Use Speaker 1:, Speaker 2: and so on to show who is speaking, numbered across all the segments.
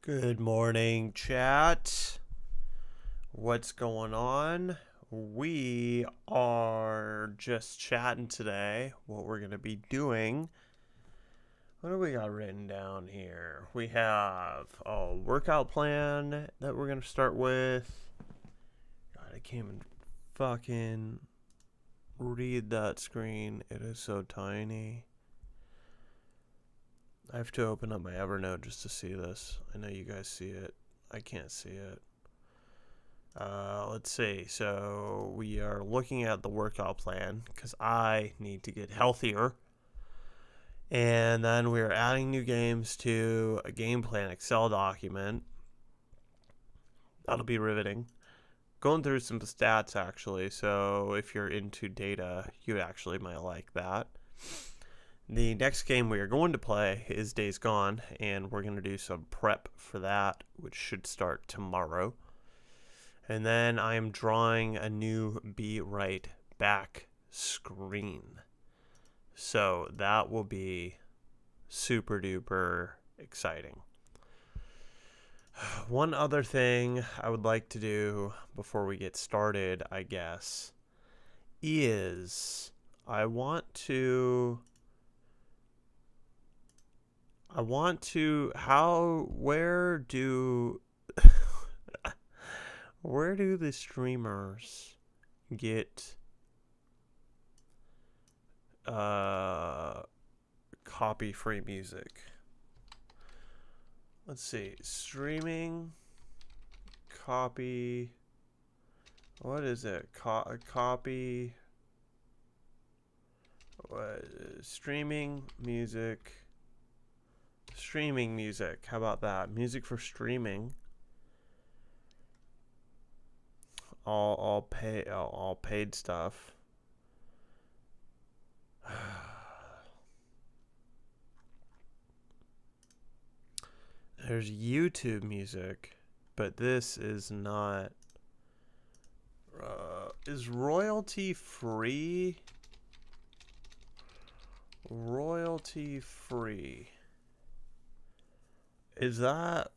Speaker 1: Good morning, chat. What's going on? We are just chatting today. What we're going to be doing. What do we got written down here? We have a workout plan that we're going to start with. God, I can't even fucking read that screen. It is so tiny. I have to open up my Evernote just to see this. I know you guys see it. I can't see it. Let's see. So we are looking at the workout plan because I need to get healthier. And then we're adding new games to a game plan Excel document. That'll be riveting. Going through some stats actually. So if you're into data, you actually might like that. The next game we are going to play is Days Gone, and we're going to do some prep for that, which should start tomorrow. And then I am drawing a new Be Right Back screen. So that will be super duper exciting. One other thing I would like to do before we get started, I guess, is where do where do the streamers get copy free music? Let's see. Streaming copy. What is it? Copy. Streaming music. Streaming music. How about that? Music for streaming. All paid stuff. There's YouTube music, but this is not. Is royalty free? Royalty free. Is that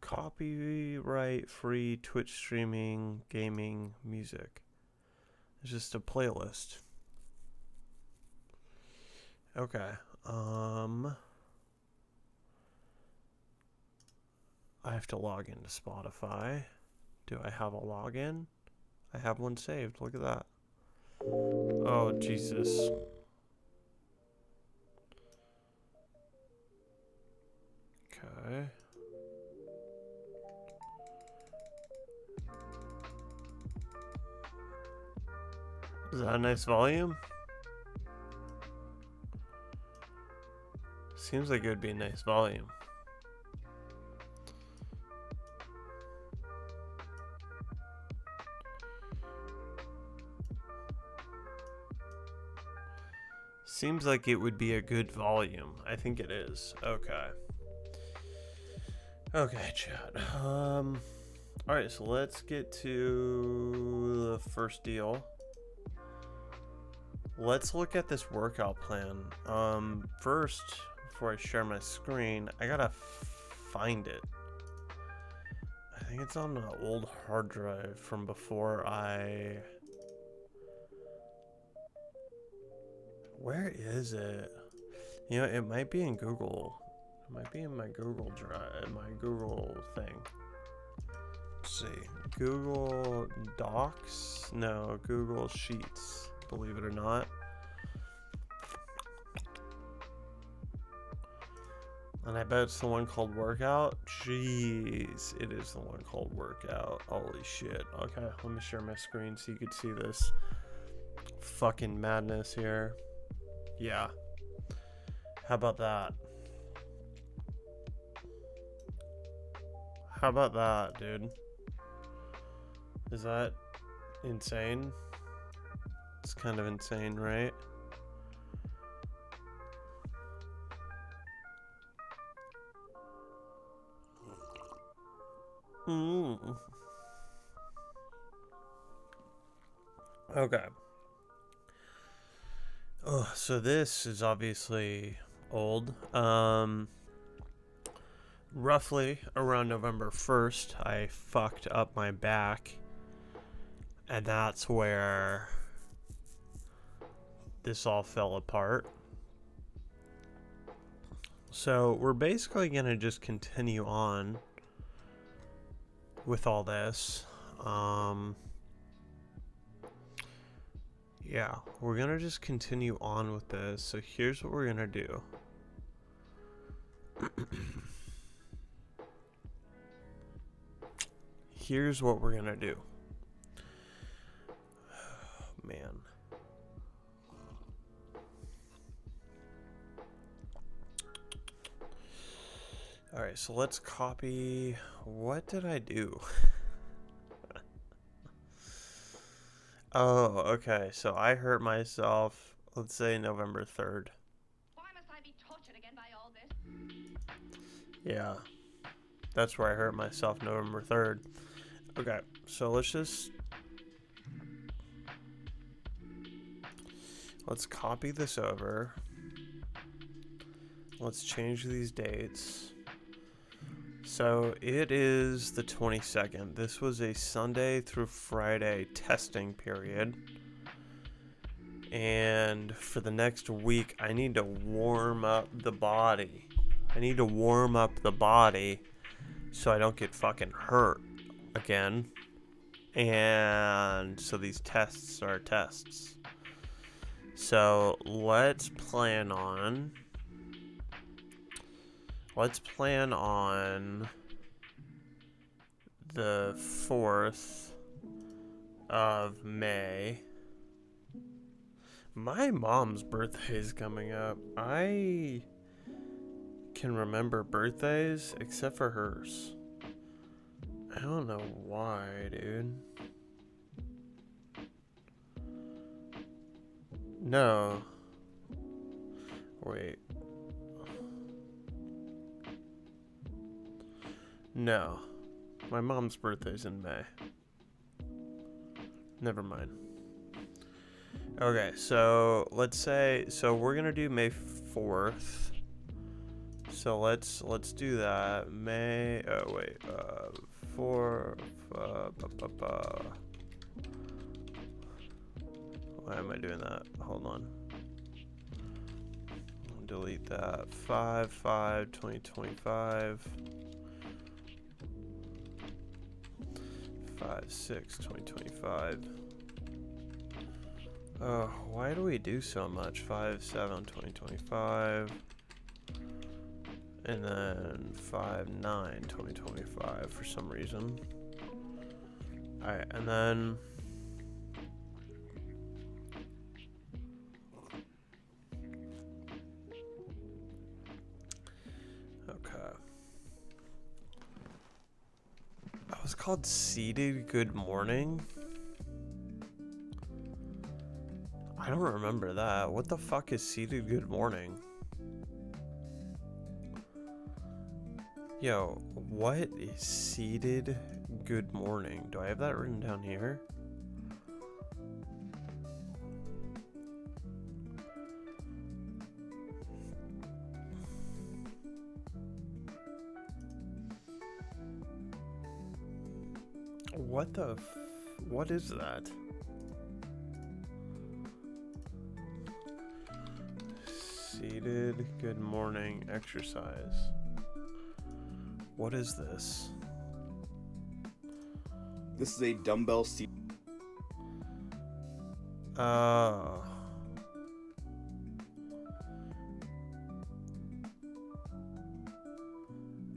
Speaker 1: copyright free Twitch streaming gaming music? It's just a playlist. Okay. I have to log into Spotify. Do I have a login? I have one saved. Look at that. Oh, Jesus. Okay. Is that a nice volume? Seems like it would be a nice volume. Seems like it would be a good volume. I think it is. Okay. Okay, chat. Alright, so let's get to the first deal. Let's look at this workout plan. First, before I share my screen, I gotta find it. I think it's on an old hard drive from before I... Where is it? You know, it might be in Google. It might be in my Google Drive, my Google thing. Let's see. Google Docs? No, Google Sheets. Believe it or not. And I bet it's the one called Workout. Jeez, it is the one called Workout. Holy shit. Okay, let me share my screen so you can see this fucking madness here. Yeah. How about that? How about that, dude? Is that insane? It's kind of insane, right? Okay. Oh, so this is obviously old. roughly around November 1st, I fucked up my back. And that's where this all fell apart. So we're basically going to just continue on with all this. Yeah, we're going to just continue on with this. So here's what we're going to do. Here's what we're going to do. Man. Alright, so let's copy. What did I do? Oh, okay. So I hurt myself, let's say November 3rd.
Speaker 2: Why must I be tortured again by all this?
Speaker 1: Yeah. That's where I hurt myself, November 3rd. Okay, so let's copy this over. Let's change these dates. So it is the 22nd. This was a Sunday through Friday testing period. And for the next week, I need to warm up the body. So I don't get fucking hurt again. And so these tests are tests. So let's plan on the 4th of May. My mom's birthday is coming up. I can remember birthdays except for hers. I don't know why, dude. No. Wait. No. My mom's birthday's in May. Never mind. Okay, so let's say, so we're gonna do May 4th. So let's do that. May, oh wait, 4, why am I doing that? Hold on. Delete that. 5/5/2025. 5/6/2025. Why do we do so much? 5/7/2025. And then 5/9/2025 for some reason. Alright, and then okay. That was called Seated Good Morning. I don't remember that. What the fuck is Seated Good Morning? Yo, what is Seated Good Morning? Do I have that written down here? What is that? Seated Good Morning exercise. What is this?
Speaker 3: This is a dumbbell seat.
Speaker 1: Oh.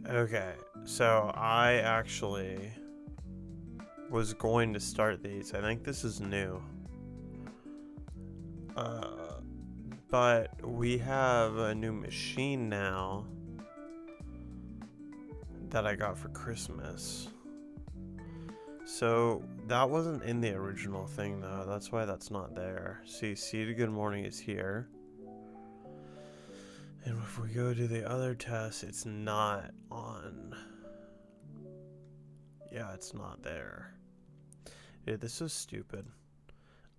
Speaker 1: Okay, so I actually was going to start these. I think this is new. But we have a new machine now that I got for Christmas. So that wasn't in the original thing though. That's why that's not there. See, Seated Good Morning is here. And if we go to the other test, it's not on. Yeah, it's not there. Dude, this is stupid.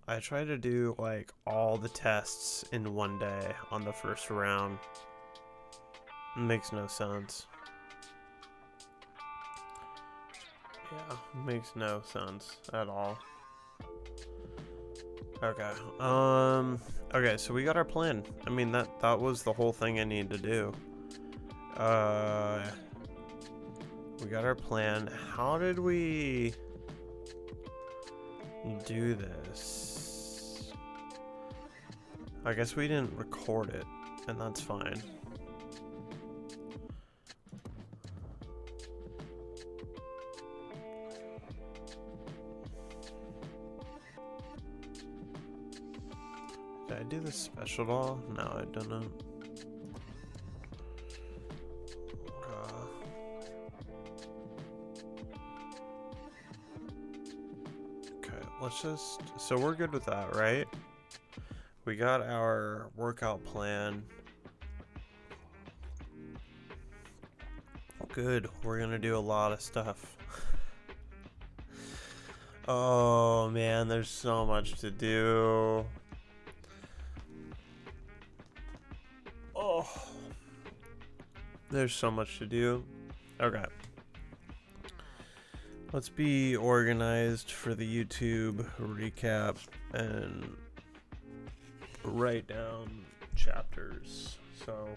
Speaker 1: I tried to do like all the tests in one day on the first round. It makes no sense. Yeah, makes no sense at all. Okay. Okay, so we got our plan. I mean, that was the whole thing I needed to do. We got our plan. How did we do this? I guess we didn't record it, and that's fine. Did I do the special at all? No, I don't know. Okay, let's just... So we're good with that, right? We got our workout plan. Good, we're gonna do a lot of stuff. Oh man, there's so much to do. Oh, there's so much to do. Okay. Let's be organized for the YouTube recap and write down chapters. So,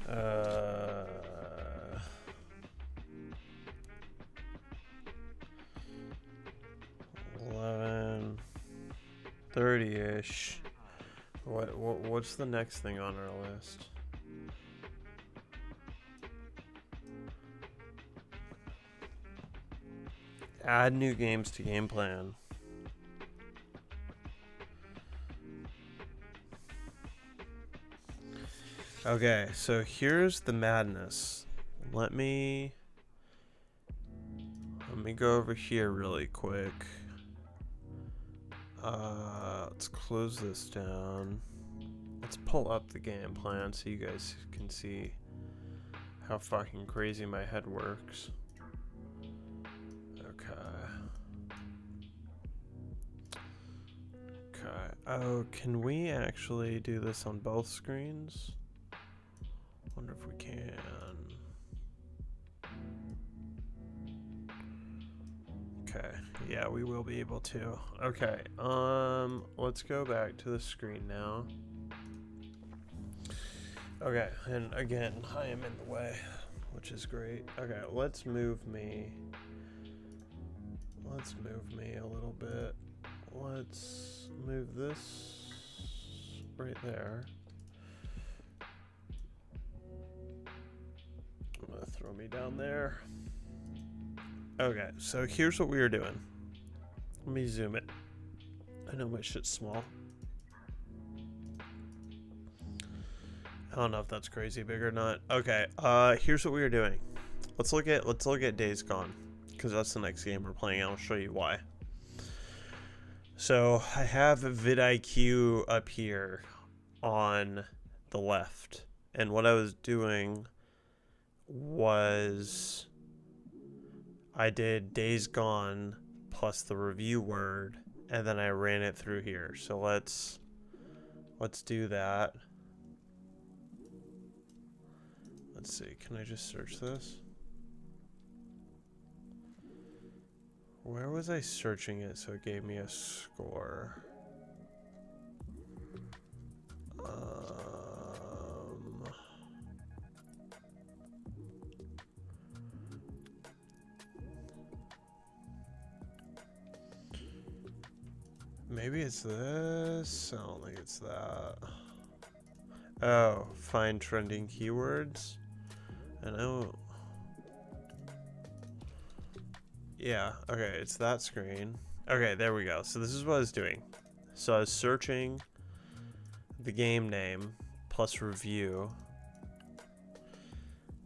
Speaker 1: 11:30-ish. What's the next thing on our list? Add new games to game plan. Okay, so here's the madness. Let me go over here really quick. Let's close this down. Let's pull up the game plan so you guys can see how fucking crazy my head works. Okay. Oh, can we actually do this on both screens? Wonder if we can. Okay. Yeah, we will be able to. Okay. Let's go back to the screen now. Okay, and again, I am in the way, which is great. Okay, let's move me a little bit. Let's move this right there. I'm gonna throw me down there. Okay, so here's what we were doing. Let me zoom it. I know my shit's small. I don't know if that's crazy big or not. Okay, here's what we were doing. Let's look at Days Gone, because that's the next game we're playing. I'll show you why. So I have vidIQ up here on the left, and what I was doing was I did Days Gone plus the review word, and then I ran it through here. So let's do that. Let's see, can I just search this? Where was I searching it so it gave me a score? Maybe it's this? I don't think it's that. Oh, find trending keywords. And oh, yeah, okay, it's that screen. Okay, there we go. So this is what I was doing. So I was searching the game name plus review,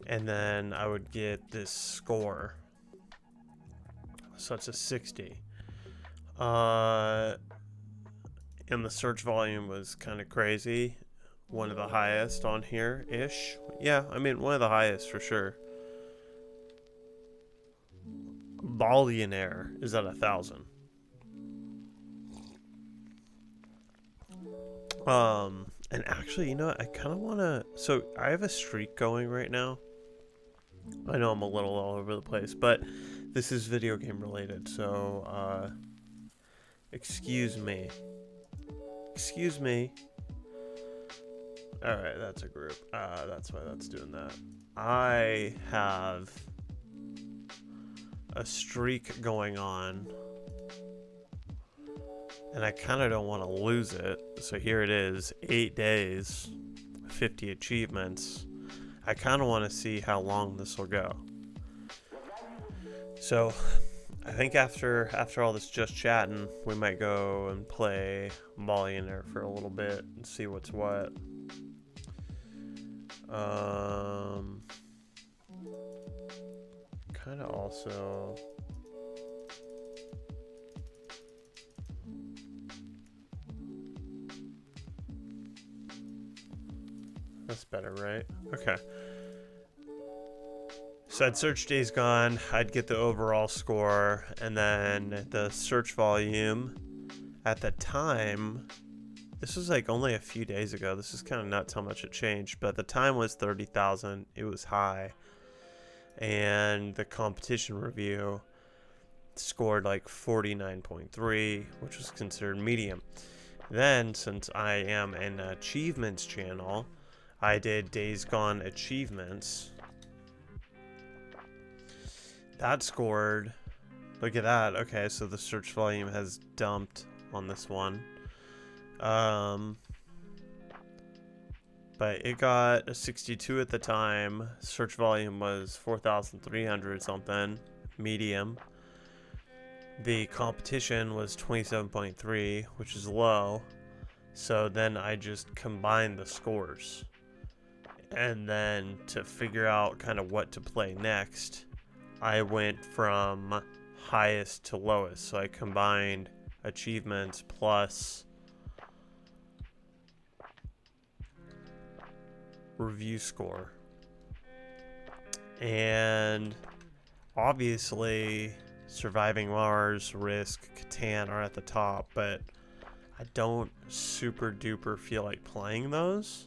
Speaker 1: and then I would get this score. So it's a 60. And the search volume was kind of crazy. One of the highest on here-ish. Yeah, I mean, one of the highest for sure. Ballionaire is at 1,000. And actually, you know what? I kind of want to... So, I have a streak going right now. I know I'm a little all over the place, but This is video game related, so excuse me. Excuse me. Alright, that's a group. That's why that's doing that. I have a streak going on, and I kind of don't want to lose it. So here it is, 8 days, 50 achievements. I kind of want to see how long this will go. So I think after all this just chatting, we might go and play Billionaire for a little bit and see what's what. Kind of also. That's better, right? Okay. So I'd search Days Gone, I'd get the overall score, and then the search volume. At the time, this was like only a few days ago. This is kind of nuts how much it changed, but the time was 30,000. It was high. And the competition review scored like 49.3, which was considered medium. Then, since I am an achievements channel, I did Days Gone achievements. That scored, look at that. Okay, so the search volume has dumped on this one. But it got a 62 at the time. Search volume was 4,300 something, medium. The competition was 27.3, which is low. So then I just combined the scores. And then to figure out kind of what to play next, I went from highest to lowest. So I combined achievements plus review score. And obviously Surviving Mars, Risk, Catan are at the top, but I don't super duper feel like playing those.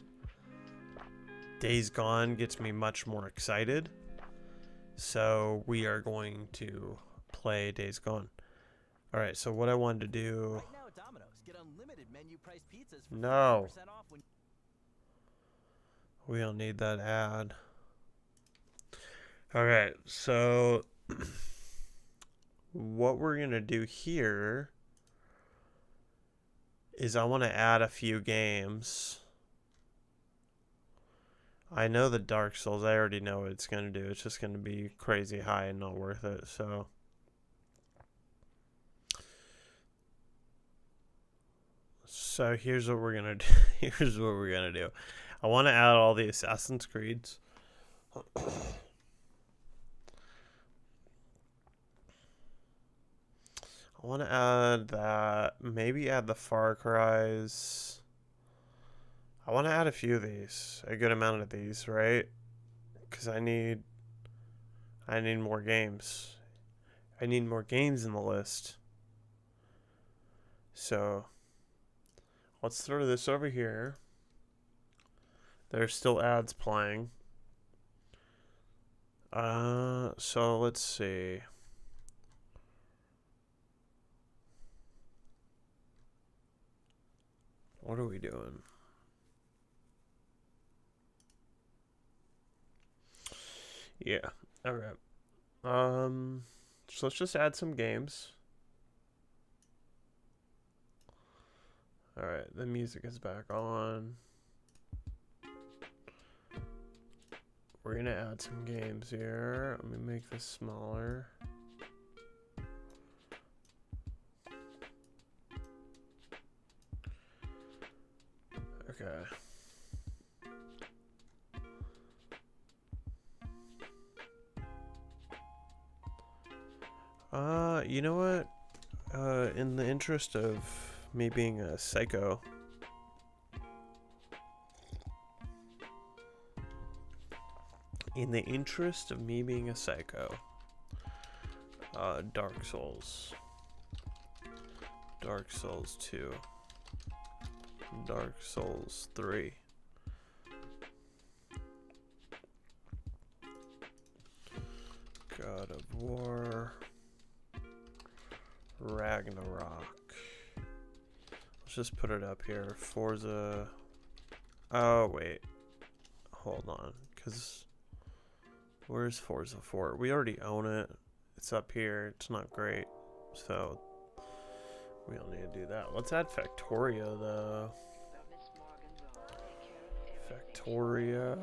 Speaker 1: Days Gone gets me much more excited. So we are going to play Days Gone. Alright, so what I wanted to do...
Speaker 4: Right now, Domino's, get unlimited menu price pizzas for
Speaker 1: No.
Speaker 4: 50% off when...
Speaker 1: We don't need that ad. Alright, so... what we're going to do here is I want to add a few games. I know the Dark Souls. I already know what it's going to do. It's just going to be crazy high and not worth it. So here's what we're going to do. Here's what we're going to do. I want to add all the Assassin's Creeds. I want to add that. Maybe add the Far Cry's. I want to add a few of these. A good amount of these, right? Because I need more games. I need more games in the list. So let's throw this over here. There's still ads playing. So let's see. What are we doing? Yeah. Okay. So let's just add some games. All right, the music is back on. We're gonna add some games here. Let me make this smaller. Okay. You know what? In the interest of me being a psycho, Dark Souls. Dark Souls 2. Dark Souls 3. God of War. Ragnarok. Let's just put it up here. Forza. Oh, wait. Hold on. Because where's Forza 4? We already own it. It's up here. It's not great. So we don't need to do that. Let's add Factoria, though. Factoria.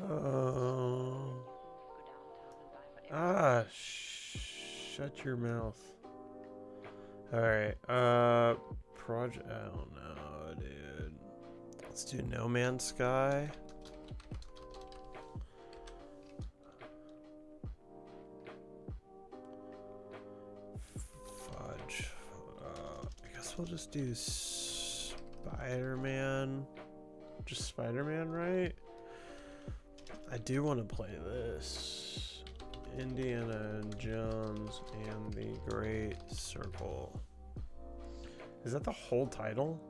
Speaker 1: Ah, shut your mouth. Alright, project, I don't know, dude. Let's do No Man's Sky. Fudge. I guess we'll just do Spider-Man. Just Spider-Man, right? I do want to play this. Indiana Jones and the Great Circle. Is that the whole title?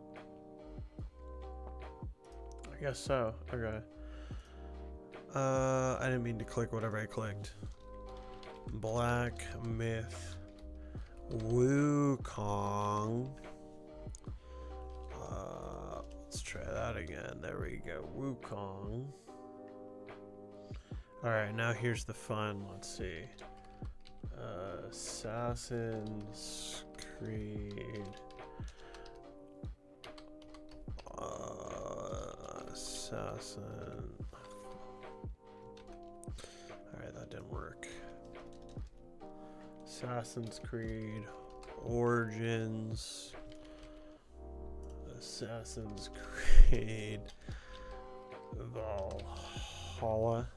Speaker 1: I guess so. Okay. I didn't mean to click whatever I clicked. Black Myth Wukong. Let's try that again. There we go. Wukong. Alright, now here's the fun. Let's see. Assassin's Creed. Assassin. Alright, that didn't work. Assassin's Creed. Origins. Assassin's Creed. Valhalla.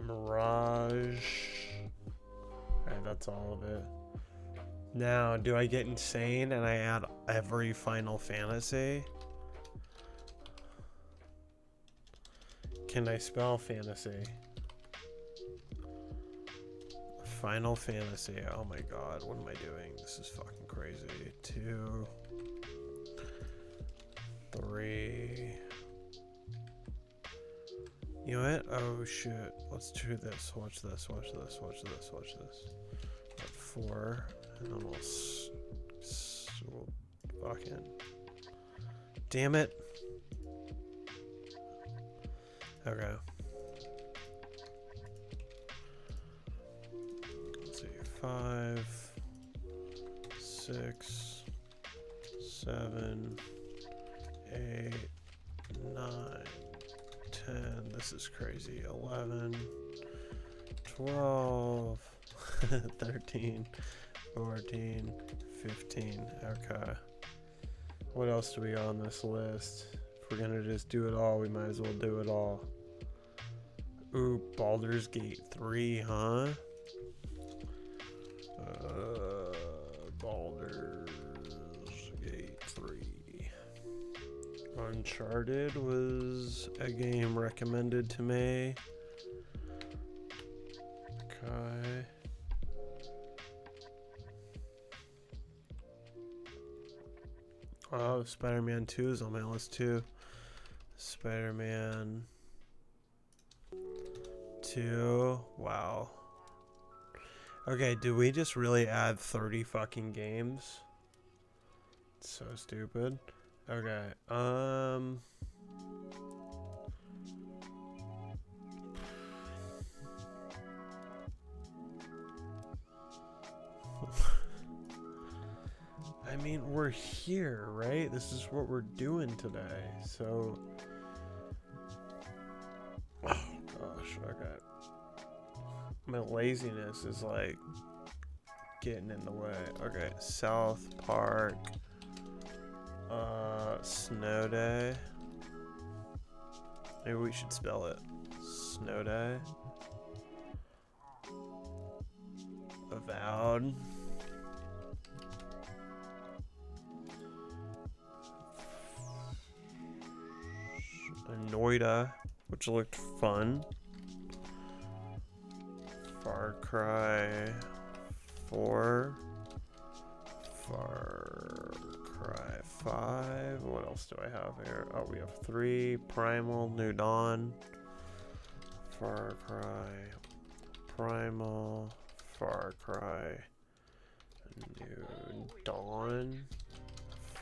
Speaker 1: Mirage. Alright, that's all of it. Now, do I get insane and I add every Final Fantasy? Can I spell fantasy? Final Fantasy. Oh my god, what am I doing? This is fucking crazy. 2, 3. You know what? Oh shit. Let's do this. Watch this. Watch this. Watch this. Watch this. At 4. And then we'll fucking. Damn it. Okay. Let's see. 5, 6, 7, 8, 9, 10. This is crazy. 11, 12, 13, 14, 15. Okay. What else do we got on this list? If we're gonna just do it all, we might as well do it all. Ooh, Baldur's Gate 3, huh? Baldur's Gate 3. Uncharted was a game recommended to me. Okay. Oh, Spider-Man 2 is on my list too. Spider-Man 2. Wow. Okay, do we just really add 30 fucking games? It's so stupid. Okay, I mean, we're here, right? This is what we're doing today, so... Oh, gosh, okay. My laziness is, like, getting in the way. Okay, South Park. Snow Day. Maybe we should spell it. Snow Day. Avowed. Noida, which looked fun. Far Cry 4. Far Cry 5. What else do I have here? Oh, we have 3. Primal, New Dawn, Far Cry, Primal, Far Cry, New Dawn,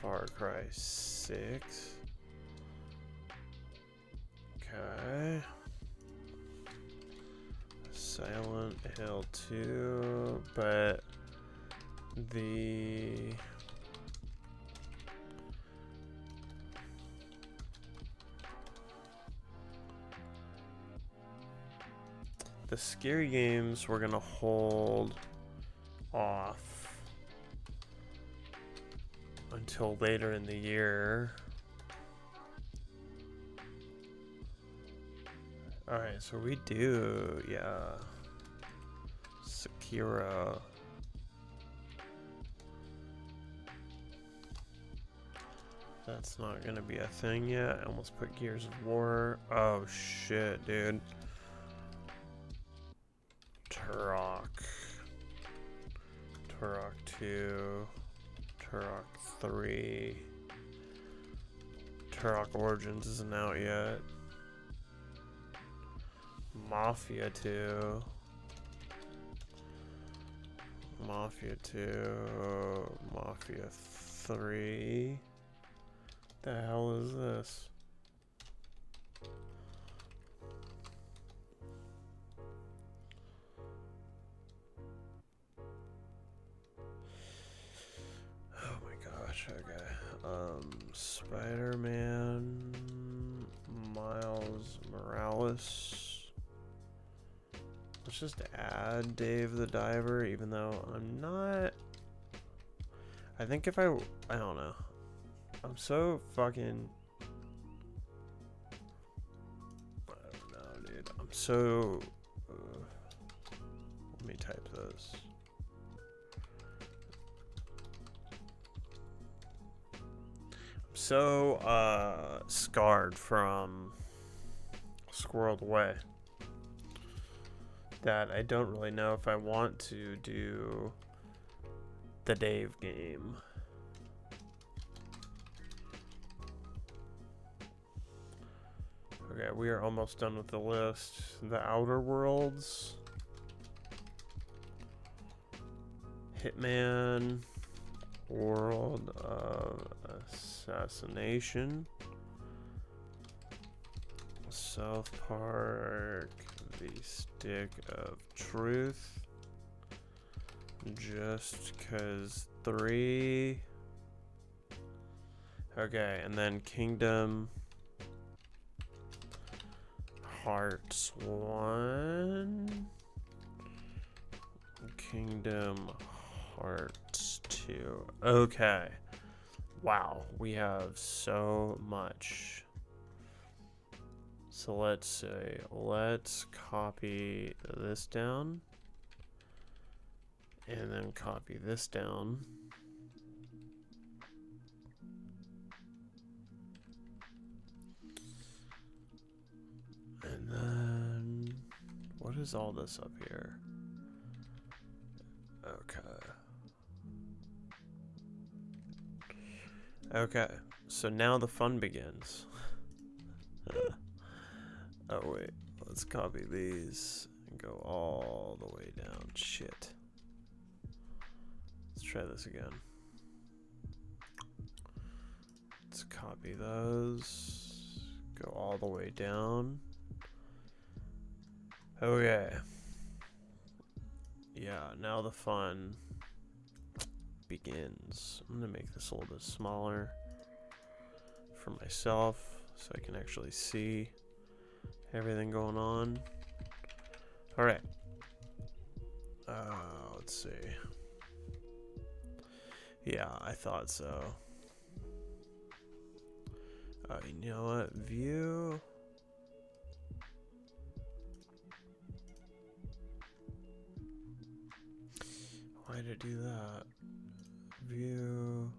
Speaker 1: Far Cry 6. Okay. Silent Hill 2, but the scary games we're gonna hold off until later in the year. Alright, so we do, yeah. Sekiro. That's not gonna be a thing yet. I almost put Gears of War. Oh shit, dude. Turok. Turok 2. Turok 3. Turok Origins isn't out yet. Mafia 2. Mafia 2. Mafia 3. The hell is this? Oh my gosh, okay. Spider-Man, Miles Morales. Let's just add Dave the Diver, even though I'm not... I think if I don't know. I'm so fucking... I don't know, dude. I'm so... let me type this. I'm so, scarred from Squirreled Away that I don't really know if I want to do the Dave game. Okay, we are almost done with the list. The Outer Worlds, Hitman, World of Assassination, South Park, The Stick of Truth, Just 'Cause 3. Okay, and then Kingdom Hearts 1, Kingdom Hearts 2. Okay. Wow, we have so much. So let's say, let's copy this down and then copy this down. And then, what is all this up here? Okay. Okay, so now the fun begins. Oh wait, let's copy these and go all the way down. Shit. Let's try this again. Let's copy those, go all the way down. Okay. Yeah, now the fun begins. I'm gonna make this a little bit smaller for myself so I can actually see everything going on. Alright. Let's see. Yeah, I thought so. You know what? View. Why did it do that? View.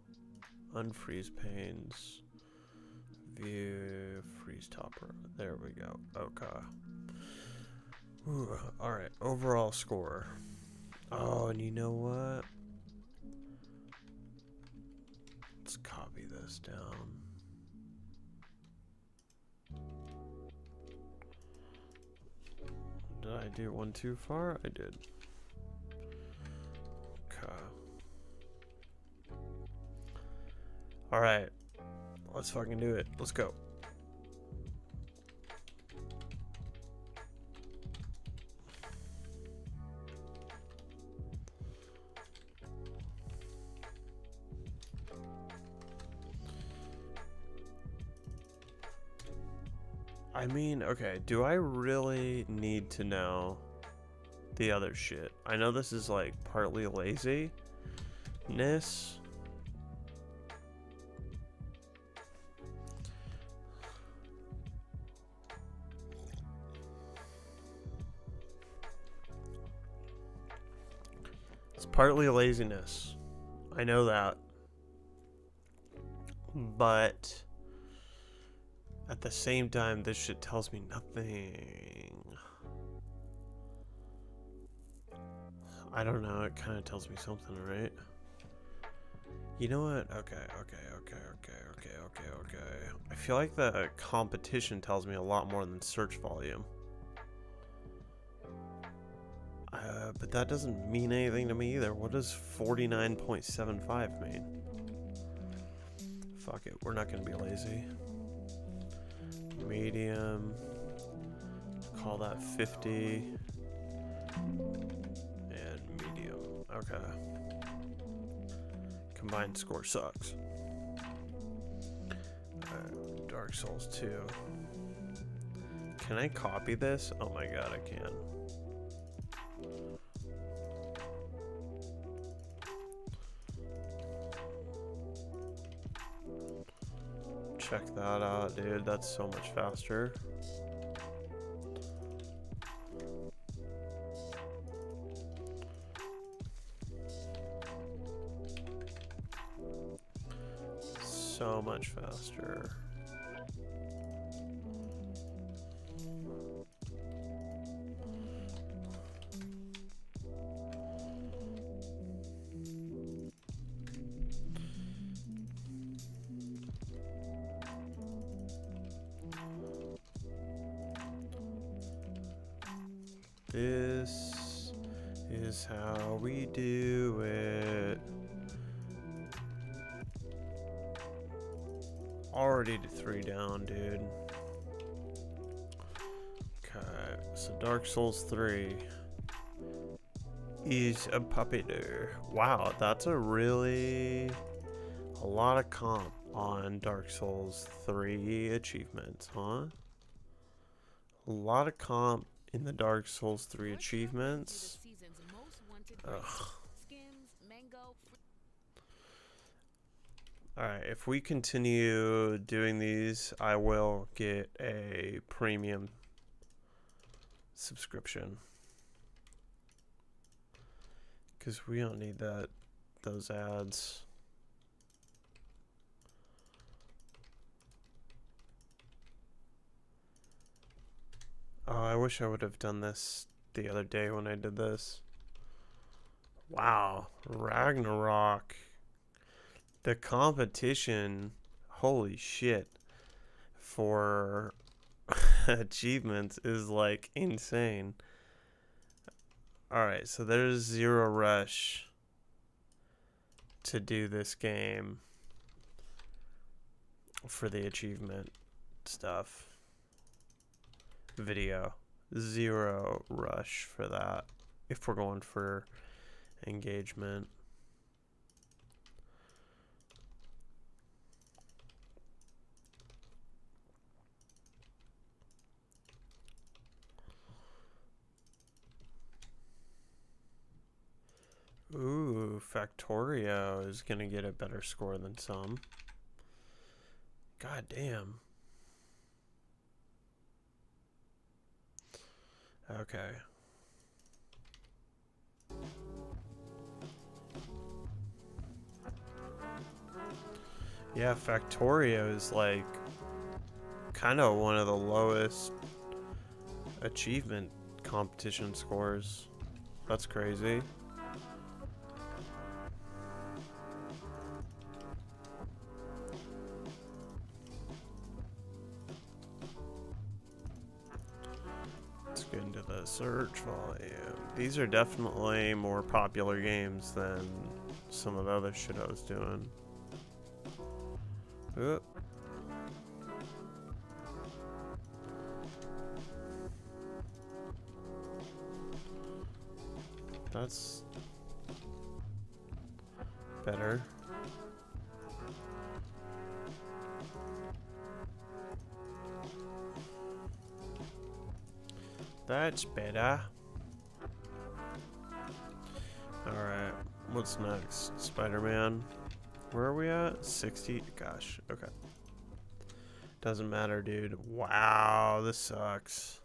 Speaker 1: Unfreeze panes. View. Freeze topper. There we go. Okay. Alright. Overall score. Oh, and you know what? Let's copy this this down. Did I do one too far? I did. Okay. Alright. Let's fucking do it. Let's go. I mean, okay, do I really need to know the other shit? I know this is like partly laziness. It's partly laziness. I know that. But at the same time, this shit tells me nothing. I don't know, it kind of tells me something, right? You know what? Okay. I feel like the competition tells me a lot more than search volume. But that doesn't mean anything to me either. What does 49.75 mean? Fuck it, we're not gonna be lazy. Medium. Call that 50. And medium. Okay. Combined score sucks. Dark Souls 2. Can I copy this? Oh my god, I can. Check that out, dude. That's so much faster. So much faster. This is how we do it. Already to 3 down, dude. Okay, so Dark Souls 3 is a puppeteer. Wow, that's a lot of comp on Dark Souls 3 achievements, huh? A lot of comp in the Dark Souls 3 achievements. Ugh. Alright, if we continue doing these, I will get a premium subscription. Because we don't need those ads. Oh, I wish I would have done this the other day when I did this. Wow, Ragnarok. The competition, holy shit, for achievements is like insane. Alright, so there's zero rush to do this game for the achievement stuff. Video. Zero rush for that if we're going for engagement. Ooh, Factorio is gonna get a better score than some. God damn. Okay. Yeah, Factorio is like kind of one of the lowest achievement competition scores. That's crazy. The search volume. These are definitely more popular games than some of the other shit I was doing. Oop. That's better. That's better. Alright, what's next? Spider-Man. Where are we at? 60? Gosh, okay. Doesn't matter, dude. Wow, this sucks.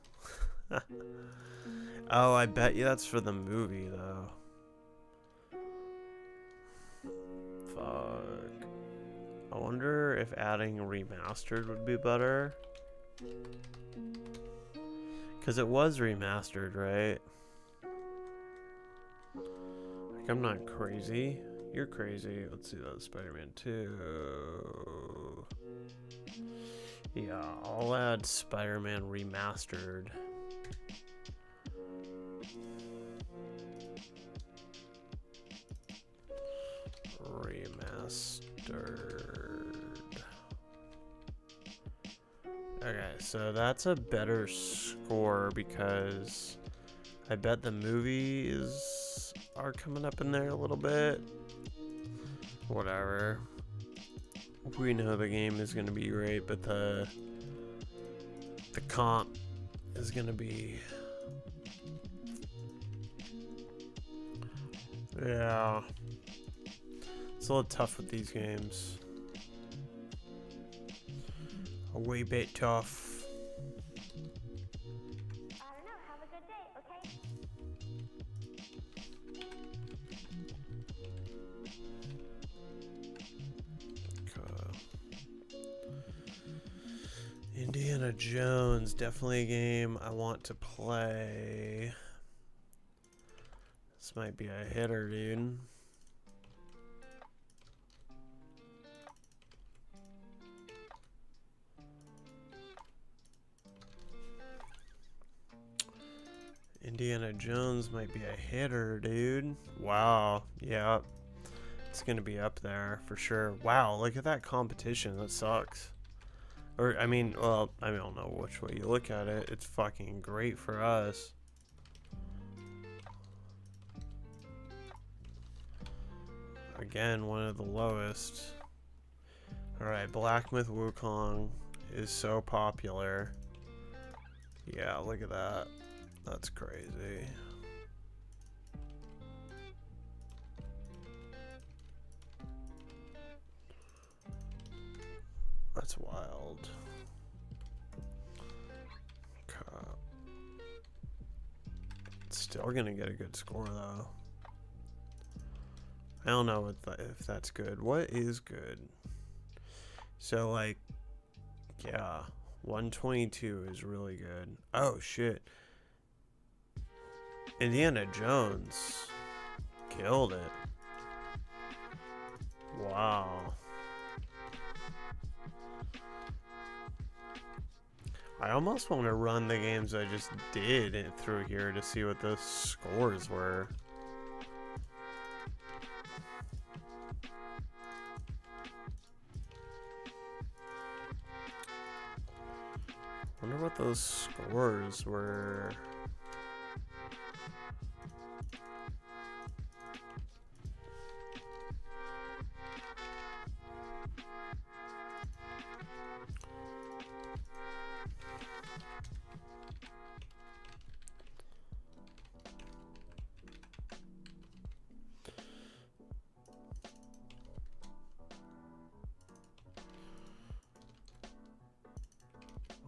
Speaker 1: Oh, I bet you that's for the movie, though. Fuck. I wonder if adding remastered would be better. Because it was remastered, right? Like, I'm not crazy. You're crazy. Let's see that. Spider-Man 2. Yeah, I'll add Spider-Man remastered. Remastered. Okay, so that's a better score because I bet the movies are coming up in there a little bit. Whatever. We know the game is going to be great, but the comp is going to be... Yeah. It's a little tough with these games. A wee bit tough.
Speaker 2: I don't know. Have a good day, okay?
Speaker 1: Indiana Jones, definitely a game I want to play. This might be a hitter, dude. Indiana Jones might be a hitter, dude. Wow. Yeah. It's going to be up there for sure. Wow, look at that competition. That sucks. Or, I mean, well, I don't know which way you look at it. It's fucking great for us. Again, one of the lowest. Alright, Black Myth Wukong is so popular. Yeah, look at that. That's crazy. That's wild. Okay. Still gonna get a good score though. I don't know if that's good. What is good? So like, yeah, 122 is really good. Oh shit. Indiana Jones killed it. Wow. I almost want to run the games I just did through here to see what the scores were. Wonder what those scores were.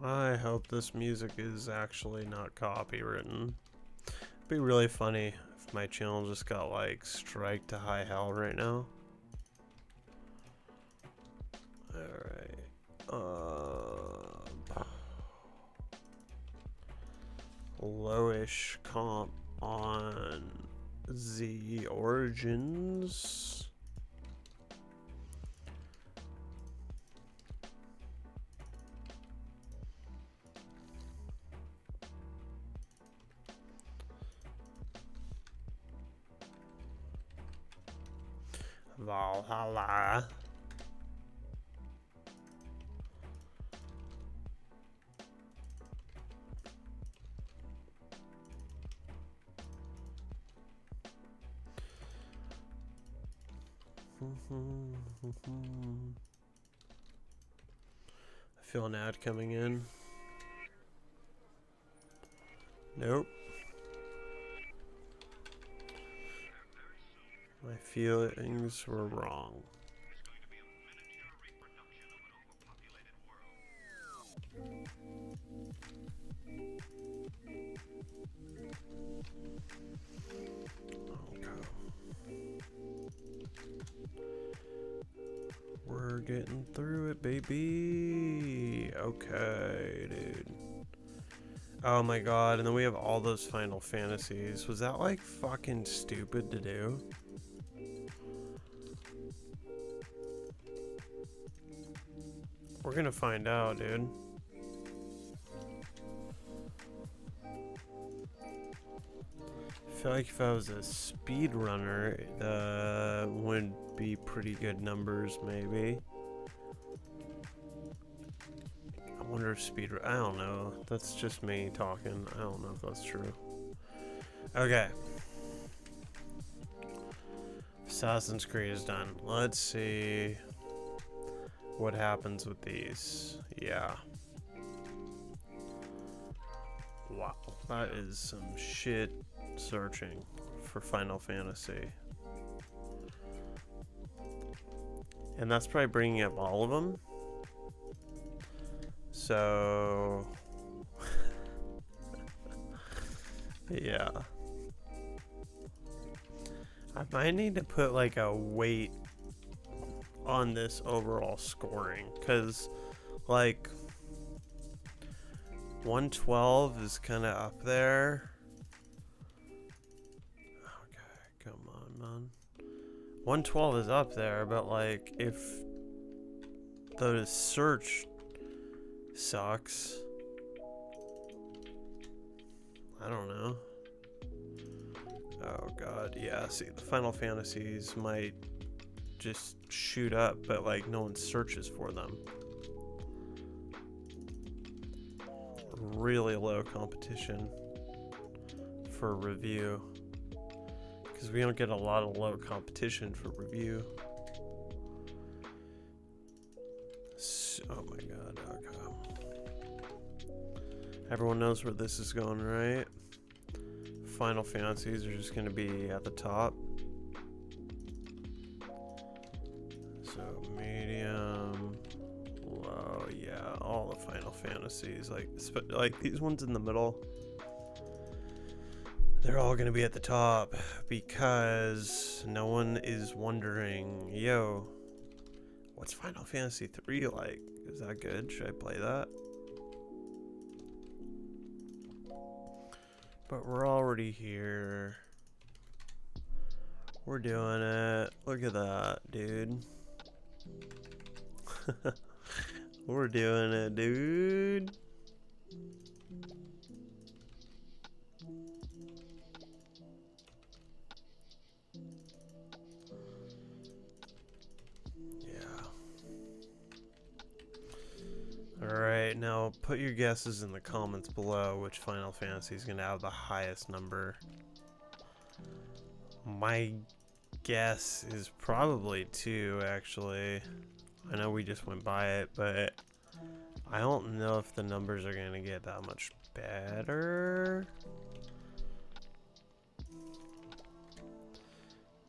Speaker 1: I hope this music is actually not copywritten. It'd be really funny if my channel just got like strike to high hell right now. Alright. Lowish comp on Z Origins. Valhalla. I feel an ad coming in. Nope. My feelings were wrong. We're getting through it, baby. Okay, dude. Oh my god, and then we have all those Final Fantasies. Was that like fucking stupid to do? We're gonna find out, dude. I feel like if I was a speedrunner, would be pretty good numbers, maybe. I wonder if I don't know. That's just me talking. I don't know if that's true. Okay. Assassin's Creed is done. Let's see what happens with these. Yeah. Wow. That is some shit searching for Final Fantasy. And that's probably bringing up all of them. So yeah, I might need to put like a weight on this overall scoring, because like 112 is kind of up there. Okay, come on, man. 112 is up there, but like if the search sucks, I don't know. Oh god, yeah, see, the Final Fantasies might just shoot up, but like no one searches for them. Really low competition for review, because we don't get a lot of low competition for review. Oh my god, okay. Everyone knows where this is going, right? Final Fantasies are just going to be at the top. So medium, low, yeah, all the Final Fantasies, like these ones in the middle, they're all going to be at the top, because no one is wondering, yo, what's Final Fantasy 3 like? Is that good? Should I play that? But we're already here. We're doing it. Look at that, dude. We're doing it, dude. Alright, now put your guesses in the comments below which Final Fantasy is going to have the highest number. My guess is probably 2, actually. I know we just went by it, but I don't know if the numbers are going to get that much better.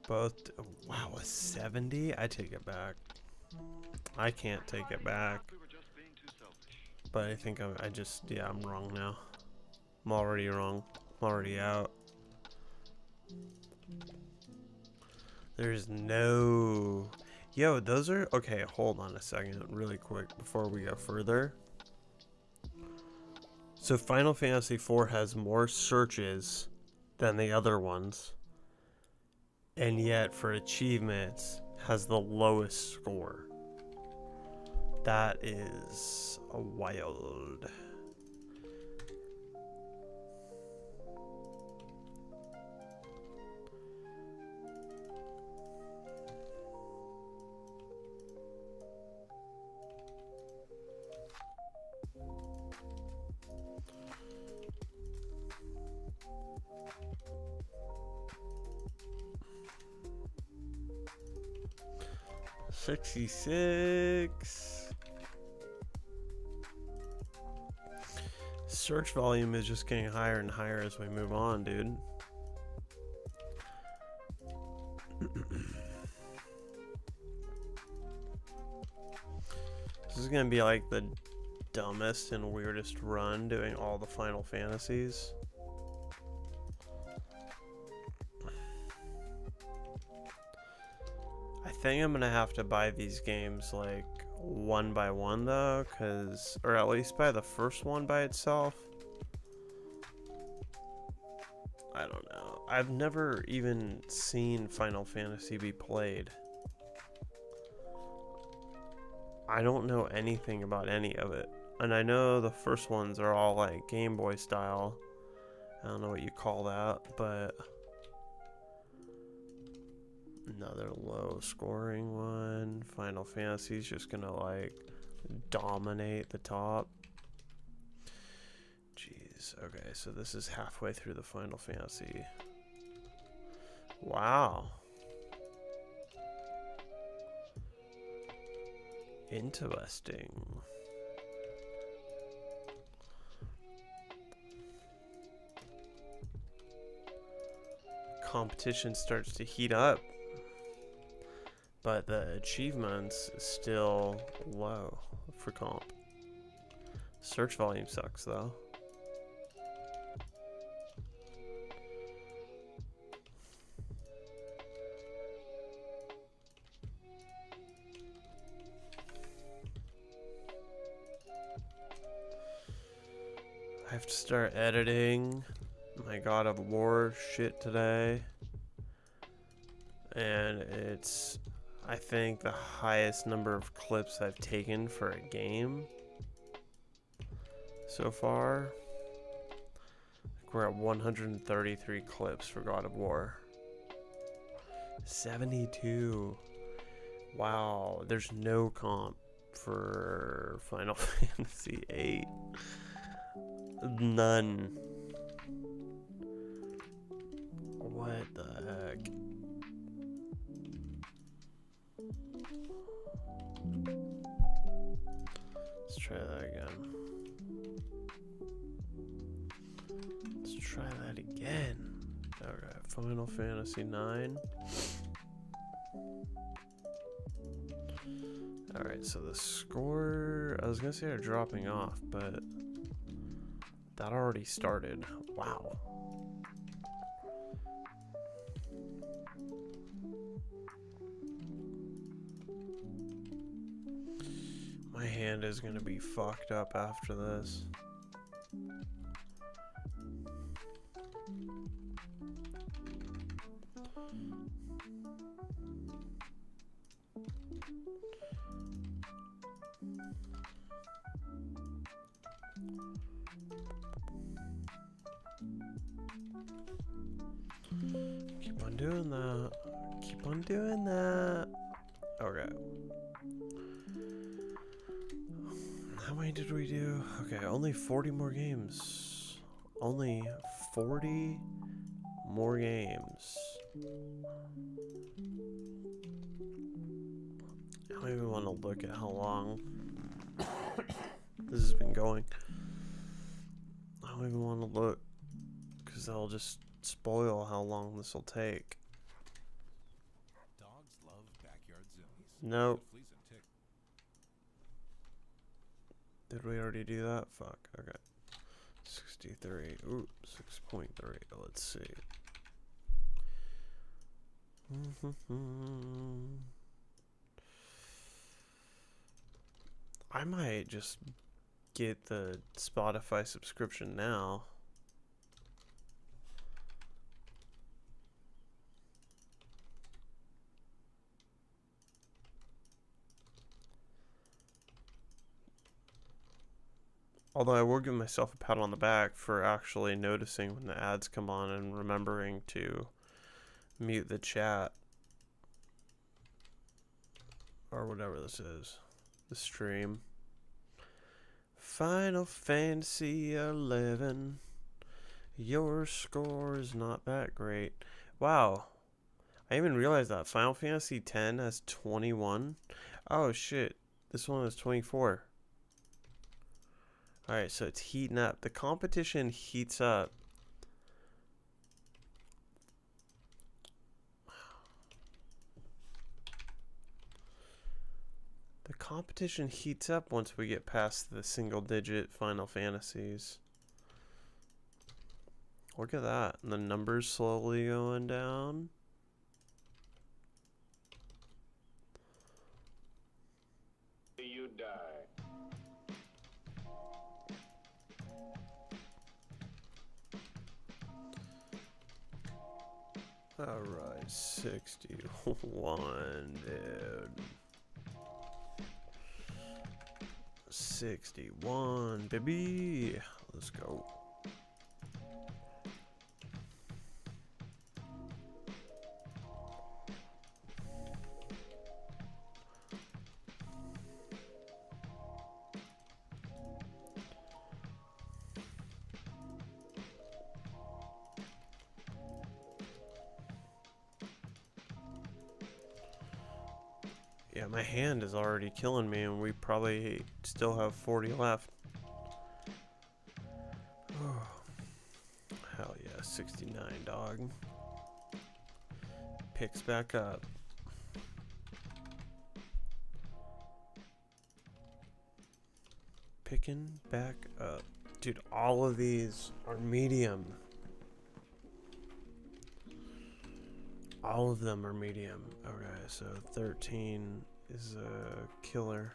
Speaker 1: Both, wow, a 70? I take it back. I can't take it back. But I think I'm wrong now. I'm already wrong. I'm already out. There's no... Yo, those are... Okay, hold on a second really quick before we go further. So Final Fantasy IV has more searches than the other ones. And yet, for achievements, has the lowest score. That is wild. 66. Search volume is just getting higher and higher as we move on, dude. This is gonna be like the dumbest and weirdest run doing all the Final Fantasies. I think I'm gonna have to buy these games like one by one though, or at least buy the first one by itself. I don't know. I've never even seen Final Fantasy be played. I don't know anything about any of it. And I know the first ones are all like Game Boy style. I don't know what you call that, but another low scoring one. Final Fantasy's just gonna like dominate the top. Jeez. Okay, so this is halfway through the Final Fantasy. Wow. Interesting. Competition starts to heat up, but the achievements is still low for comp. Search volume sucks though. I have to start editing my God of War shit today, and it's, I think, the highest number of clips I've taken for a game so far. We're at 133 clips for God of War. 72. Wow, there's no comp for Final Fantasy VIII. None. What the heck? Let's try that again. Let's try that again. Alright, Final Fantasy IX. Alright, so the score, I was gonna say they're dropping off, but that already started. Wow. My hand is gonna be fucked up after this. Keep on doing that. Keep on doing that. Okay. How many did we do? Okay, only 40 more games. Only 40 more games. I don't even want to look at how long this has been going. I don't even want to look, because that'll just spoil how long this will take.
Speaker 5: Dogs love backyard zoomies.
Speaker 1: Nope.
Speaker 5: Fleas and ticks.
Speaker 1: Did we already do that? Fuck. Okay. 63. Ooh, 6.3. Let's see. I might just get the Spotify subscription now. Although I will give myself a pat on the back for actually noticing when the ads come on and remembering to mute the chat. Or whatever this is. The stream. Final Fantasy 11. Your score is not that great. Wow. I even realized that Final Fantasy X has 21. Oh shit, this one is 24. Alright, so it's heating up. The competition heats up. The competition heats up once we get past the single digit Final Fantasies. Look at that. And the numbers slowly going down.
Speaker 6: You die.
Speaker 1: Alright, 61, dude. 61, baby. Let's go. Yeah, my hand is already killing me, and we probably still have 40 left. Oh, hell yeah, 69, dog. Picks back up. Picking back up. Dude, all of these are medium. All of them are medium. Okay, so 13 is a killer.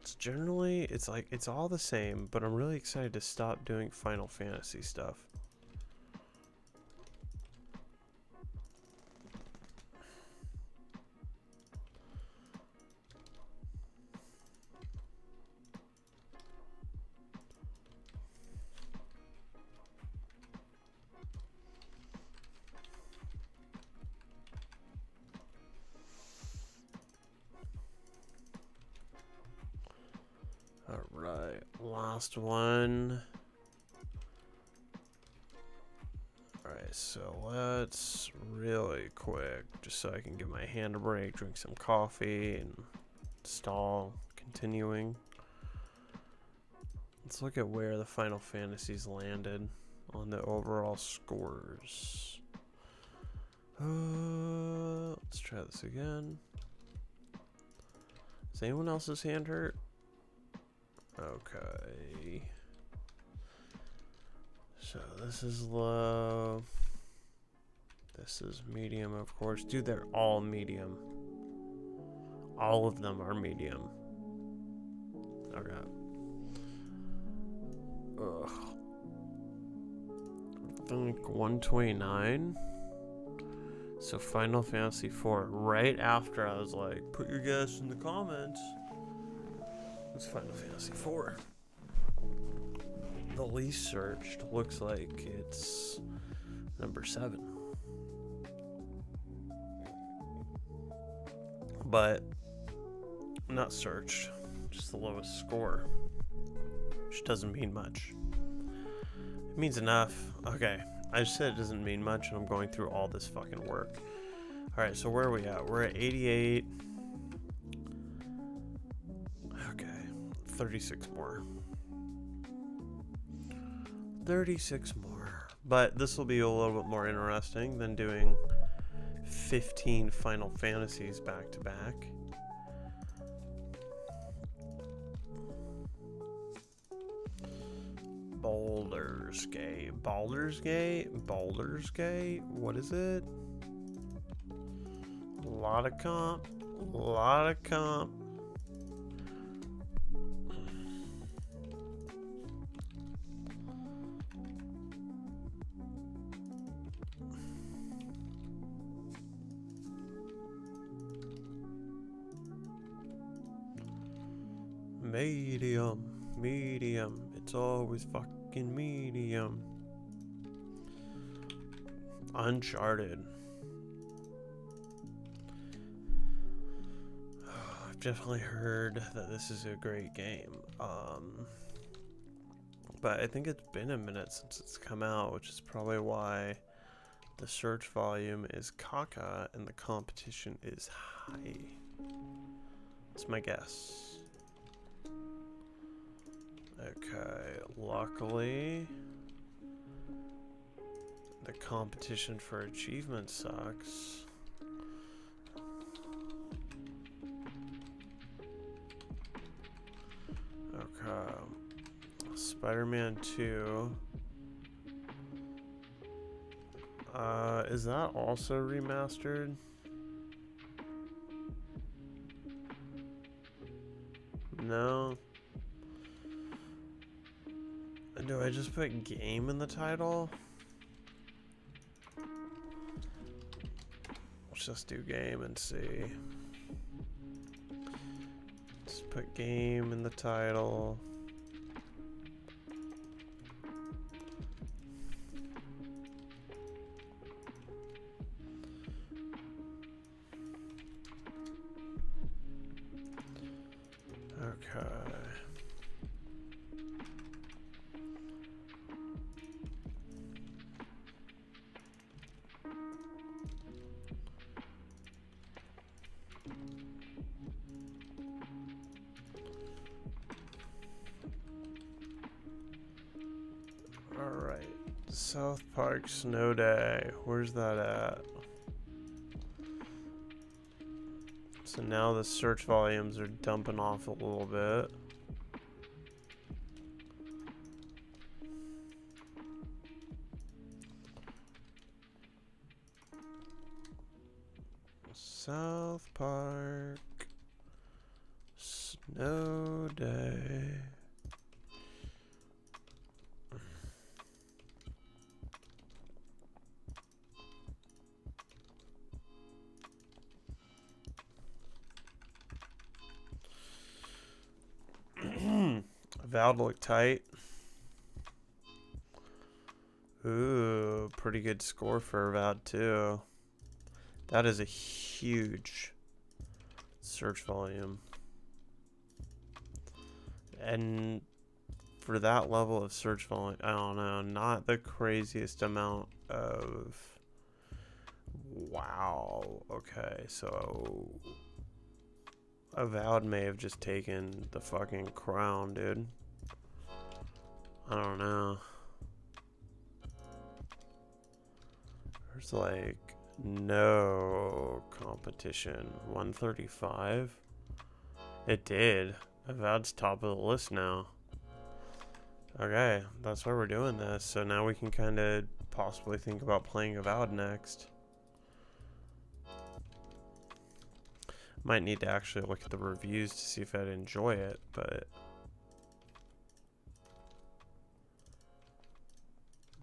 Speaker 1: It's generally, it's like, it's all the same, but I'm really excited to stop doing Final Fantasy stuff. Alright, last one. Alright, so let's really quick, just so I can give my hand a break, drink some coffee, and stall continuing. Let's look at where the Final Fantasies landed on the overall scores. Let's try this again. Is anyone else's hand hurt? Okay. So this is low. This is medium, of course. Dude, they're all medium. All of them are medium. Okay. Ugh. I think 129. So Final Fantasy IV. Right after I was like, put your guess in the comments. It's Final Fantasy IV. The least searched looks like it's number 7. But not searched, just the lowest score, which doesn't mean much. It means enough. Okay, I just said it doesn't mean much, and I'm going through all this fucking work. Alright, so where are we at? We're at 88. 36 more. 36 more. But this will be a little bit more interesting than doing 15 Final Fantasies back to back. Baldur's Gate. Baldur's Gate? Baldur's Gate? What is it? A lot of comp. A lot of comp. Medium. It's always fucking medium. Uncharted. I've definitely heard that this is a great game. But I think it's been a minute since it's come out, which is probably why the search volume is caca and the competition is high. That's my guess. Okay, luckily the competition for achievement sucks. Okay. Spider-Man 2. Is that also remastered? No. Do I just put game in the title? Let's just do game and see. Just put game in the title. Okay. All right. South Park Snow Day. Where's that at? So now the search volumes are dumping off a little bit. South Park Snow Day. Avowed look tight. Ooh, pretty good score for Avowed too. That is a huge search volume. And for that level of search volume, I don't know, not the craziest amount of... Wow. Okay, so... Avowed may have just taken the fucking crown, dude. I don't know. There's like no competition. 135? It did. Avowed's top of the list now. Okay, that's why we're doing this. So now we can kind of possibly think about playing Avowed next. Might need to actually look at the reviews to see if I'd enjoy it, but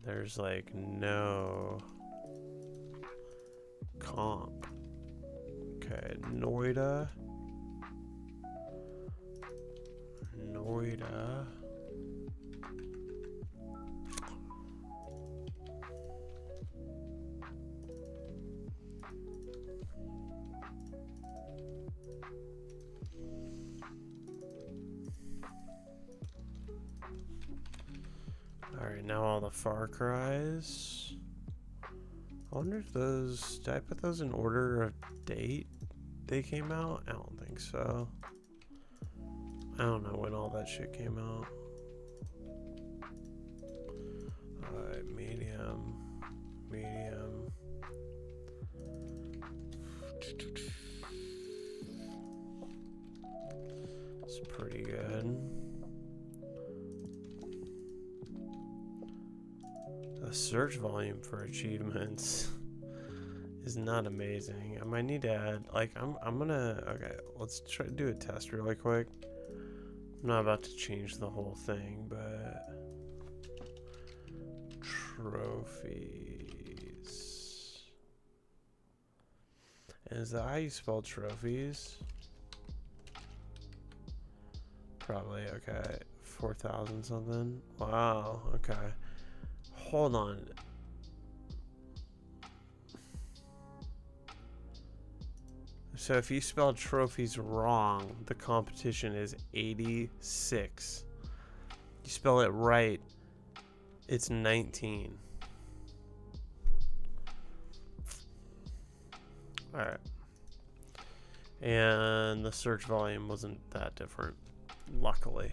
Speaker 1: there's like no comp. Okay, Noida. Alright, now all the Far Cries. I wonder if those... Did I put those in order of date they came out? I don't think so. I don't know when all that shit came out. Alright, medium. It's pretty good. The search volume for achievements is not amazing. I might need to add, like, I'm gonna, okay, let's try to do a test really quick. I'm not about to change the whole thing, but trophies. And is that how you spell trophies? Probably, okay. 4,000 something. Wow, okay. Hold on. So if you spelled trophies wrong, the competition is 86. You spell it right, it's 19. Alright. And the search volume wasn't that different, luckily.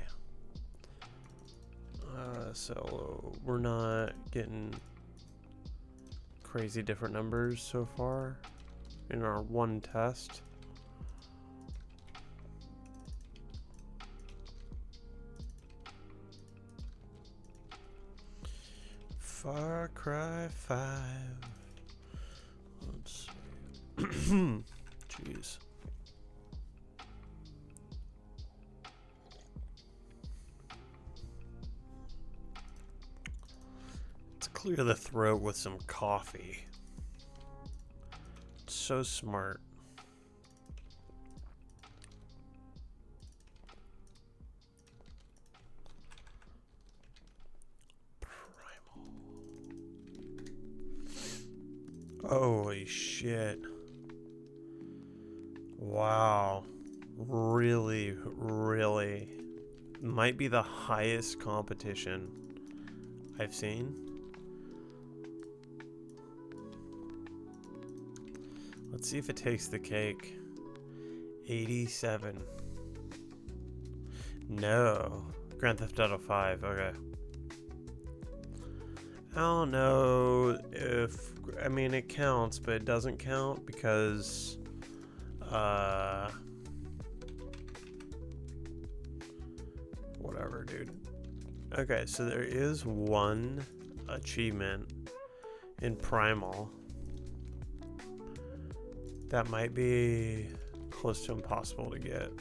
Speaker 1: So we're not getting crazy different numbers so far in our one test. Far Cry 5. Let's see. Jeez. Let's clear the throat with some coffee. It's so smart. Holy shit. Wow. Really, really. Might be the highest competition I've seen. Let's see if it takes the cake. 87. No. Grand Theft Auto 5, okay. I don't know if, I mean, it counts, but it doesn't count because, whatever, dude. Okay, so there is one achievement in Primal that might be close to impossible to get.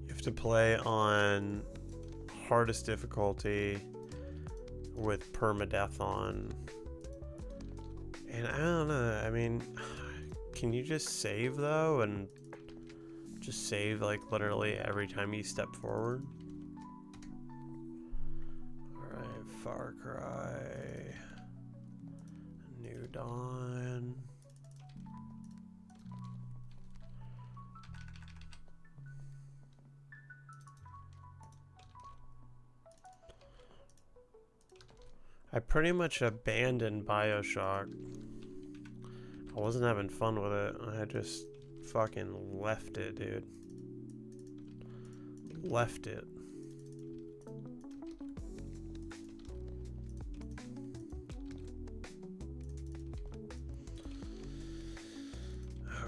Speaker 1: You have to play on hardest difficulty with permadeath on, and I don't know, I mean, can you just save though, and just save like literally every time you step forward? Alright, Far Cry New Dawn. I pretty much abandoned BioShock. I wasn't having fun with it. I just fucking left it, dude. Left it. Okay.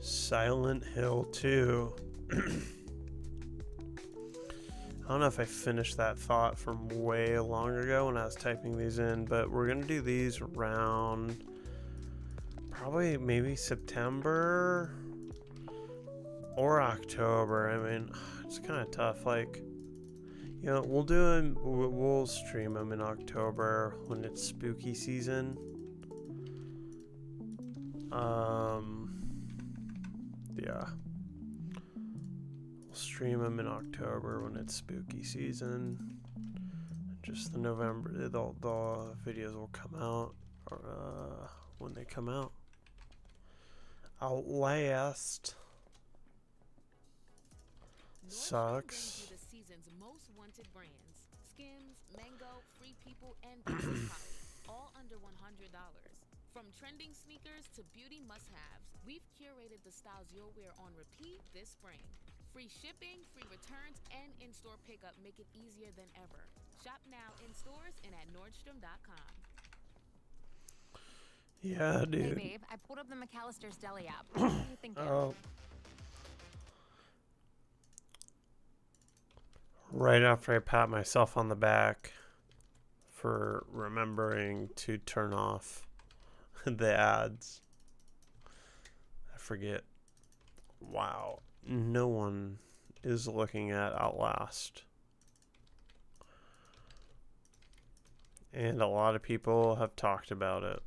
Speaker 1: Silent Hill 2. I don't know if I finished that thought from way long ago when I was typing these in, but we're gonna do these around probably maybe September or October. I mean, it's kind of tough. Like, you know, we'll stream them in October when it's spooky season. Yeah. We'll stream them in October when it's spooky season. Just the November, the videos will come out when they come out. Outlast sucks.
Speaker 7: The season's most wanted brands: Skims, Mango, Free People, and Princess Polly, all under $100. From trending sneakers to beauty must-haves, we've curated the styles you'll wear on repeat this spring. Free shipping, free returns, and in-store pickup make it easier than ever. Shop now in stores and at Nordstrom.com.
Speaker 1: Yeah, dude.
Speaker 8: Hey, babe, I pulled up the McAllister's Deli app. What do you think?
Speaker 1: Oh. Right after I pat myself on the back for remembering to turn off the ads, I forget. Wow. No one is looking at Outlast. And a lot of people have talked about it.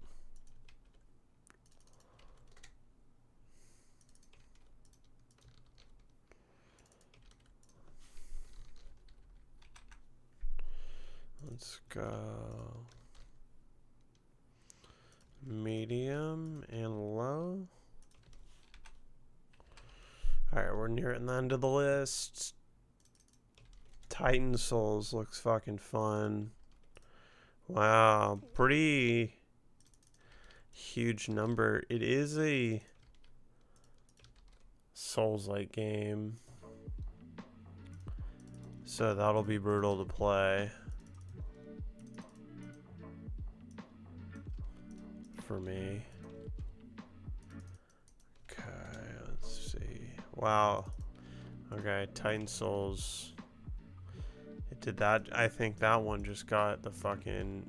Speaker 1: Let's go medium and low. Alright, we're nearing the end of the list. Titan Souls looks fucking fun. Wow, pretty huge number. It is a Souls-like game, so that'll be brutal to play for me. Okay, let's see. Wow. Okay, Titan Souls. It did that. I think that one just got the fucking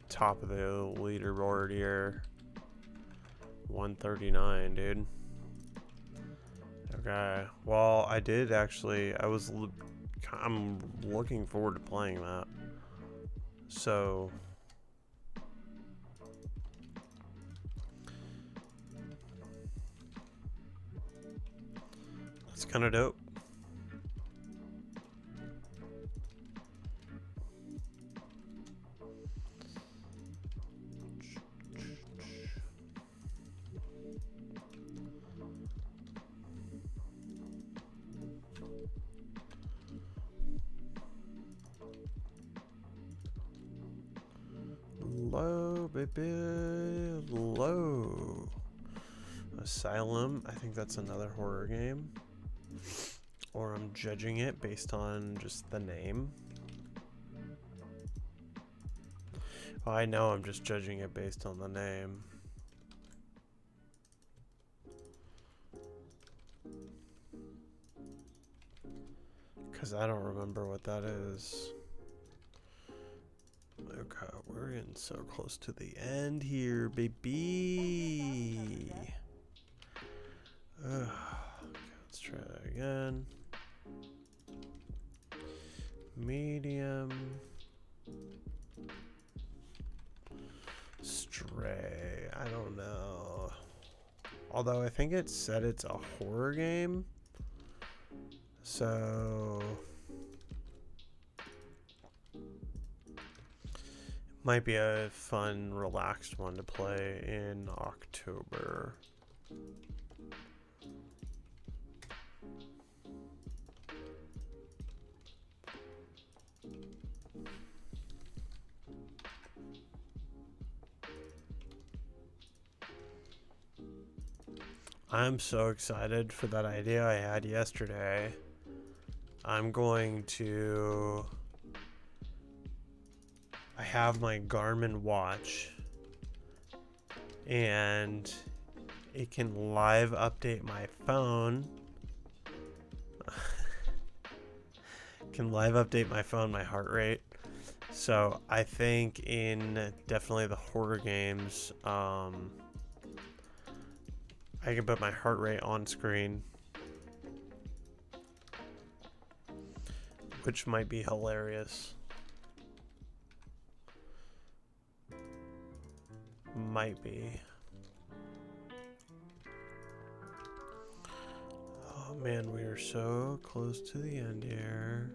Speaker 1: top of the leaderboard here. 139, dude. Okay. Well, I did actually. I'm looking forward to playing that. So. That's kind of dope. Low, baby, low. Asylum, I think that's another horror game. Or I'm judging it based on just the name. Oh, I know I'm just judging it based on the name. Because I don't remember what that is. Okay, we're getting so close to the end here, baby. Okay, let's try that again. Medium. Stray. I don't know. Although I think it said it's a horror game. So might be a fun, relaxed one to play in October. I'm so excited for that idea I had yesterday. I'm going to... I have my Garmin watch and it can live update my phone. Can live update my phone, my heart rate. So I think in definitely the horror games, I can put my heart rate on screen, which might be hilarious. Might be. Oh man, we are so close to the end here.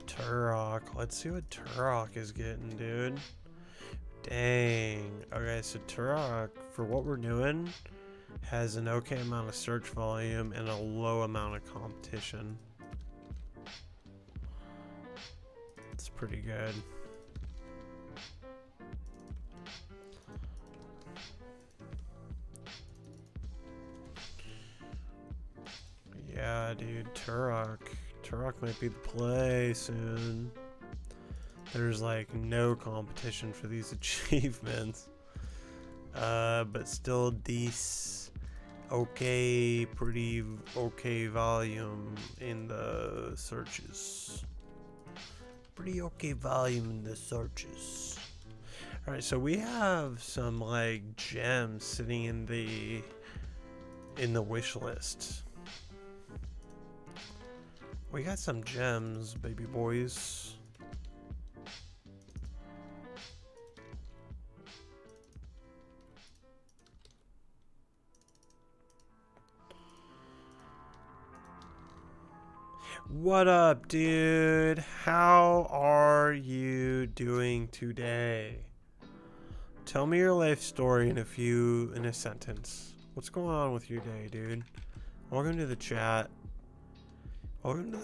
Speaker 1: Turok. Let's see what Turok is getting, dude. Dang. Okay, so Turok, for what we're doing, has an okay amount of search volume and a low amount of competition. It's pretty good. Yeah, dude, Turok. Turok might be the play soon. There's like no competition for these achievements. But still pretty okay volume in the searches. Pretty okay volume in the searches. Alright, so we have some like gems sitting in the wish list. We got some gems, baby boys. What up, dude? How are you doing today? Tell me your life story in a sentence. What's going on with your day, dude? Welcome to the chat. Welcome to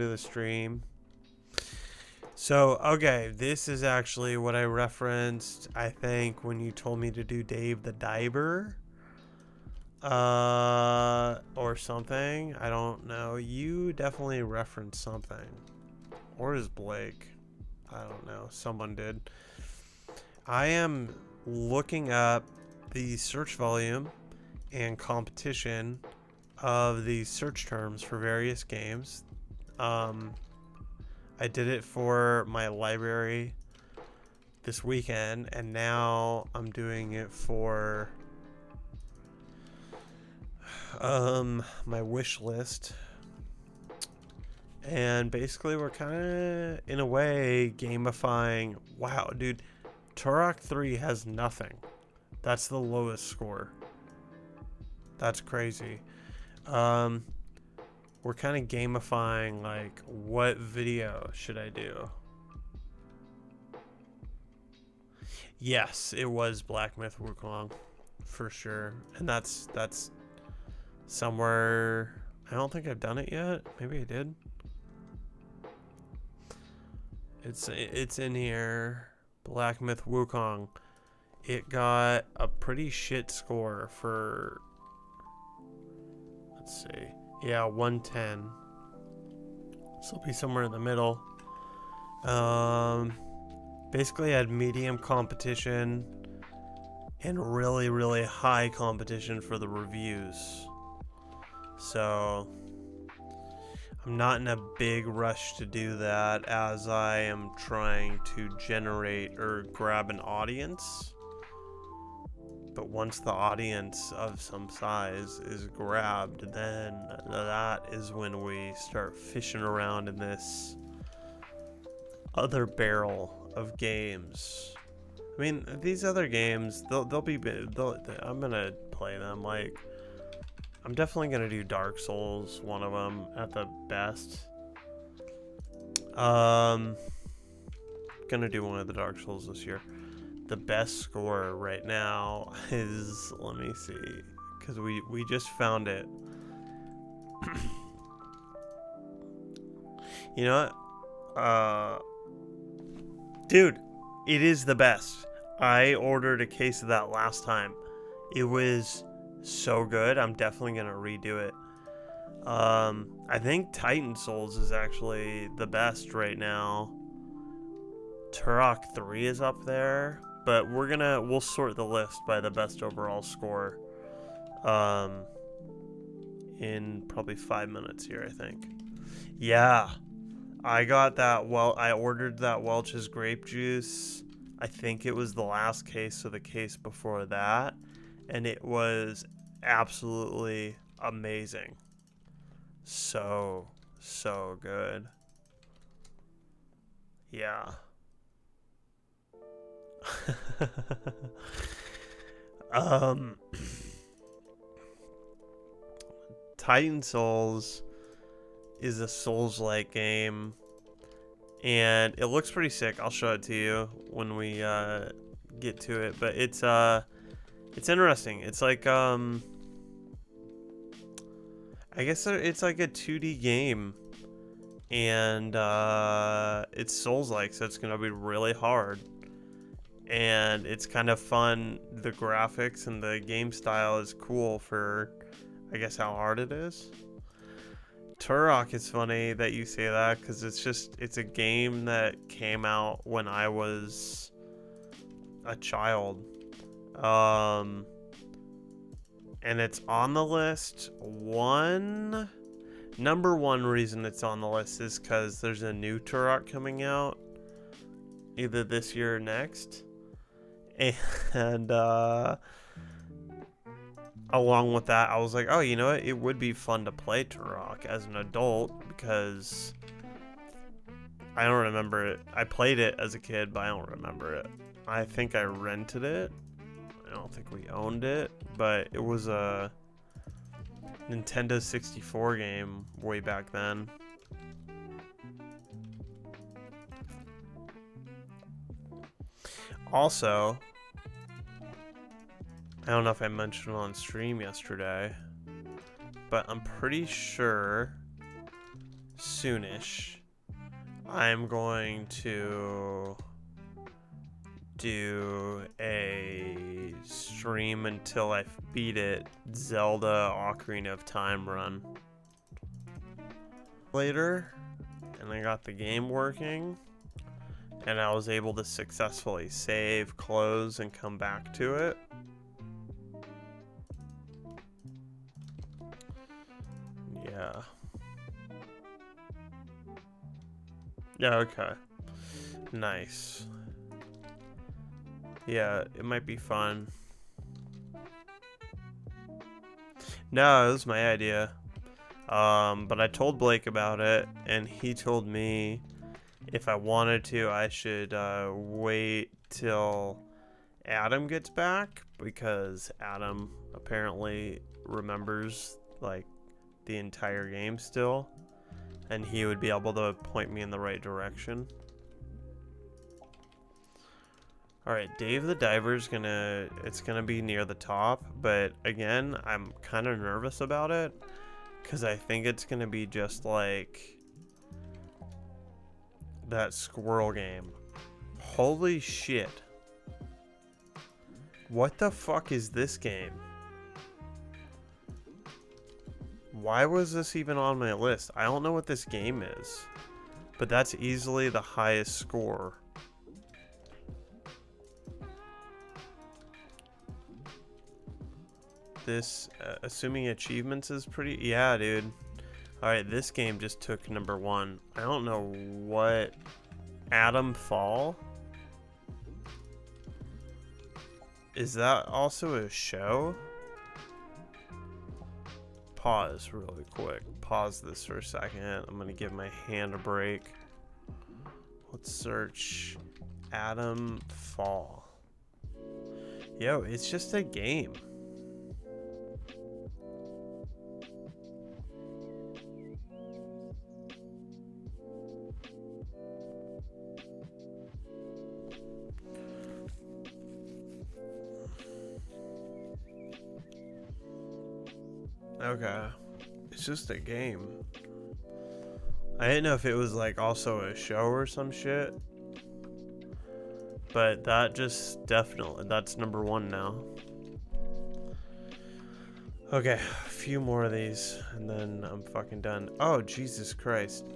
Speaker 1: the stream. So, okay, this is actually what I referenced, I think, when you told me to do Dave the Diver. Or something. I don't know. You definitely referenced something. Or is Blake? I don't know. Someone did. I am looking up the search volume and competition of these search terms for various games. I did it for my library this weekend, and now I'm doing it for my wish list. And basically we're kind of in a way gamifying. Wow, dude, Turok 3 has nothing. That's the lowest score. That's crazy. We're kind of gamifying, like, what video should I do? Yes, it was Black Myth Wukong, for sure. And that's somewhere. I don't think I've done it yet. Maybe I did. It's in here. Black Myth Wukong. It got a pretty shit score for, let's see. Yeah, 110. This will be somewhere in the middle. Basically I had medium competition and really, really high competition for the reviews. So I'm not in a big rush to do that, as I am trying to generate or grab an audience. But once the audience of some size is grabbed, then that is when we start fishing around in this other barrel of games. I mean, these other games, I'm gonna play them. Like, I'm definitely gonna do Dark Souls, one of them at the best. Gonna do one of the Dark Souls this year. The best score right now is, let me see, because we just found it. You know what? Dude, it is the best. I ordered a case of that last time. It was so good. I'm definitely gonna redo it. I think Titan Souls is actually the best right now. Turok 3 is up there. But we'll sort the list by the best overall score in probably 5 minutes here, I think. Yeah, I got that. Well, I ordered that Welch's grape juice. I think it was the last case or the case before that, and it was absolutely amazing. So good. Yeah. Titan Souls is a Souls-like game, and it looks pretty sick. I'll show it to you when we get to it, but it's interesting. It's like I guess it's like a 2D game, and it's Souls-like, so it's gonna be really hard. And it's kind of fun. The graphics and the game style is cool for, I guess, how hard it is. Turok is funny that you say that, because it's a game that came out when I was a child. And it's on the list. Number one reason it's on the list is because there's a new Turok coming out either this year or next. And along with that, I was like, oh, you know what? It would be fun to play Turok as an adult, because I don't remember it. I played it as a kid, but I don't remember it. I think I rented it. I don't think we owned it, but it was a Nintendo 64 game way back then. Also, I don't know if I mentioned it on stream yesterday, but I'm pretty sure soonish I'm going to do a stream until I beat it, Zelda Ocarina of Time run. Later, and I got the game working, and I was able to successfully save, close, and come back to it. Yeah. Yeah, okay. Nice. Yeah, it might be fun. No, it was my idea. But I told Blake about it, and he told me if I wanted to, I should wait till Adam gets back, because Adam apparently remembers like the entire game still, and he would be able to point me in the right direction. Alright, Dave the Diver's it's gonna be near the top, but again, I'm kind of nervous about it, because I think it's gonna be just like that squirrel game. Holy shit. What the fuck is this game? Why was this even on my list? I don't know what this game is, but that's easily the highest score. This, assuming achievements is pretty... Yeah, dude. Alright, this game just took #1. I don't know what... Adam Fall? Is that also a show? Pause really quick. Pause this for a second. I'm gonna give my hand a break. Let's search Adam Fall. Yo, it's just a game. Okay, it's just a game. I didn't know if it was like also a show or some shit, but that just definitely, that's #1 now. Okay, a few more of these and then I'm fucking done. Oh, Jesus Christ.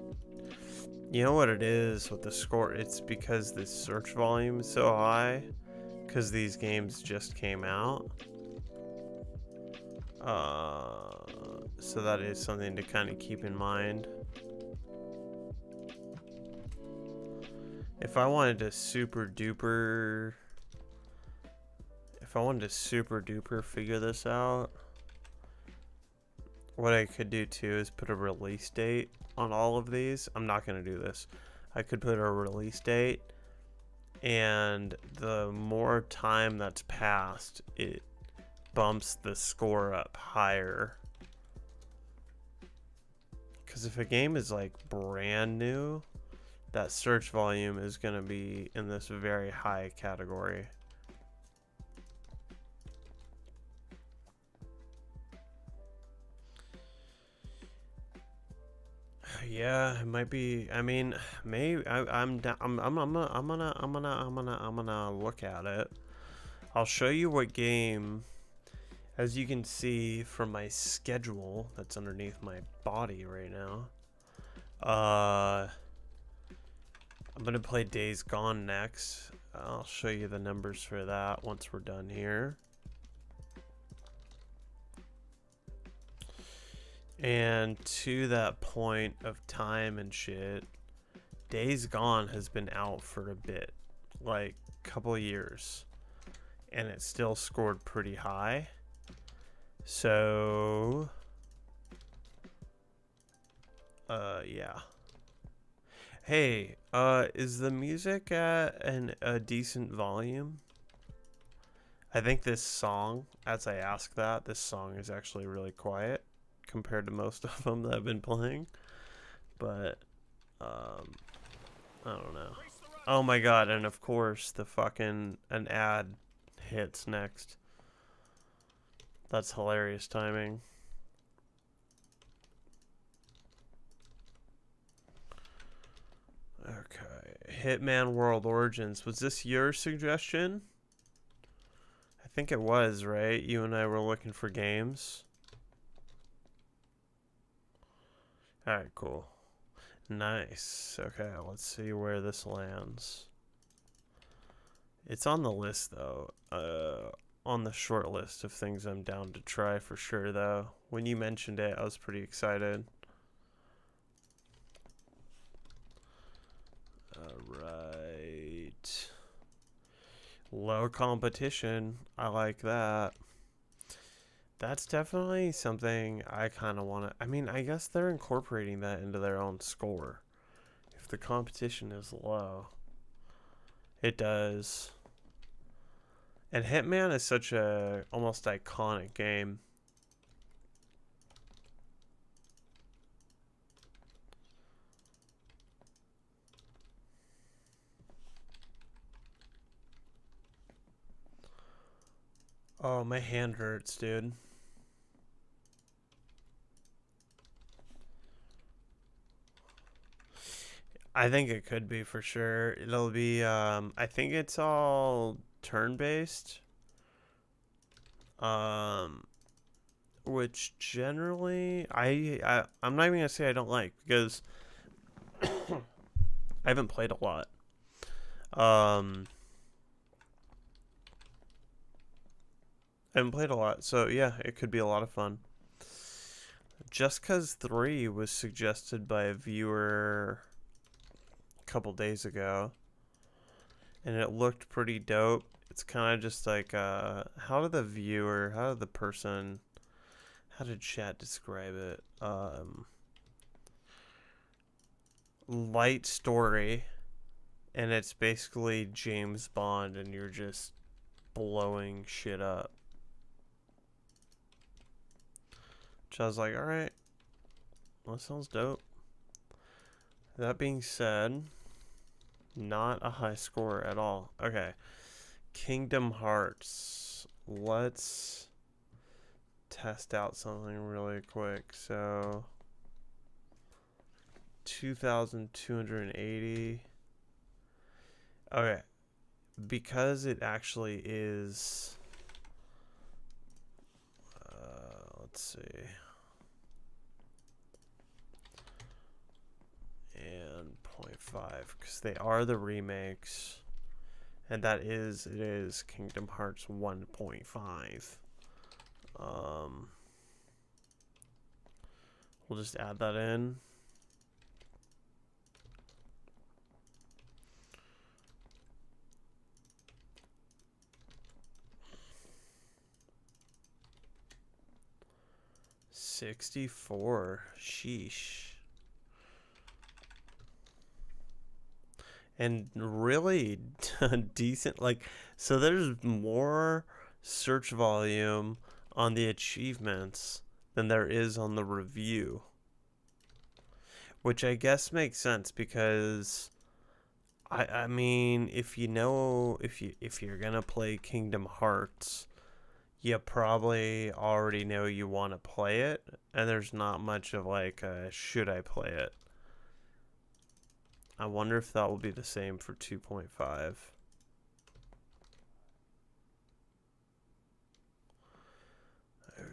Speaker 1: You know what it is with the score? It's because the search volume is so high, because these games just came out. So that is something to kind of keep in mind. If I wanted to super duper figure this out, what I could do too is put a release date on all of these. I'm not going to do this. I could put a release date, and the more time that's passed, it bumps the score up higher. Because if a game is like brand new, that search volume is going to be in this very high category. Yeah, it might be. I mean, maybe I'm gonna look at it. I'll show you what game. As you can see from my schedule that's underneath my body right now, I'm gonna play Days Gone next. I'll show you the numbers for that once we're done here. And to that point of time and shit, Days Gone has been out for a bit, like a couple of years, and it still scored pretty high. So, yeah. Hey, is the music at a decent volume? I think this song, as I ask that, this song is actually really quiet, compared to most of them that I've been playing. But, I don't know. Oh my god, and of course, an ad hits next. That's hilarious timing. Okay, Hitman World Origins. Was this your suggestion? I think it was, right? You and I were looking for games. Alright, cool. Nice. Okay, let's see where this lands. It's on the list, though. On the short list of things I'm down to try for sure, though. When you mentioned it, I was pretty excited. Alright. Low competition. I like that. That's definitely something I kind of want to... I mean, I guess they're incorporating that into their own score. If the competition is low, it does. And Hitman is such a almost iconic game. Oh, my hand hurts, dude. I think it could be for sure. It'll be, I think it's all turn-based. Which generally, I'm not even gonna say I don't like, because I haven't played a lot. I haven't played a lot, so yeah, it could be a lot of fun. Just Cause 3 was suggested by a viewer couple days ago, and it looked pretty dope. It's kind of just like how did chat describe it? Light story, and it's basically James Bond and you're just blowing shit up. Which I was like, alright, well, that sounds dope. That being said, not a high score at all. Okay. Kingdom Hearts. Let's test out something really quick. So, 2,280. Okay. Because it actually is... let's see. And 0.5, because they are the remakes, and it is Kingdom Hearts 1.5. We'll just add that in. $64. Sheesh. And really decent, like, so there's more search volume on the achievements than there is on the review, which I guess makes sense, because I mean, if you're gonna play Kingdom Hearts, you probably already know you want to play it, and there's not much of like should I play it. I wonder if that will be the same for 2.5. Okay.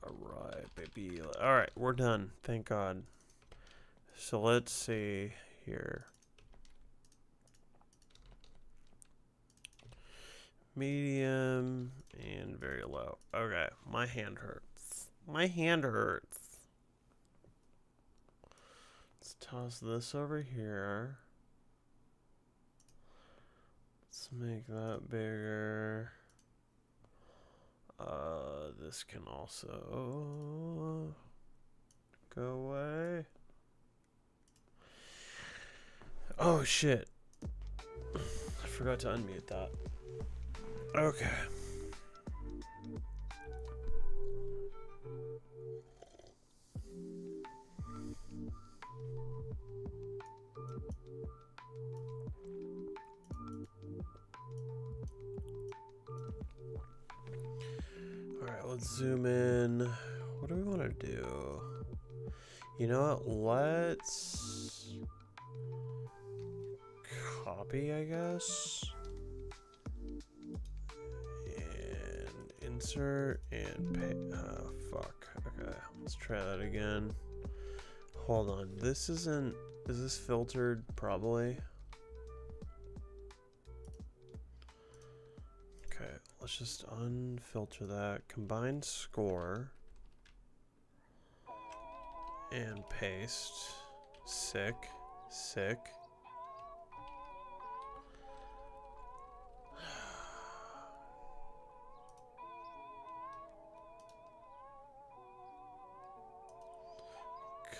Speaker 1: Alright, baby. Alright, we're done. Thank God. So let's see here. Medium and very low. Okay, my hand hurts. My hand hurts. Let's toss this over here. Let's make that bigger. This can also go away. Oh shit. I forgot to unmute that. Okay. Alright, let's zoom in. What do we want to do? You know what? Let's copy, I guess. And insert and pay. Oh, fuck. Okay, let's try that again. Hold on. This isn't. Is this filtered? Probably. Okay, let's just unfilter that. Combine score. And paste. Sick. Sick.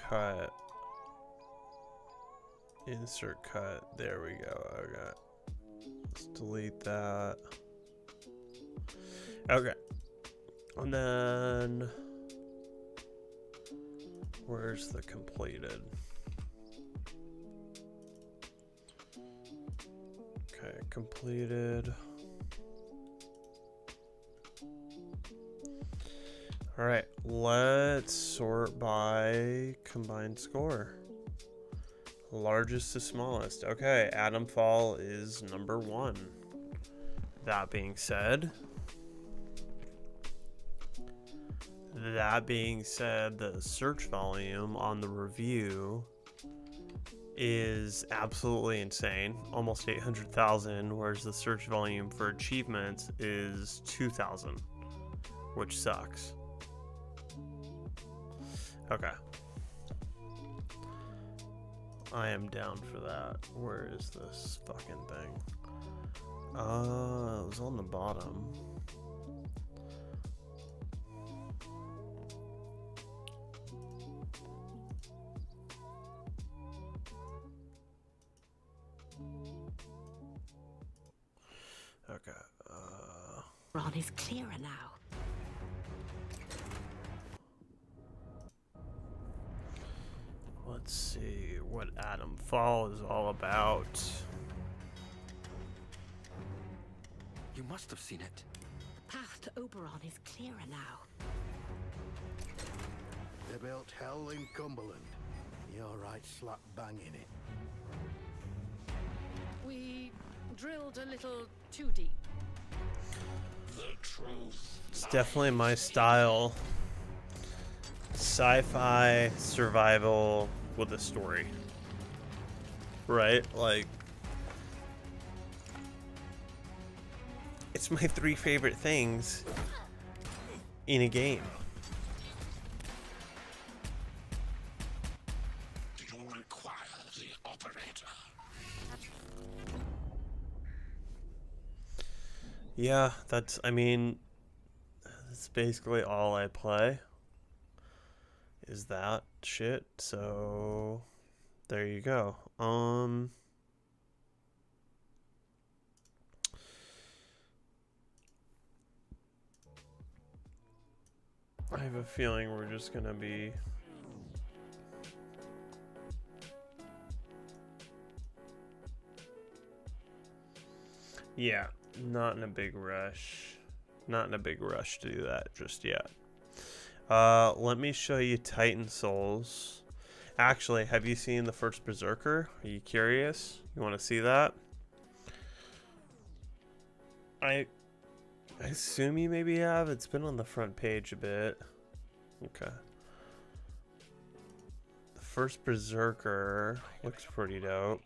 Speaker 1: Cut. Insert cut. There we go. Okay. Let's delete that. Okay. And then where's the completed? Okay, completed. All right, let's sort by combined score. Largest to smallest. Okay, Atom Fall is number 1. That being said, the search volume on the review is absolutely insane, almost 800,000, whereas the search volume for achievements is 2,000, which sucks. Okay. I am down for that. Where is this fucking thing? It was on the bottom. Okay.
Speaker 9: Ron is clearer now.
Speaker 1: Let's see what Atom Fall is all about.
Speaker 5: You must have seen it.
Speaker 9: The path to Oberon is clearer now.
Speaker 10: They built hell in Cumberland. You're right slap bang in it.
Speaker 9: We drilled a little too deep.
Speaker 1: It's definitely my style. Sci-fi survival with a story. Right? Like, it's my 3 favorite things in a game.
Speaker 5: You require the operator.
Speaker 1: Yeah, that's basically all I play. Is that shit? So there you go. I have a feeling we're just gonna be not in a big rush. Not in a big rush to do that just yet. Let me show you Titan Souls. Actually, have you seen the first Berserker? Are you curious? You want to see that? I assume you maybe have. It's been on the front page a bit. Okay. The first Berserker looks pretty dope.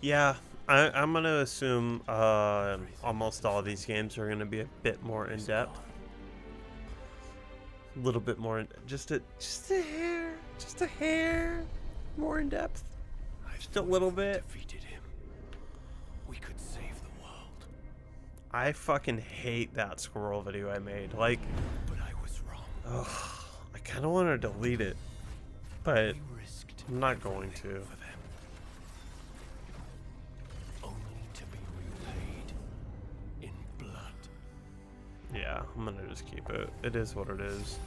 Speaker 1: Yeah, I'm gonna assume almost all of these games are gonna be a bit more in depth, a little bit more, just a hair. Just a hair more in depth. Just a little bit.
Speaker 10: Defeated him. We could save the world.
Speaker 1: I fucking hate that squirrel video I made. Like,
Speaker 10: But I was wrong.
Speaker 1: ugh, I kind of want to delete it, but
Speaker 10: We risked
Speaker 1: I'm not going to.
Speaker 10: for them. Only to be repaid in blood.
Speaker 1: Yeah, I'm gonna just keep it. It is what it is.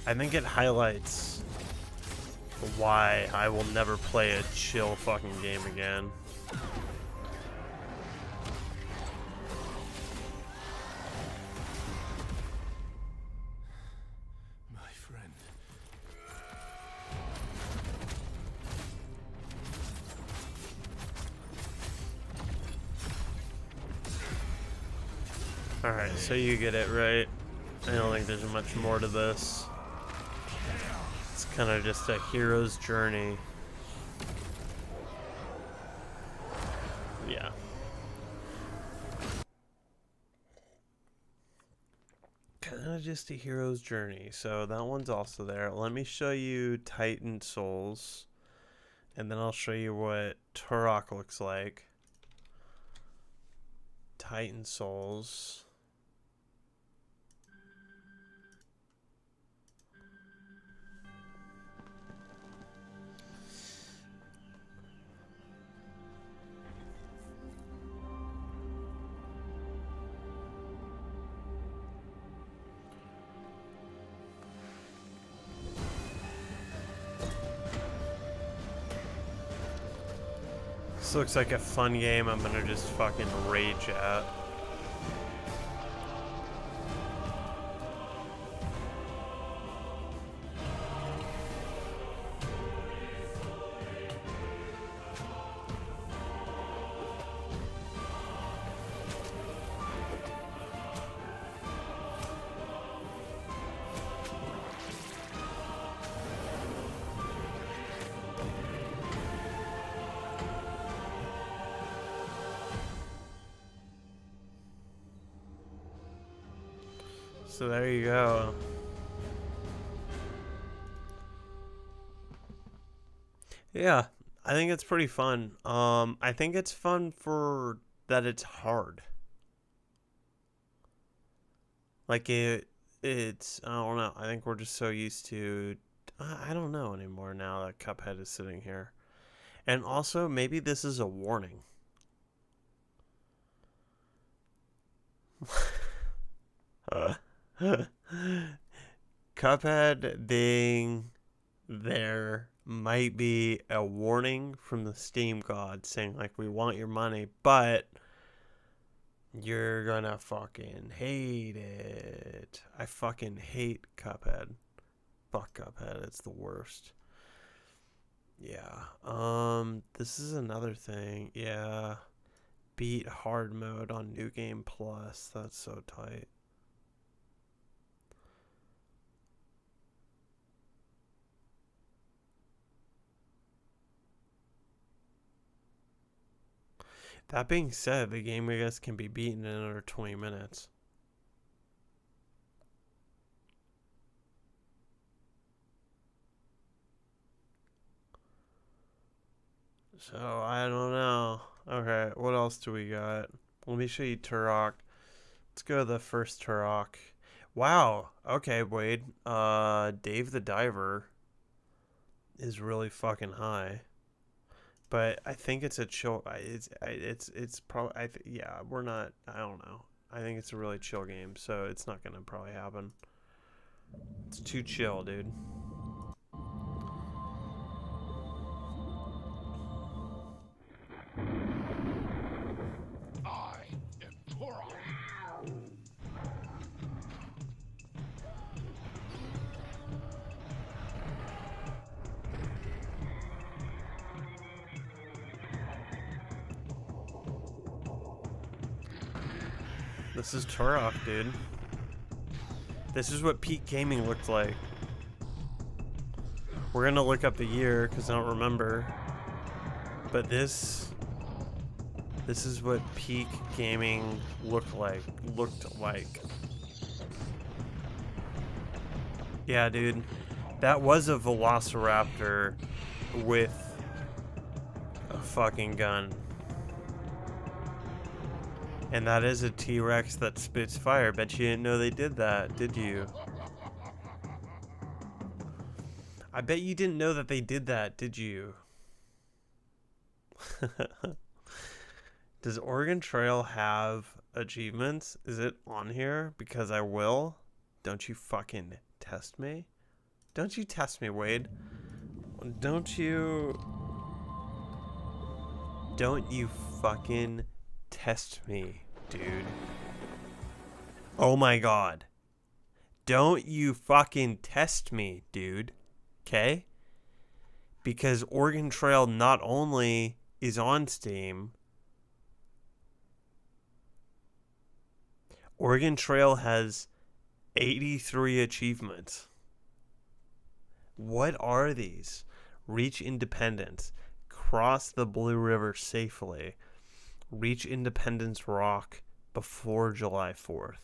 Speaker 1: I think it highlights why I will never play a chill fucking game again.
Speaker 10: My friend.
Speaker 1: Alright, so you get it, right? I don't think there's much more to this. It's kind of just a hero's journey. Yeah. Kind of just a hero's journey. So that one's also there. Let me show you Titan Souls. And then I'll show you what Turok looks like. Titan Souls. This looks like a fun game I'm gonna just fucking rage at. So there you go. Yeah, I think it's pretty fun. I think it's fun for that it's hard. Like it's I don't know. I think we're just so used to I don't know anymore now that Cuphead is sitting here. And also maybe this is a warning. Cuphead being there might be a warning from the Steam gods saying like, we want your money, but you're gonna fucking hate it. I fucking hate Cuphead. Fuck Cuphead, it's the worst. Yeah. This is another thing. Yeah. Beat hard mode on New Game Plus. That's so tight. That being said, the game, I guess, can be beaten in under 20 minutes. So, I don't know. Okay, what else do we got? Let me show you Turok. Let's go to the first Turok. Wow. Okay, Wade. Dave the Diver is really fucking high. But I think it's a chill. It's probably. Yeah, we're not. I don't know. I think it's a really chill game, so it's not gonna probably happen. It's too chill, dude.
Speaker 5: I am Turok.
Speaker 1: This is Turok, dude. This is what peak gaming looked like. We're gonna look up the year because I don't remember. But this is what peak gaming looked like. Yeah, dude. That was a Velociraptor with a fucking gun. And that is a T-Rex that spits fire. Bet you didn't know they did that, did you? I bet you didn't know that they did that, did you? Does Oregon Trail have achievements? Is it on here? Because I will. Don't you fucking test me? Don't you test me, Wade. Don't you fucking test me, dude. Oh my god. Don't you fucking test me, dude. Okay? Because Oregon Trail not only is on Steam, Oregon Trail has 83 achievements. What are these? Reach Independence. Cross the Blue River safely. Reach Independence Rock before July 4th.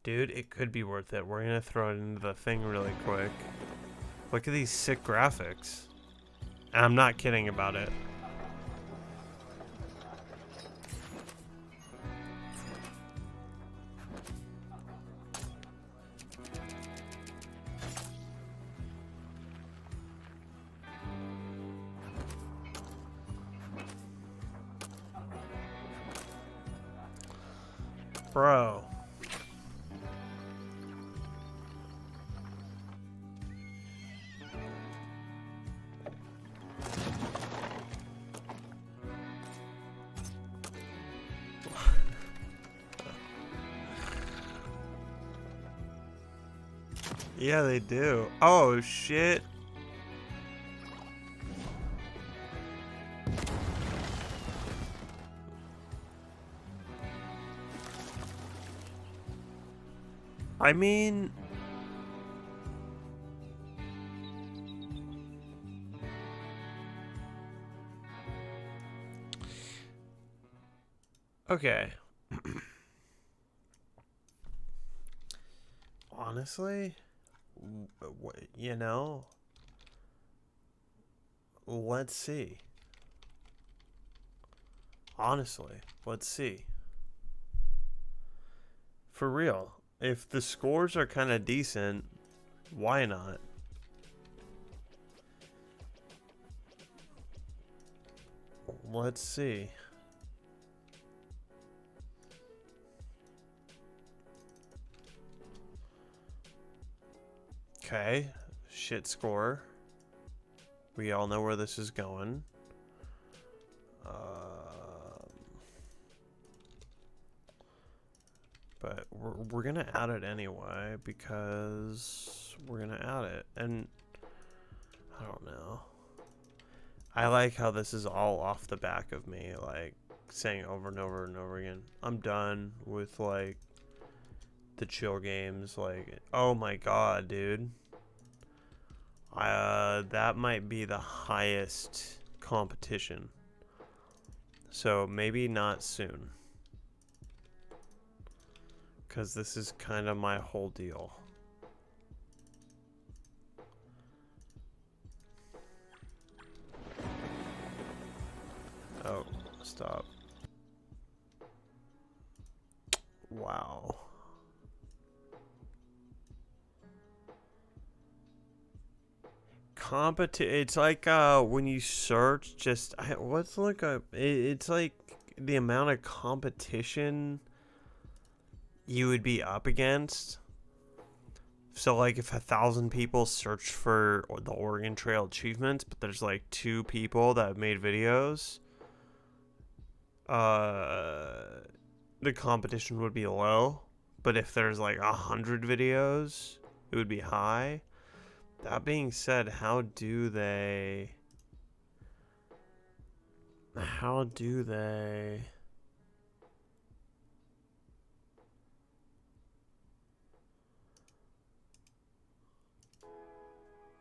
Speaker 1: Dude, it could be worth it. We're going to throw it into the thing really quick. Look at these sick graphics. And I'm not kidding about it. Bro. Yeah, they do. Oh, shit. I mean... Okay. Honestly, you know, let's see. Honestly, let's see. For real, if the scores are kind of decent, why not? Let's see. Okay, shit score. We all know where this is going. But we're gonna add it anyway because we're gonna add it, and I don't know. I like how this is all off the back of me, like saying over and over and over again, I'm done with like the chill games. Like, oh my god, dude. That might be the highest competition. So maybe not soon. Because this is kind of my whole deal. Oh, stop. Wow. It's like when you search just what's like it's like the amount of competition you would be up against. So like if 1,000 people search for the Oregon Trail achievements, but there's like 2 people that have made videos, the competition would be low. But if there's like 100 videos, it would be high. That being said, how do they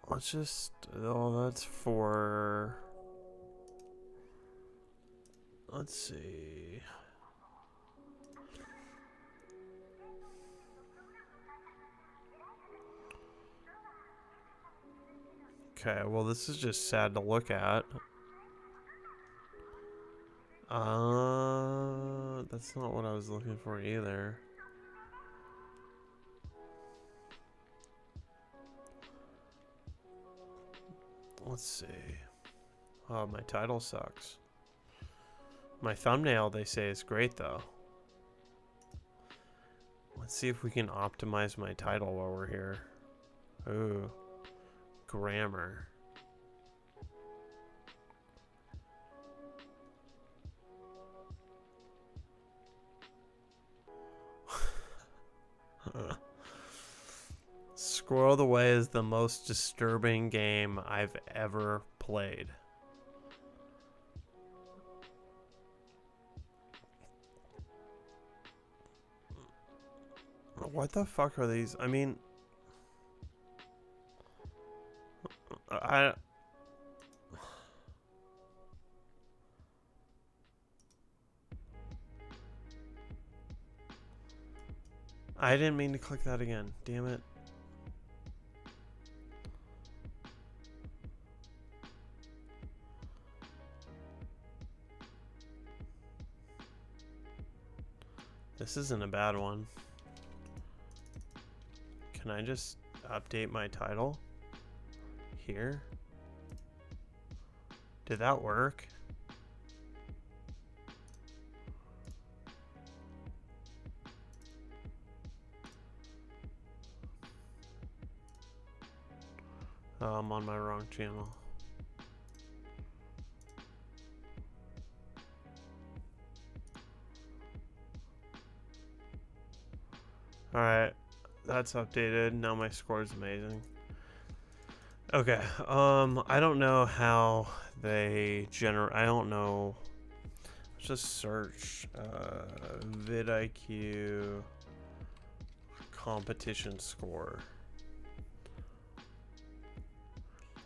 Speaker 1: let's just, oh, that's for, let's see. Okay, well, this is just sad to look at. That's not what I was looking for either. Let's see. Oh, my title sucks. My thumbnail, they say, is great, though. Let's see if we can optimize my title while we're here. Ooh. Grammar. Squirrel Away is the most disturbing game I've ever played. What the fuck are these? I mean, I didn't mean to click that again. Damn it. This isn't a bad one. Can I just update my title here? Did that work? Oh, I'm on my wrong channel. Alright, that's updated. Now my score is amazing. Okay, I don't know how they generate. I don't know. Let's just search vidIQ competition score.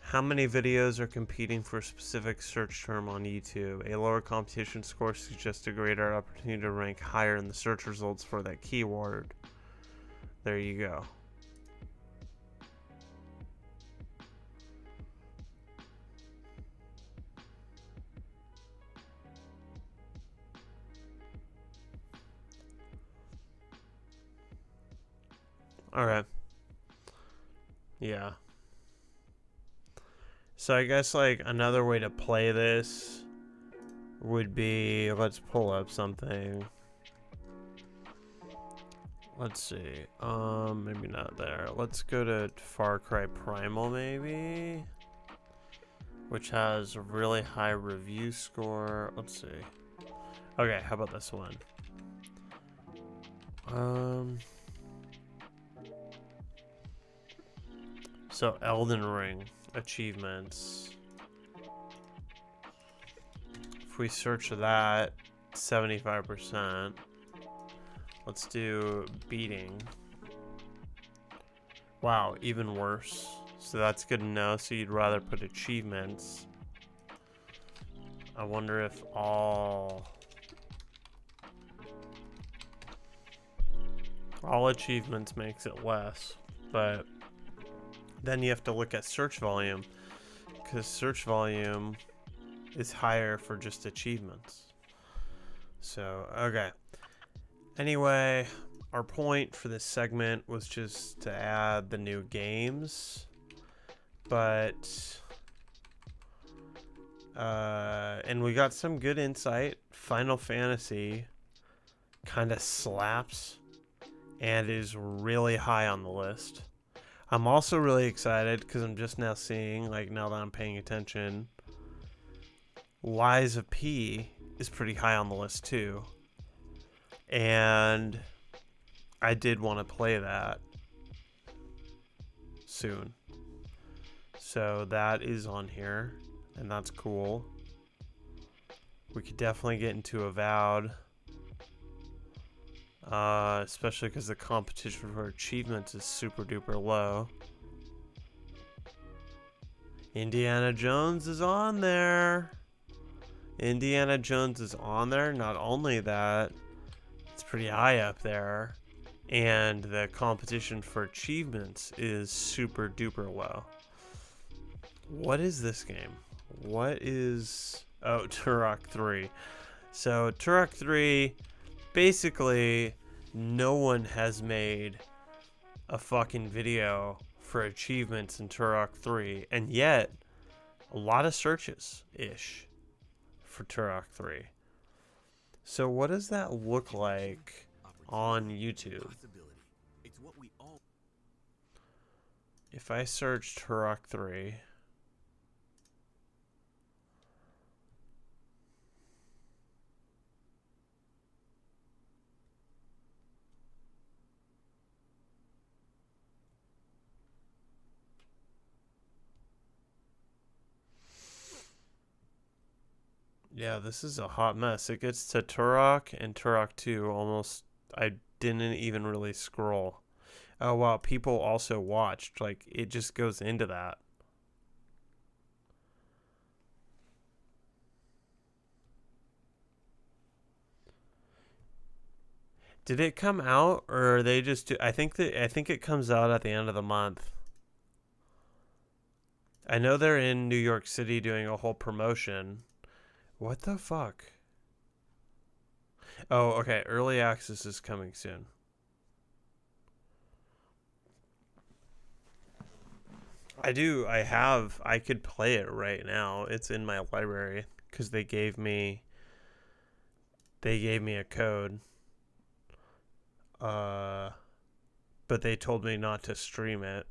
Speaker 1: How many videos are competing for a specific search term on YouTube? A lower competition score suggests a greater opportunity to rank higher in the search results for that keyword. There you go. Alright. Yeah. So I guess like another way to play this would be, let's pull up something. Let's see. Maybe not there. Let's go to Far Cry Primal maybe, which has a really high review score. Let's see. Okay, how about this one? So Elden Ring achievements. If we search that, 75%. Let's do beating. Wow, even worse. So that's good to know. So you'd rather put achievements. I wonder if all achievements makes it less, but then you have to look at search volume, because search volume is higher for just achievements. So, okay. Anyway, our point for this segment was just to add the new games, but and we got some good insight. Final Fantasy kind of slaps and is really high on the list. I'm also really excited because I'm just now seeing, like, now that I'm paying attention, Lies of P is pretty high on the list too. And I did want to play that soon. So that is on here, and that's cool. We could definitely get into Avowed. Especially because the competition for achievements is super duper low. Indiana Jones is on there. Indiana Jones is on there. Not only that, it's pretty high up there. And the competition for achievements is super duper low. What is this game? What is... Oh, Turok 3. So, Turok 3, basically, no one has made a fucking video for achievements in Turok 3, and yet, a lot of searches-ish for Turok 3. So, what does that look like on YouTube?
Speaker 4: It's what we all
Speaker 1: If I search Turok 3... Yeah, this is a hot mess. It gets to Turok and Turok 2 almost. I didn't even really scroll. Oh, wow. People also watched. Like, it just goes into that. Did it come out, or are they just I think it comes out at the end of the month. I know they're in New York City doing a whole promotion. What the fuck? Oh, okay. Early access is coming soon. I could play it right now. It's in my library because they gave me a code. But they told me not to stream it.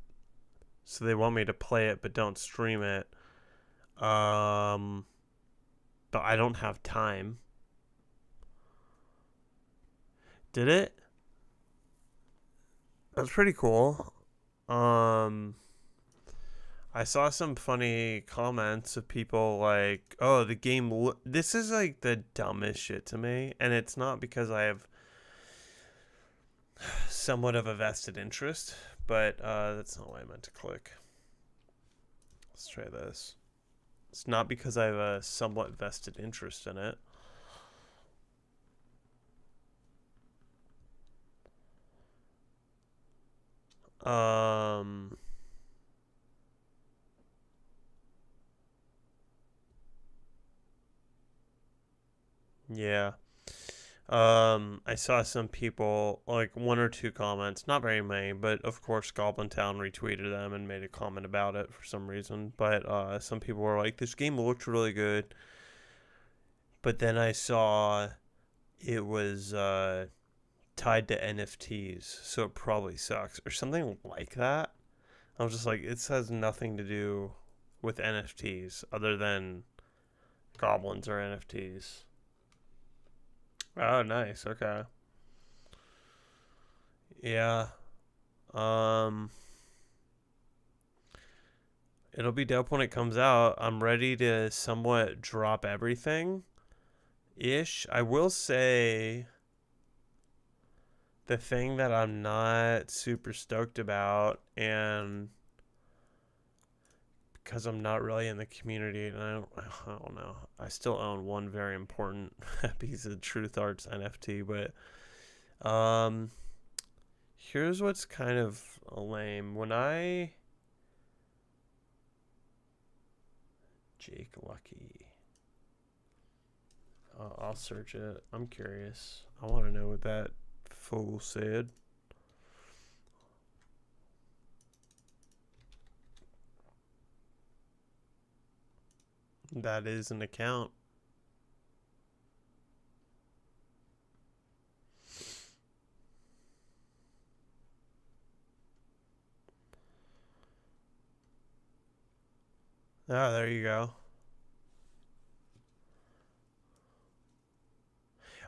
Speaker 1: So they want me to play it but don't stream it. But I don't have time. Did it? That's pretty cool. I saw some funny comments of people like, "Oh, the game this is like the dumbest shit to me, and it's not because I have somewhat of a vested interest, but that's not what I meant to click. Let's try this. It's not because I have a somewhat vested interest in it. Yeah. I saw some people, like one or two comments, not very many, but of course Goblin Town retweeted them and made a comment about it for some reason. But some people were like, this game looked really good. But then I saw it was tied to NFTs, so it probably sucks, or something like that. I was just like, it has nothing to do with NFTs other than goblins or NFTs. Oh, nice. Okay. Yeah. It'll be dope when it comes out. I'm ready to somewhat drop everything ish. I will say the thing that I'm not super stoked about, and because I'm not really in the community, and I don't know. I still own one very important piece of Truth Arts NFT, but here's what's kind of lame. When Jake Lucky. I'll search it. I'm curious. I want to know what that fool said. That is an account. Oh, there you go.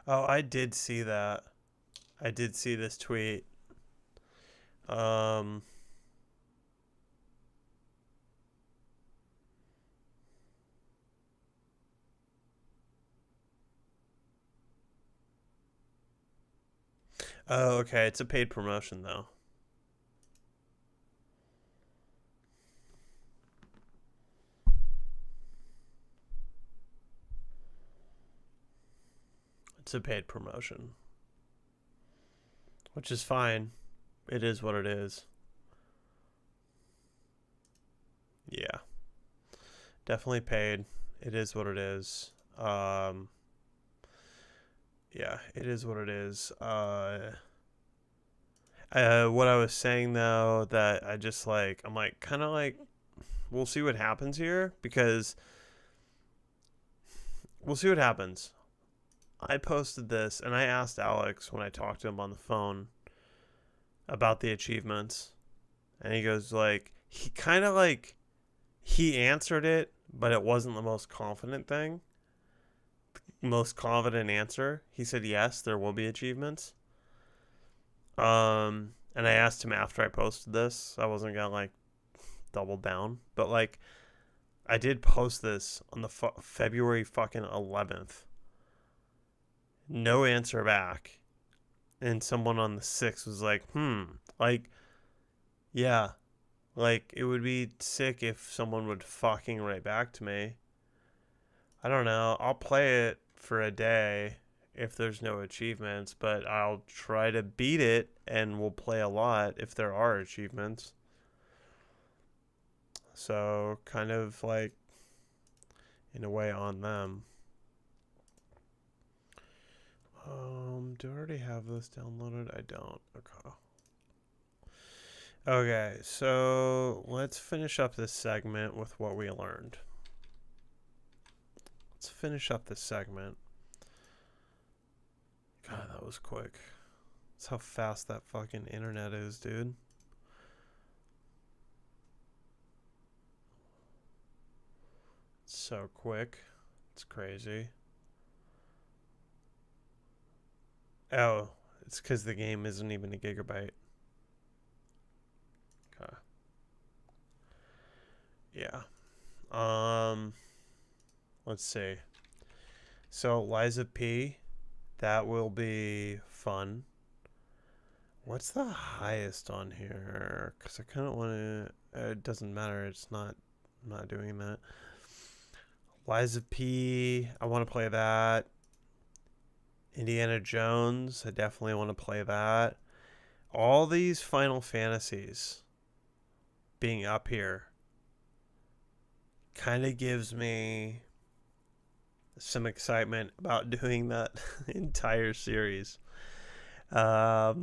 Speaker 1: Oh, I did see that. I did see this tweet. Oh, okay. It's a paid promotion, though. It's a paid promotion. Which is fine. It is what it is. Yeah. Definitely paid. It is what it is. Yeah, it is what it is. What I was saying though, that I just like, I'm like, kind of like, we'll see what happens here, because we'll see what happens. I posted this and I asked Alex when I talked to him on the phone about the achievements, and he goes like, he kind of like, he answered it, but it wasn't the most confident thing. Most confident answer. He said yes, there will be achievements. And I asked him after I posted this. I wasn't gonna like double down, but like I did post this on the February fucking 11th. No answer back. And someone on the 6th was like, like, yeah, like it would be sick if someone would fucking write back to me. I don't know. I'll play it for a day if there's no achievements, but I'll try to beat it, and we'll play a lot if there are achievements. So kind of like in a way on them. Do I already have this downloaded? I don't. Okay. Okay, so let's finish up this segment with what we learned. Let's finish up this segment. God, that was quick. That's how fast that fucking internet is, dude. It's so quick. It's crazy. Oh, it's because the game isn't even a gigabyte. Okay. Yeah. Let's see. So Liza P, that will be fun. What's the highest on here? Because I kind of want to. It doesn't matter. It's not. I'm not doing that. Liza P, I want to play that. Indiana Jones, I definitely want to play that. All these Final Fantasies being up here kind of gives me some excitement about doing that entire series. It's a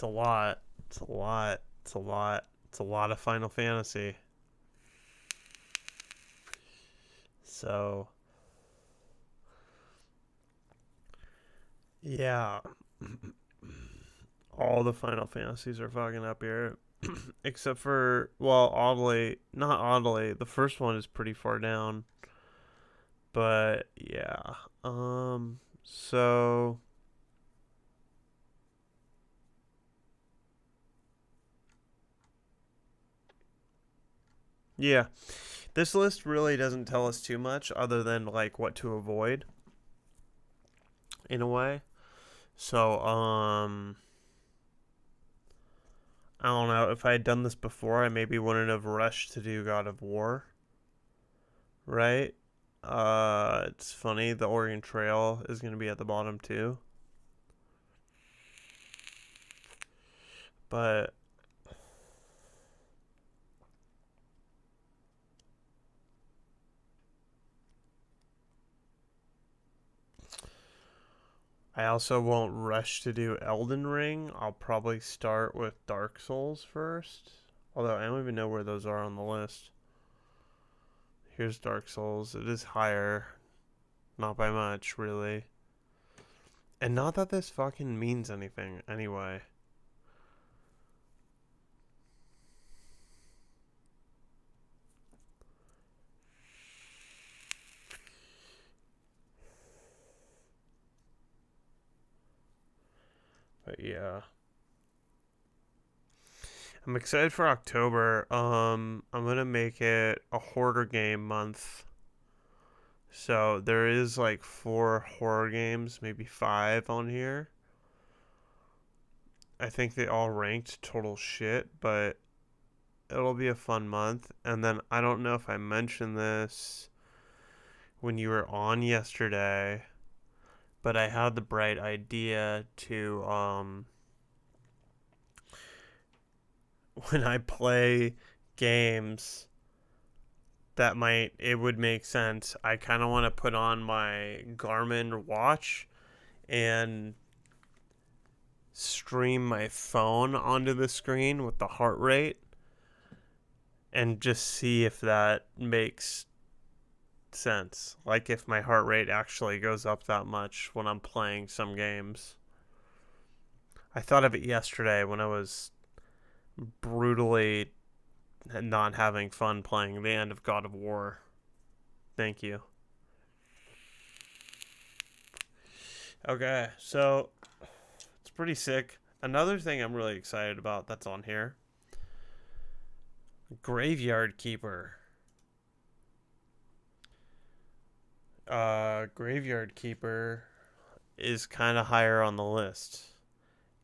Speaker 1: lot. It's a lot. It's a lot. It's a lot of Final Fantasy. So, yeah. All the Final Fantasies are fucking up here. Except for, well, not oddly, the first one is pretty far down. But, yeah. So... yeah. This list really doesn't tell us too much other than, like, what to avoid. In a way. So, I don't know. If I had done this before, I maybe wouldn't have rushed to do God of War. Right? It's funny. The Oregon Trail is going to be at the bottom, too. But... I also won't rush to do Elden Ring. I'll probably start with Dark Souls first. Although I don't even know where those are on the list. Here's Dark Souls. It is higher. Not by much, really. And not that this fucking means anything, anyway. But yeah. I'm excited for October. I'm gonna make it a horror game month. So there is like 4 horror games, maybe 5 on here. I think they all ranked total shit, but it'll be a fun month. And then I don't know if I mentioned this when you were on yesterday, but I had the bright idea to when I play games that it would make sense, I kind of want to put on my Garmin watch and stream my phone onto the screen with the heart rate and just see if that makes sense. Like if my heart rate actually goes up that much when I'm playing some games. I thought of it yesterday when I was brutally not having fun playing the end of God of War. Thank you. Okay, so it's pretty sick. Another thing I'm really excited about that's on here. Graveyard Keeper. Graveyard Keeper is kind of higher on the list.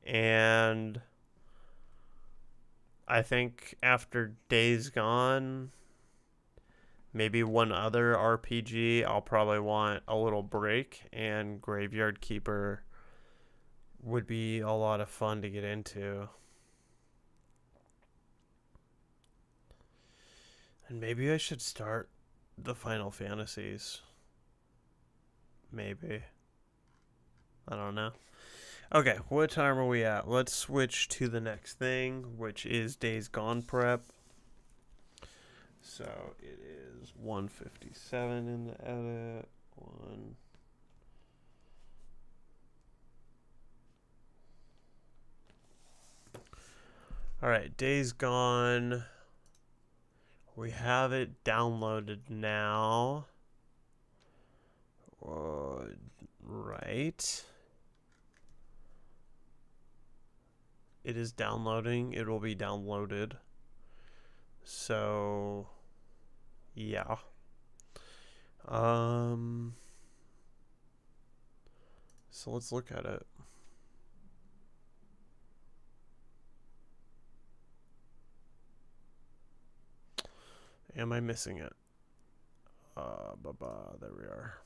Speaker 1: And I think after Days Gone, maybe one other RPG, I'll probably want a little break, and Graveyard Keeper would be a lot of fun to get into. And maybe I should start the Final Fantasies. Maybe. I don't know. Okay, what time are we at? Let's switch to the next thing, which is Days Gone prep. So it is 1:57 in the edit. Alright, Days Gone. We have it downloaded now. Right. It is downloading. It will be downloaded. So, yeah. So let's look at it. Am I missing it? There we are.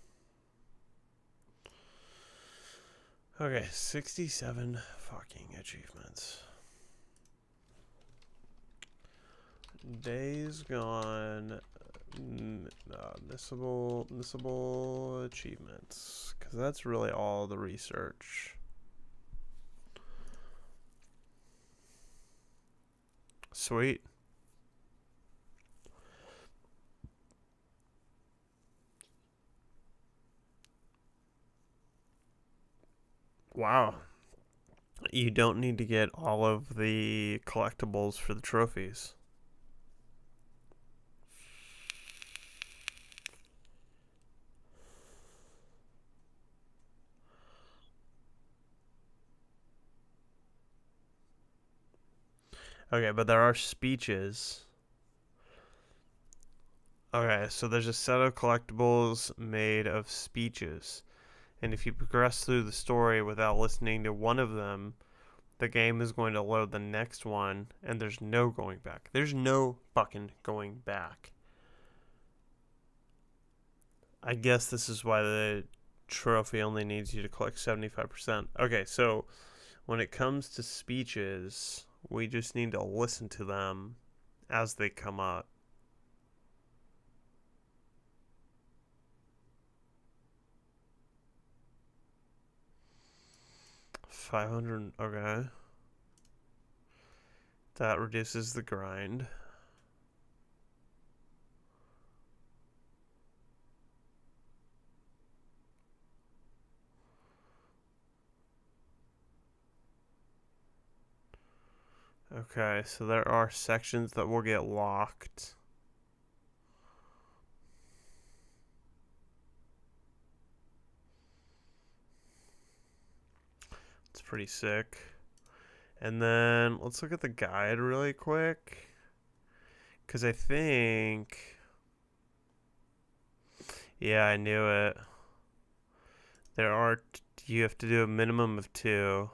Speaker 1: Okay, 67 fucking achievements. Days Gone, missable achievements, because that's really all the research. Sweet. Wow. You don't need to get all of the collectibles for the trophies. Okay, but there are speeches. Okay, so there's a set of collectibles made of speeches. And if you progress through the story without listening to one of them, the game is going to load the next one, and there's no going back. There's no fucking going back. I guess this is why the trophy only needs you to collect 75%. Okay, so when it comes to speeches, we just need to listen to them as they come up. 500, okay. That reduces the grind. Okay, so there are sections that will get locked. It's pretty sick. And then let's look at the guide really quick, because I think, yeah, I knew it. You have to do a minimum of 2.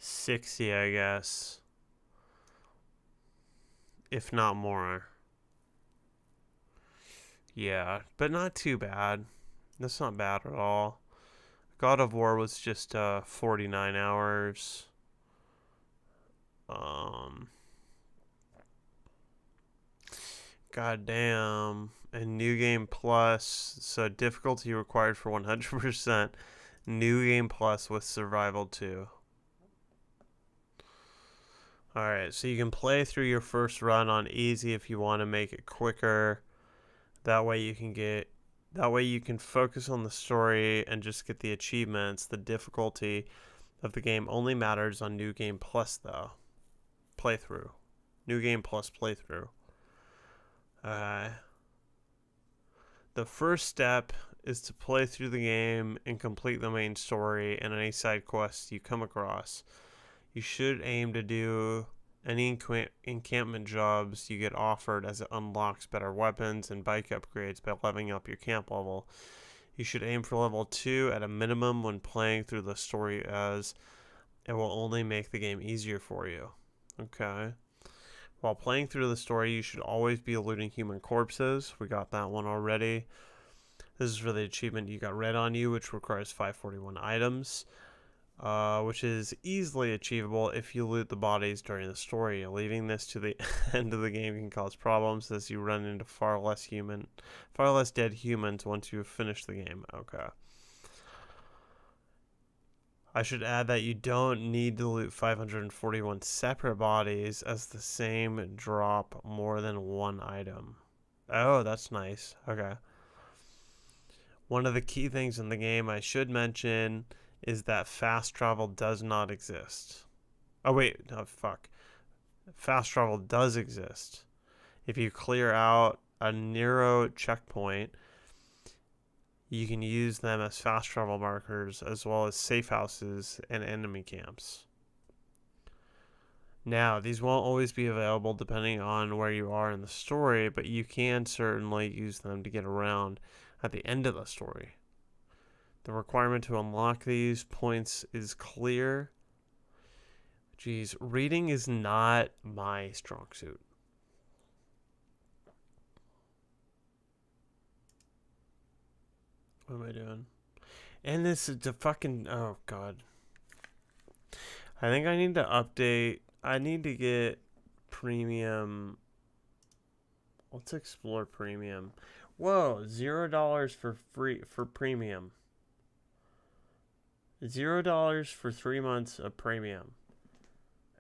Speaker 1: 60, I guess, if not more. Yeah, but not too bad. That's not bad at all. God of War was just 49 hours. Goddamn. And New Game Plus. So difficulty required for 100%. New Game Plus with Survival 2. Alright, so you can play through your first run on easy if you want to make it quicker. That way you can focus on the story and just get the achievements. The difficulty of the game only matters on New Game Plus though. Playthrough. New Game Plus playthrough. The first step is to play through the game and complete the main story and any side quests you come across. You should aim to do any encampment jobs you get offered, as it unlocks better weapons and bike upgrades by leveling up your camp level. You should aim for level 2 at a minimum when playing through the story, as it will only make the game easier for you. Okay. While playing through the story, you should always be looting human corpses. We got that one already. This is for the achievement You Got Red on You, which requires 541 items, which is easily achievable if you loot the bodies during the story. Leaving this to the end of the game can cause problems, as you run into far less dead humans once you have finished the game. Okay. I should add that you don't need to loot 541 separate bodies, as the same drop more than one item. Oh, that's nice. Okay. One of the key things in the game I should mention is that fast travel does not exist. Oh wait, no, fuck. Fast travel does exist. If you clear out a Nero checkpoint, you can use them as fast travel markers, as well as safe houses and enemy camps. Now, these won't always be available depending on where you are in the story, but you can certainly use them to get around at the end of the story. The requirement to unlock these points is clear. Geez, reading is not my strong suit. What am I doing? And this is the fucking... Oh, God. I think I need to update... I need to get premium... Let's explore premium. Whoa, $0 for free for premium. $0 for 3 months of premium.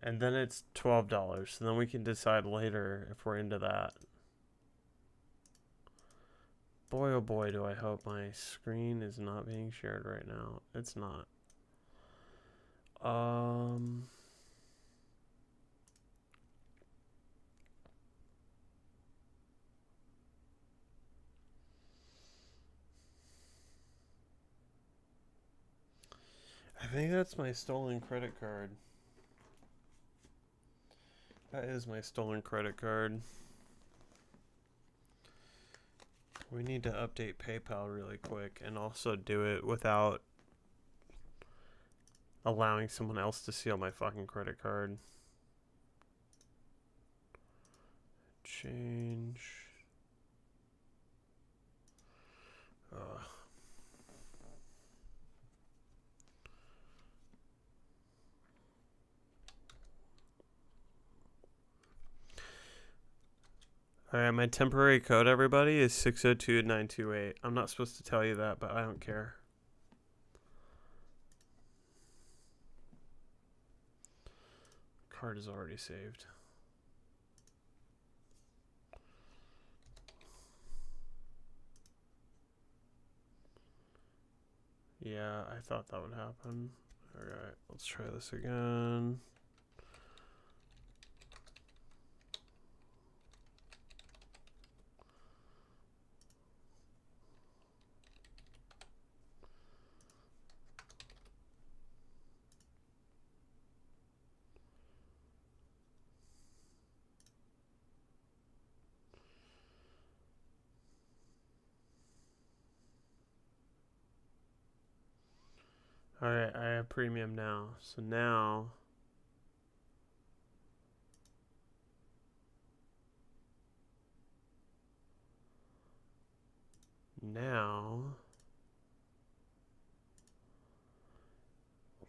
Speaker 1: And then it's $12. So then we can decide later if we're into that. Boy, oh boy, do I hope my screen is not being shared right now. It's not. I think that's my stolen credit card. That is my stolen credit card. We need to update PayPal really quick and also do it without allowing someone else to steal my fucking credit card. Change. Ugh. Alright, my temporary code, everybody, is 602928. I'm not supposed to tell you that, but I don't care. Card is already saved. Yeah, I thought that would happen. Alright, let's try this again. Alright, I have premium now. So now...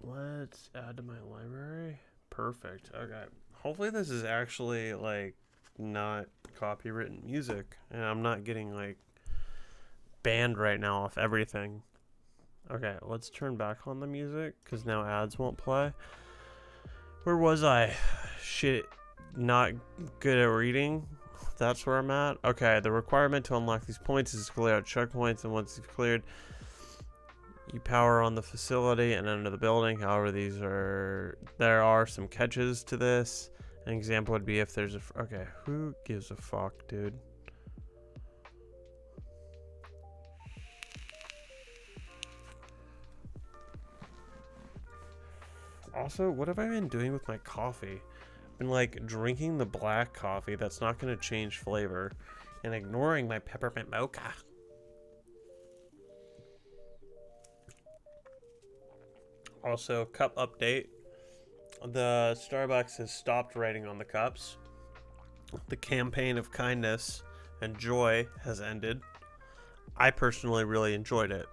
Speaker 1: let's add to my library. Perfect. Okay, Hopefully this is actually, like, not copywritten music. And I'm not getting, like, banned right now off everything. Okay, let's turn back on the music, because now ads won't play. Where was I? Shit, not good at reading. That's where I'm at. Okay, the requirement to unlock these points is to clear out checkpoints, and once you've cleared, you power on the facility and enter the building. However, there are some catches to this. An example would be if there's a... Okay, who gives a fuck, dude? Also, what have I been doing with my coffee? I've been, like, drinking the black coffee that's not going to change flavor and ignoring my peppermint mocha. Also, cup update. The Starbucks has stopped writing on the cups. The campaign of kindness and joy has ended. I personally really enjoyed it.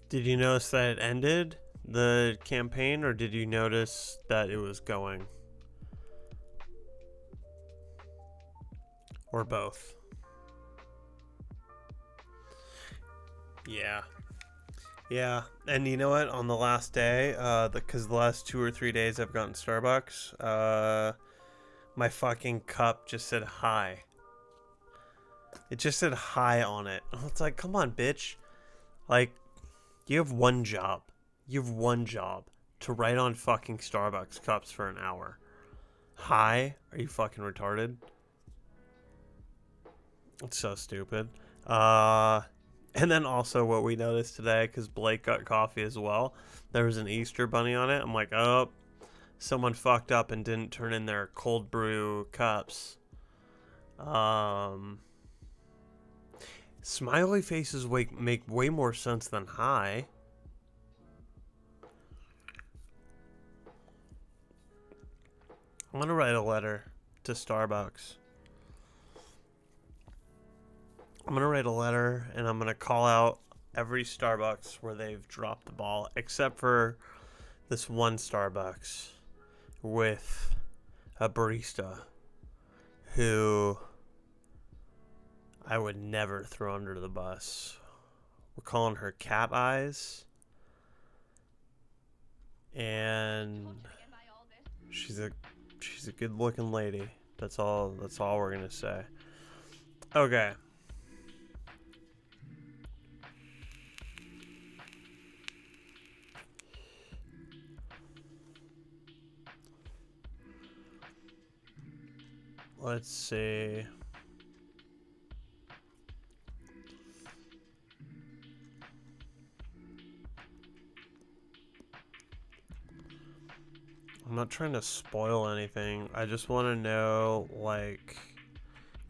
Speaker 1: Did you notice that it ended, the campaign, or did you notice that it was going? Or both? Yeah. Yeah, and you know what? On the last day, because the last 2 or 3 days I've gotten Starbucks, my fucking cup just said hi. It just said hi on it. It's like, come on, bitch. Like, you have one job. You have one job to write on fucking Starbucks cups for an hour. Hi? Are you fucking retarded? It's so stupid. And then also what we noticed today, because Blake got coffee as well, there was an Easter bunny on it. I'm like, oh, someone fucked up and didn't turn in their cold brew cups. Smiley faces make way more sense than hi. I'm gonna write a letter to Starbucks. I'm gonna write a letter and I'm gonna call out every Starbucks where they've dropped the ball, except for this one Starbucks with a barista who I would never throw under the bus. We're calling her Cat Eyes. And she's a good looking lady. That's all we're gonna say. Okay. Let's see. I'm not trying to spoil anything. I just want to know, like,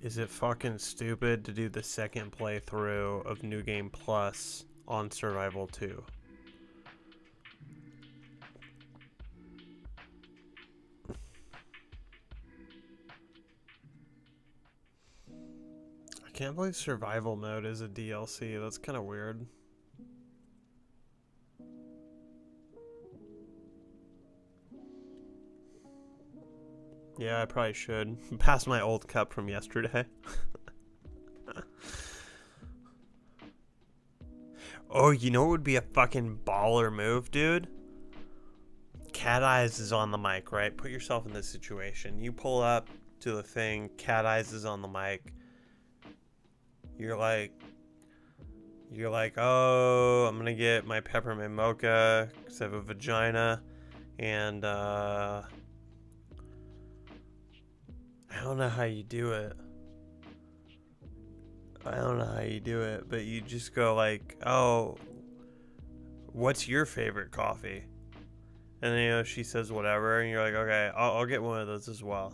Speaker 1: is it fucking stupid to do the second playthrough of New Game Plus on Survival 2? I can't believe Survival Mode is a DLC. That's kind of weird. Yeah, I probably should. Pass my old cup from yesterday. Oh, you know what would be a fucking baller move, dude? Cat Eyes is on the mic, right? Put yourself in this situation. You pull up to the thing, Cat Eyes is on the mic. You're like, oh, I'm gonna get my peppermint mocha because I have a vagina, and I don't know how you do it. But you just go like, oh, what's your favorite coffee? And then, you know, she says whatever, and you're like, okay, I'll get one of those as well.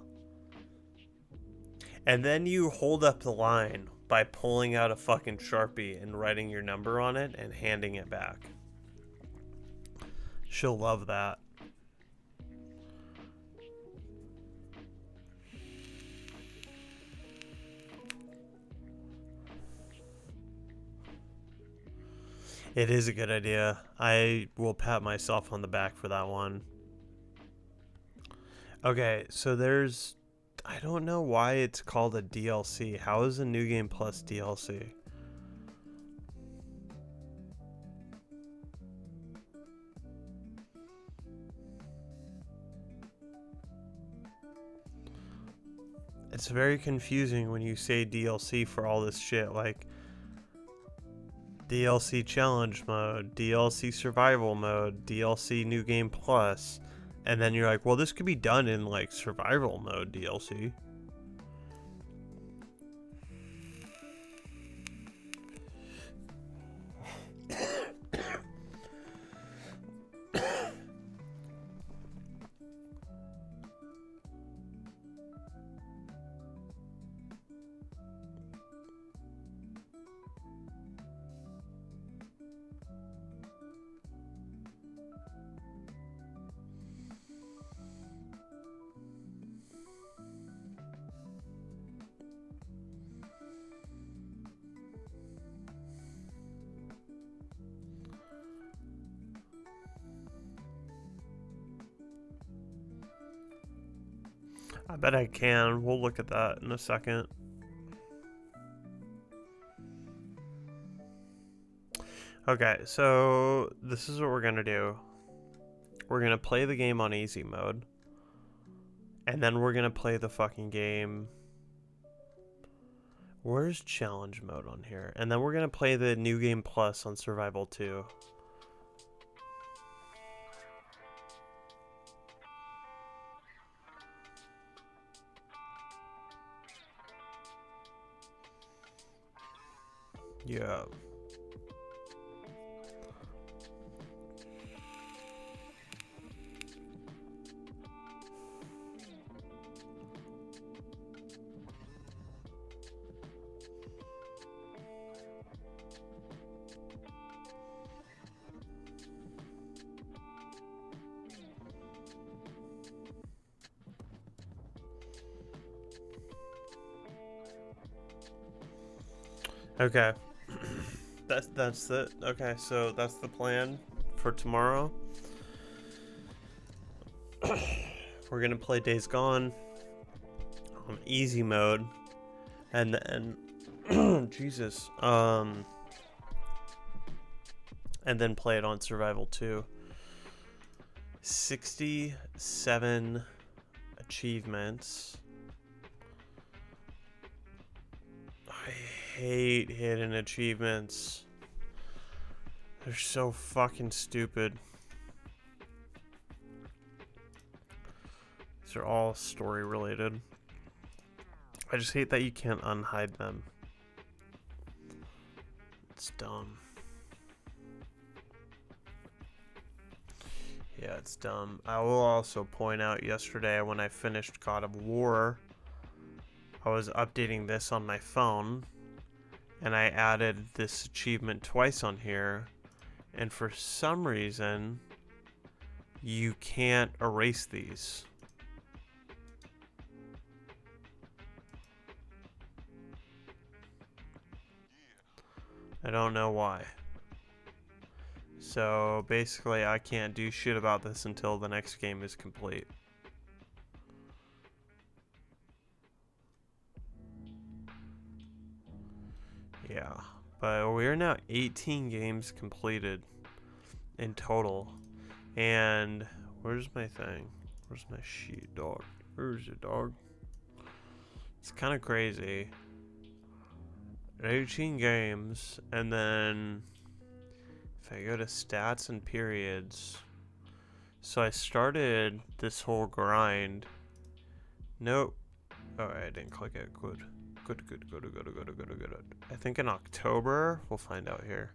Speaker 1: And then you hold up the line by pulling out a fucking Sharpie and writing your number on it and handing it back. She'll love that. It is a good idea. I will pat myself on the back for that one. Okay, so there's... I don't know why it's called a DLC. How is a New Game Plus DLC? It's very confusing when you say DLC for all this shit, like DLC challenge mode, DLC survival mode, DLC New Game Plus, and then you're like, well, this could be done in like survival mode DLC. I bet I can. We'll look at that in a second. Okay, so this is what we're gonna do. We're gonna play the game on easy mode. And then we're gonna play the fucking game. Where's challenge mode on here? And then we're gonna play the New Game Plus on Survival 2. Yeah. Okay. That's it. Okay, so that's the plan for tomorrow. We're gonna play Days Gone on easy mode, and then Jesus, and then play it on Survival 2. 67 achievements. I hate hidden achievements. They're so fucking stupid. These are all story related. I just hate that you can't unhide them. It's dumb. Yeah, it's dumb. I will also point out yesterday when I finished God of War, I was updating this on my phone, and I added this achievement twice on here, and for some reason, you can't erase these. I don't know why. So basically, I can't do shit about this until the next game is complete. Yeah, but we're now 18 games completed in total. And where's my thing? Where's my sheet, dog? Where's it, dog? It's kind of crazy. 18 games, and then if I go to stats and periods, so I started this whole grind. Nope. Oh, I didn't click it. Good. Good. I think in October, we'll find out here.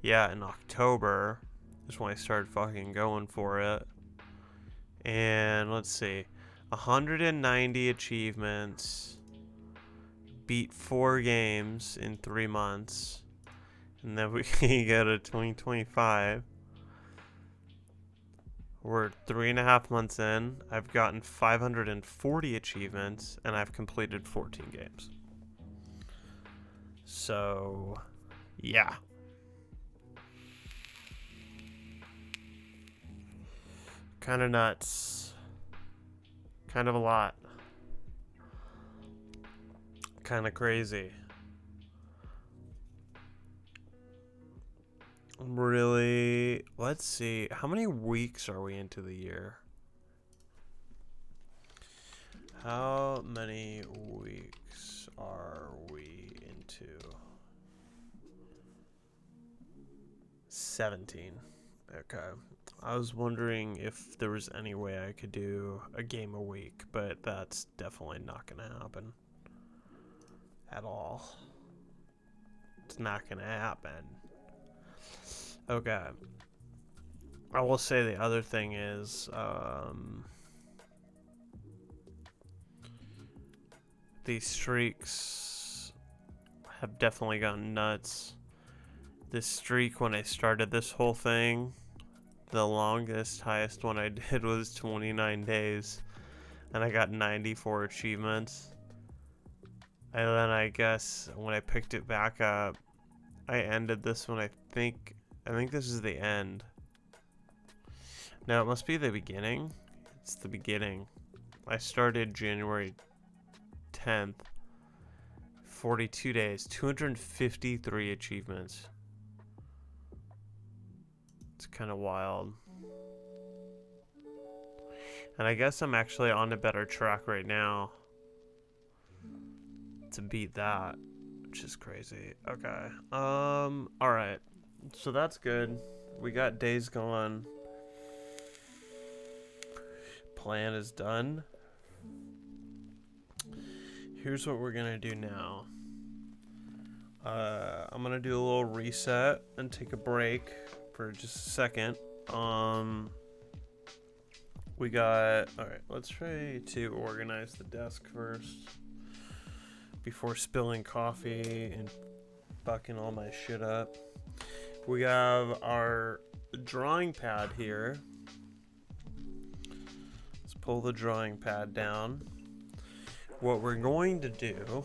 Speaker 1: Yeah, in October is when I started fucking going for it. And let's see, 190 achievements. Beat 4 games in 3 months, and then we can go to 2025. We're 3.5 months in. I've gotten 540 achievements, and I've completed 14 games. So, yeah. Kind of nuts. Kind of a lot. Kind of crazy. Really, let's see. How many weeks are we into the year? How many weeks are we into? 17. Okay. I was wondering if there was any way I could do a game a week, but that's definitely not going to happen. At all. It's not going to happen. Okay. I will say the other thing is, these streaks have definitely gone nuts. This streak, when I started this whole thing, the longest, highest one I did was 29 days. And I got 94 achievements. And then I guess when I picked it back up, I ended this one, I think this is the end. No, it must be the beginning. It's the beginning. I started January 10th. 42 days. 253 achievements. It's kind of wild. And I guess I'm actually on a better track right now to beat that, which is crazy. Okay. Alright. So that's good. We got Days Gone. Plan is done. Here's what we're gonna do now. I'm gonna do a little reset and take a break for just a second. We got... Alright, let's try to organize the desk first before spilling coffee and fucking all my shit up. We have our drawing pad here. Let's pull the drawing pad down. What we're going to do...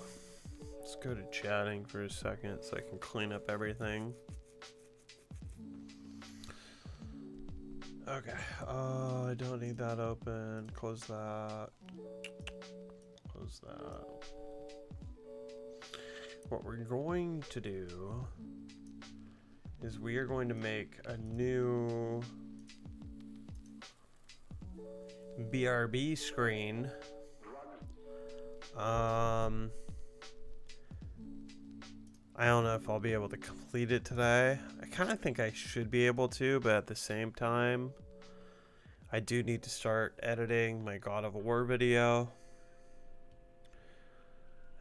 Speaker 1: Let's go to chatting for a second so I can clean up everything. Okay, I don't need that open. Close that. Close that. What we're going to do is we are going to make a new BRB screen. I don't know if I'll be able to complete it today. I kind of think I should be able to, but at the same time, I do need to start editing my God of War video.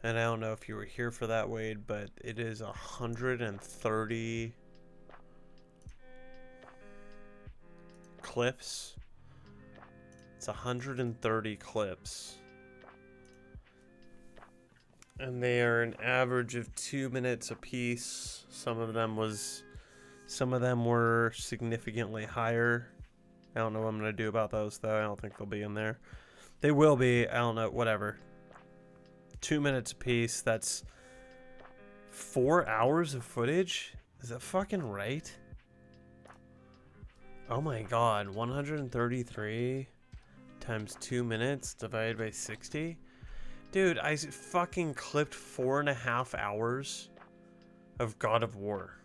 Speaker 1: And I don't know if you were here for that, Wade, but it is 130 clips. It's 130 clips. And they are an average of 2 minutes a piece. Some of them were significantly higher. I don't know what I'm gonna do about those though. I don't think they'll be in there. They will be. I don't know. Whatever. 2 minutes a piece. That's 4 hours of footage. Is that fucking right? Oh my god. 133 times 2 minutes divided by 60. Dude, I fucking clipped 4.5 hours of God of War.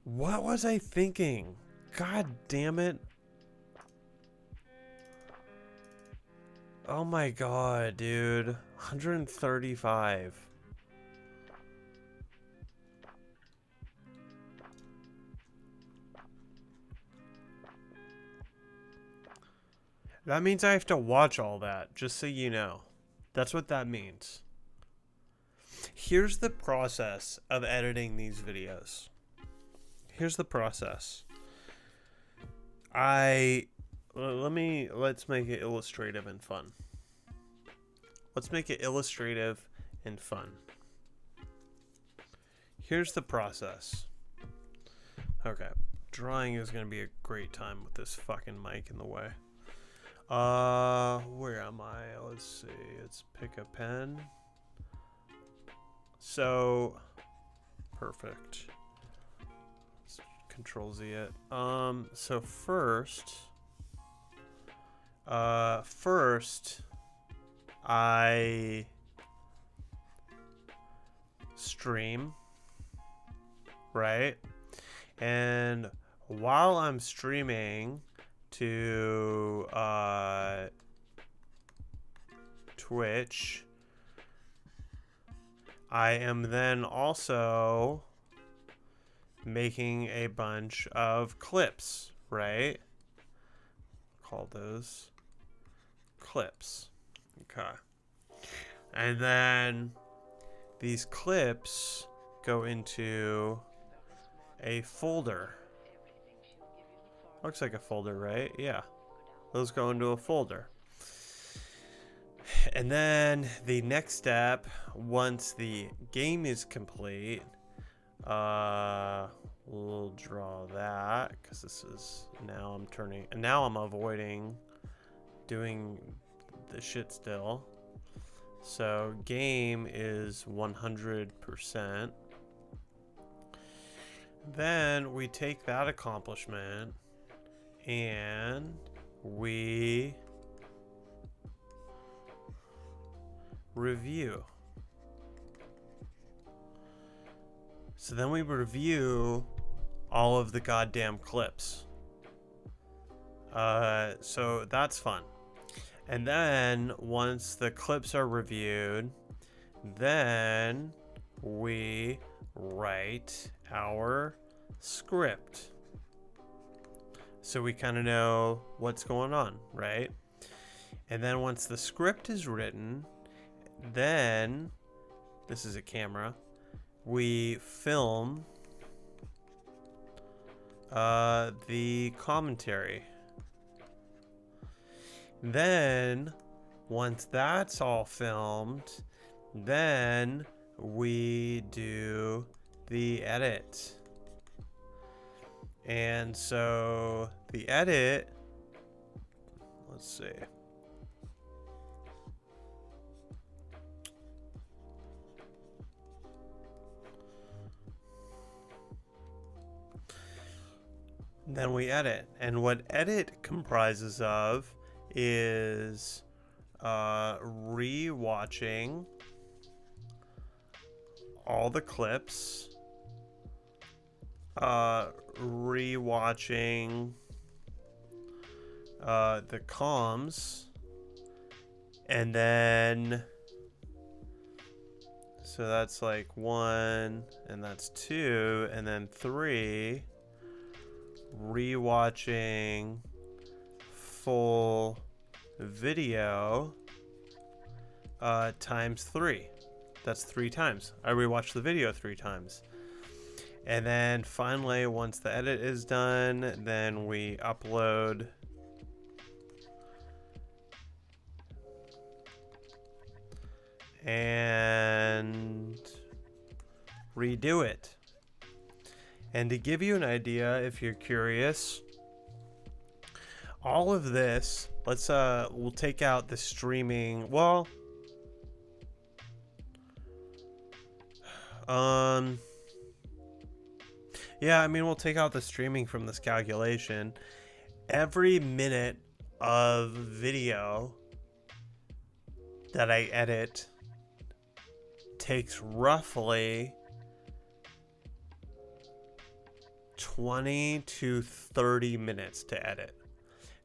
Speaker 1: What was I thinking? God damn it. Oh my god, dude. 135. That means I have to watch all that, just so you know. That's what that means. Here's the process of editing these videos. Here's the process. Let's make it illustrative and fun. Let's make it illustrative and fun. Here's the process. Okay. Drawing is going to be a great time with this fucking mic in the way. Where am I? Let's see. Let's pick a pen. So, perfect. Let's Control Z it. So first I stream, right? And while I'm streaming to Twitch, I am then also making a bunch of clips, right? Call those clips. Okay. And then these clips go into a folder. Looks like a folder, right? Yeah. Those go into a folder. And then the next step, once the game is complete, we'll draw that because this is now I'm avoiding doing the shit still. So game is 100%. Then we take that accomplishment and we review. So then we review all of the goddamn clips. So that's fun. And then once the clips are reviewed, then we write our script. So we kind of know what's going on, right? And then once the script is written, then this is a camera. We film the commentary. Then once that's all filmed, then we do the edit. And so the edit, let's see. Then we edit. And what edit comprises of is re-watching all the clips, re-watching the comms, and then so that's like 1, and that's 2, and then 3, re-watching full video times 3. That's 3 times. I rewatched the video 3 times. And then finally, once the edit is done, then we upload and redo it. And to give you an idea, if you're curious, all of this, let's we'll take out the streaming. Well, yeah, I mean, we'll take out the streaming from this calculation. Every minute of video that I edit takes roughly 20 to 30 minutes to edit.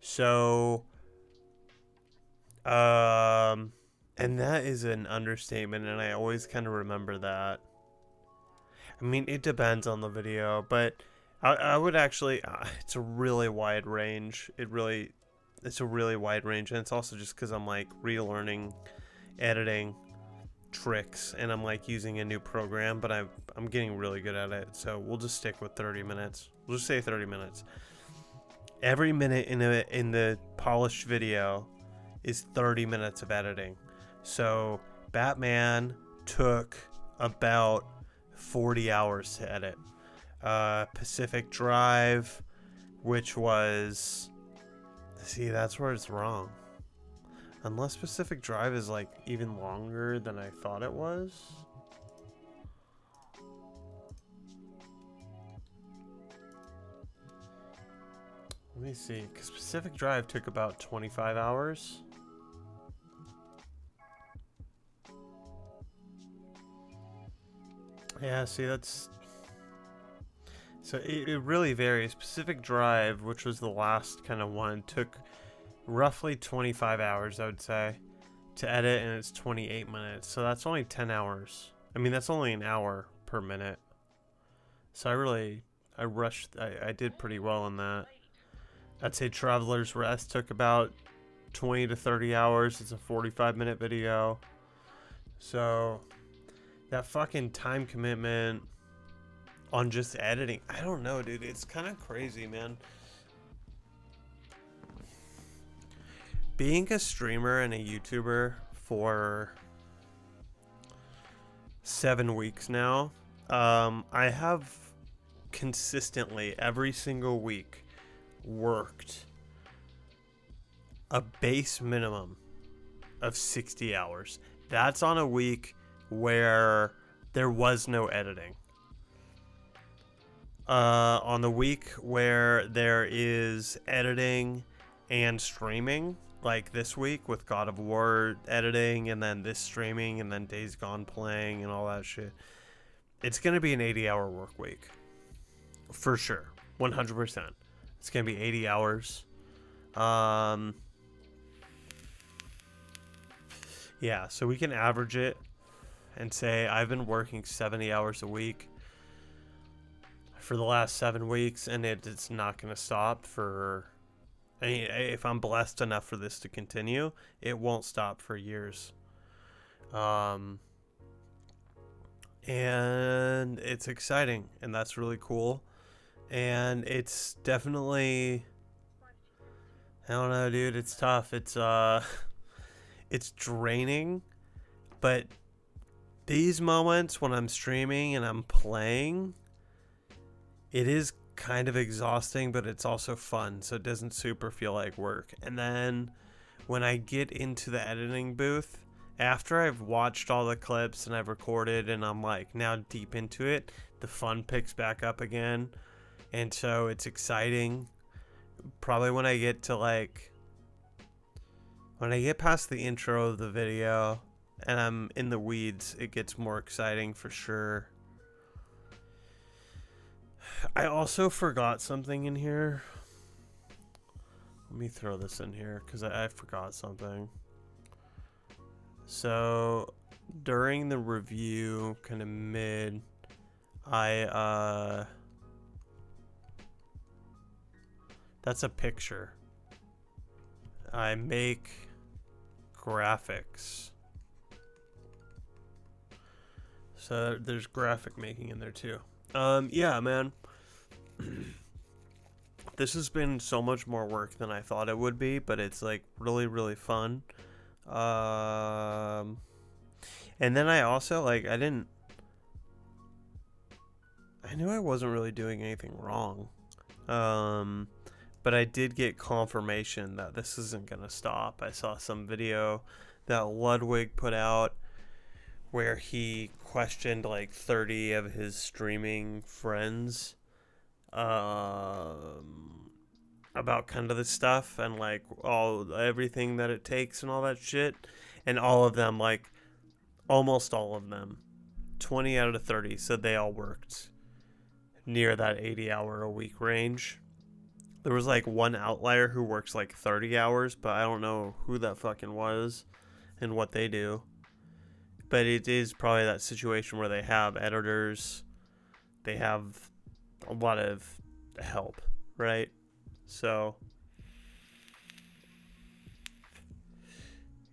Speaker 1: So, and that is an understatement, and I always kind of remember that. I mean, it depends on the video, but I would actually, it's a really wide range. It's a really wide range, and it's also just because I'm like relearning editing tricks, and I'm like using a new program, but I'm getting really good at it. So we'll just stick with 30 minutes. We'll just say 30 minutes. Every minute in the polished video is 30 minutes of editing. So Batman took about 40 hours to edit. Pacific Drive, which was, see, that's where it's wrong. Unless Pacific Drive is like even longer than I thought it was. Let me see, because Pacific Drive took about 25 hours. Yeah, see, that's... So it really varies. Pacific Drive, which was the last kind of one, took roughly 25 hours, I would say, to edit, and it's 28 minutes. So that's only 10 hours. I mean, that's only an hour per minute. So I rushed, I did pretty well on that. I'd say Traveler's Rest took about 20 to 30 hours. It's a 45-minute video. So that fucking time commitment on just editing, I don't know, dude. It's kind of crazy, man. Being a streamer and a YouTuber for 7 weeks now, I have consistently every single week worked a base minimum of 60 hours. That's on a week where there was no editing. On the week where there is editing and streaming, like this week with God of War editing and then this streaming and then Days Gone playing and all that shit, it's going to be an 80-hour work week. For sure. 100%. It's going to be 80 hours. Yeah, so we can average it and say I've been working 70 hours a week for the last 7 weeks, and it's not going to stop for... I mean, if I'm blessed enough for this to continue, it won't stop for years. And it's exciting, and that's really cool. And it's definitely... I don't know, dude. It's tough. It's draining, but these moments when I'm streaming and I'm playing, it is kind of exhausting, but it's also fun, so it doesn't super feel like work. And then when I get into the editing booth, after I've watched all the clips and I've recorded and I'm like now deep into it, the fun picks back up again. And so it's exciting. Probably when I get to when I get past the intro of the video and I'm in the weeds, it gets more exciting for sure. I also forgot something in here. Let me throw this in here because I forgot something. So during the review, kind of mid, that's a picture. I make graphics. So there's graphic making in there too. Yeah, man. This has been so much more work than I thought it would be, but it's like really, really fun. And then I also I knew I wasn't really doing anything wrong. But I did get confirmation that this isn't gonna stop. I saw some video that Ludwig put out where he questioned like 30 of his streaming friends about kind of this stuff and like everything that it takes and all that shit, and all of them, like almost all of them, 20 out of 30 said they all worked near that 80-hour a week range. There was like one outlier who works like 30 hours, but I don't know who that fucking was and what they do. But it is probably that situation where they have editors, they have a lot of help, right? So,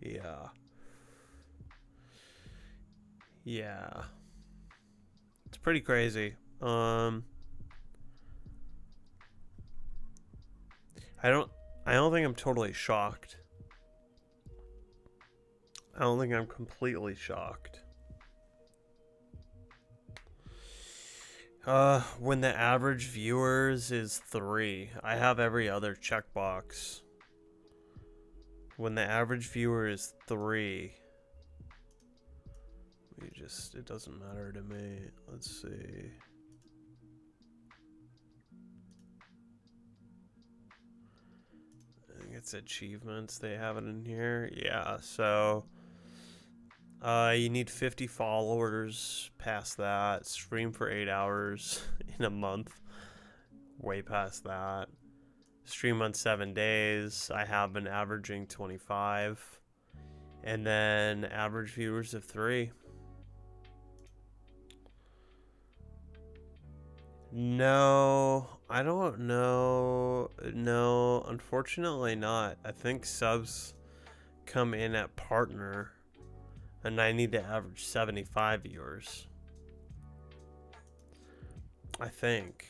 Speaker 1: yeah. It's pretty crazy. I don't think I'm totally shocked. I don't think I'm completely shocked. When the average viewers is 3, I have every other checkbox. When the average viewer is 3, it doesn't matter to me. Let's see. it's achievements. They have it in here. Yeah, so you need 50 followers past that. Stream for 8 hours in a month. Way past that. Stream on 7 days. I have been averaging 25. And then average viewers of 3. No, I don't know. No, unfortunately not. I think subs come in at partner, and I need to average 75 viewers. I think.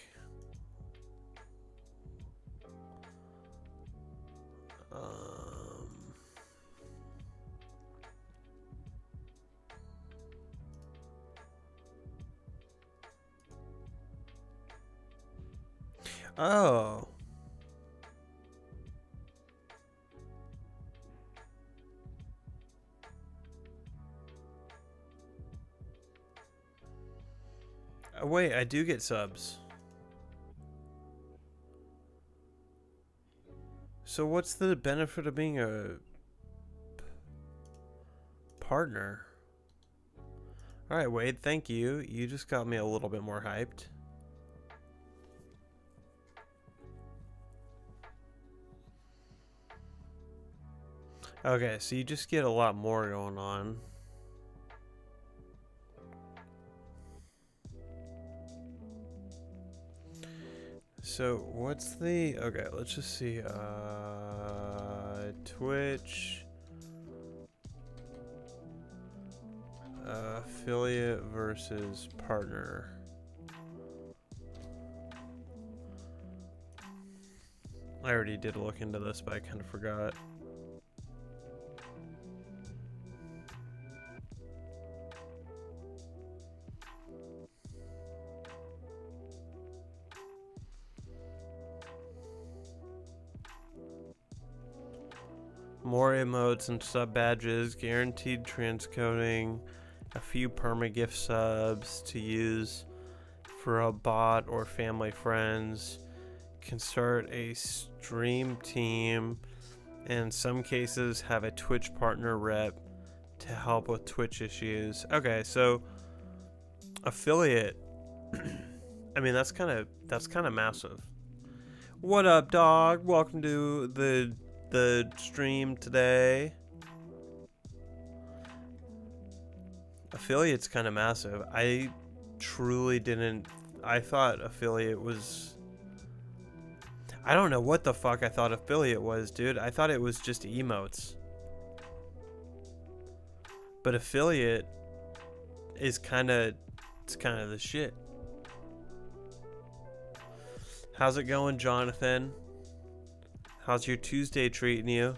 Speaker 1: Oh. Wait, I do get subs. So what's the benefit of being a partner? Alright, Wade, thank you. You just got me a little bit more hyped. Okay, so you just get a lot more going on. So what's the, okay, let's just see, Twitch, affiliate versus partner. I already did look into this, but I kind of forgot. More emotes and sub badges, guaranteed transcoding, a few permagift subs to use for a bot or family friends, can start a stream team, and in some cases have a Twitch partner rep to help with Twitch issues. Okay, so affiliate. I mean, that's kind of massive. What up, dog? Welcome to the stream today. Affiliate's kind of massive. I truly didn't. I thought affiliate was. I don't know what the fuck I thought affiliate was, dude. I thought it was just emotes. But affiliate is kind of. It's kind of the shit. How's it going, Jonathan? How's your Tuesday treating you?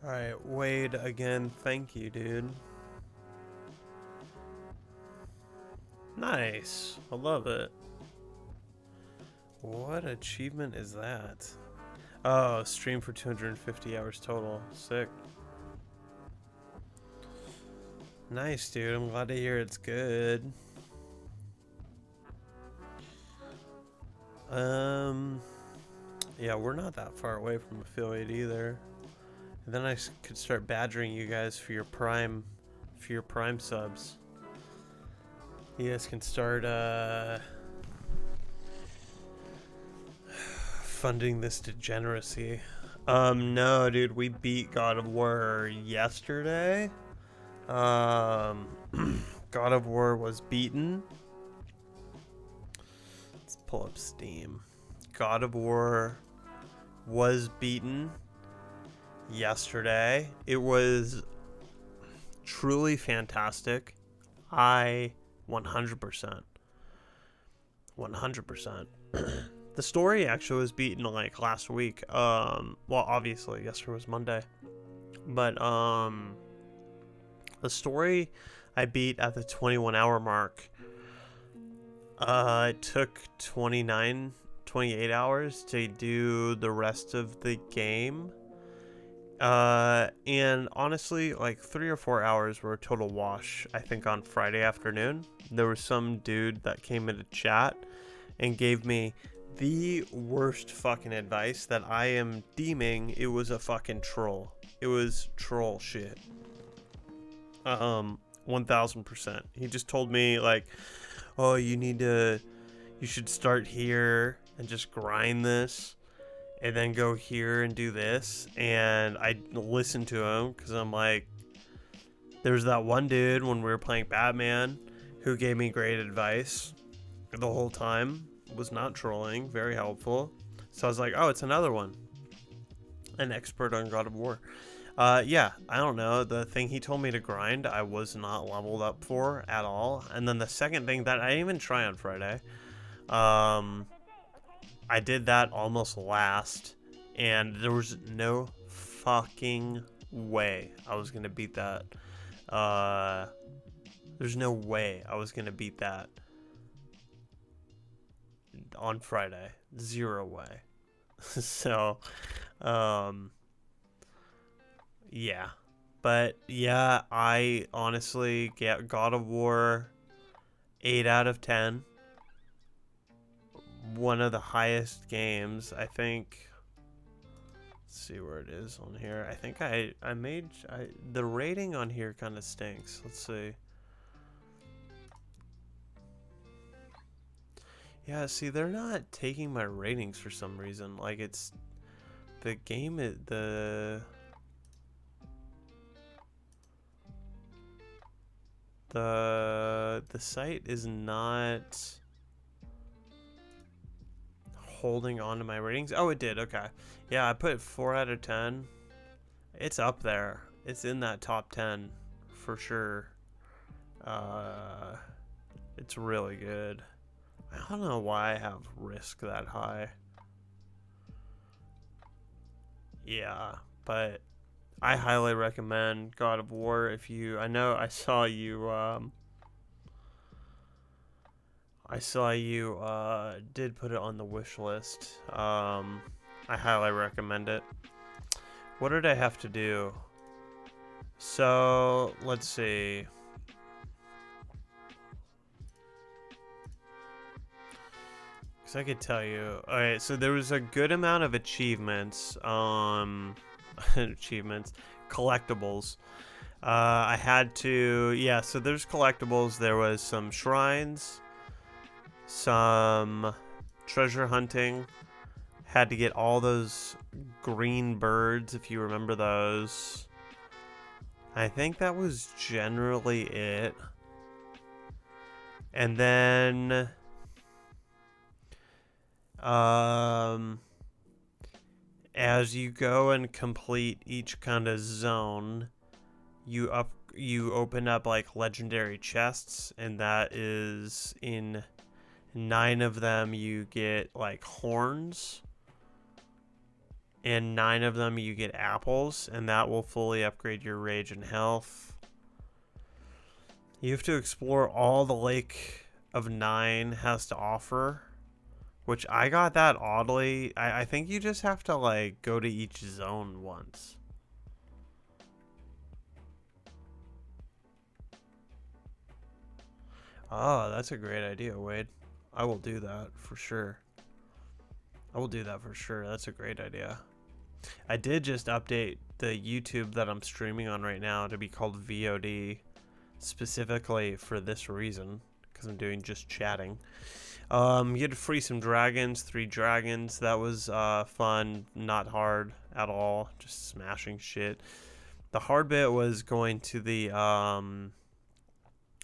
Speaker 1: Alright, Wade, again, thank you, dude. Nice. I love it. What achievement is that? Oh, stream for 250 hours total. Sick. Nice, dude. I'm glad to hear it's good. Yeah, we're not that far away from affiliate either. And then I could start badgering you guys for your prime subs. You guys can start funding this degeneracy. No, dude, we beat God of War yesterday. God of War was beaten. Let's pull up Steam. God of War was beaten yesterday. It was truly fantastic. I 100%. The story actually was beaten like last week. Well, obviously yesterday was Monday, but the story I beat at the 21-hour mark. It took 28 hours to do the rest of the game. And honestly, like 3 or 4 hours were a total wash. I think on Friday afternoon, there was some dude that came into chat and gave me the worst fucking advice that I am deeming it was a fucking troll. It was troll shit. 1000%. He just told me like, oh, you should start here and just grind this and then go here and do this. And I listened to him because I'm like, there's that one dude when we were playing Batman who gave me great advice the whole time, was not trolling, very helpful. So I was like, oh, it's another one, an expert on God of War. Yeah, I don't know, the thing he told me to grind I was not leveled up for at all. And then the second thing that I didn't even try on Friday, I did that almost last, and there was no fucking way I was gonna beat that. There's no way I was gonna beat that on Friday. Zero way. So, yeah. But yeah, I honestly get God of War 8 out of 10. One of the highest games, I think. Let's see where it is on here. I think the rating on here kind of stinks. Let's see. Yeah, see, they're not taking my ratings for some reason. Like, it's the game, the site is not holding on to my ratings. Oh, it did. Okay. Yeah, I put 4 out of 10. It's up there. It's in that top 10 for sure. It's really good. I don't know why I have risk that high. Yeah, but I highly recommend God of War if you... I know I saw you... did put it on the wish list. I highly recommend it. What did I have to do? So, let's see. Because I could tell you. Alright, so there was a good amount of achievements. Collectibles. I had to... Yeah, so there's collectibles. There was some shrines. Some treasure hunting. Had to get all those green birds, if you remember those. I think that was generally it. And then as you go and complete each kind of zone, you open up like legendary chests, and that is in 9 of them you get like horns, and 9 of them you get apples, and that will fully upgrade your rage and health. You have to explore all the Lake of Nine has to offer, which I got that oddly. I think you just have to like go to each zone once. Oh, that's a great idea, Wade. I will do that for sure. That's a great idea. I did just update the YouTube that I'm streaming on right now to be called VOD, specifically for this reason, because I'm doing just chatting. You had to free some dragons, 3 dragons. That was fun, not hard at all, just smashing shit. The hard bit was going to the I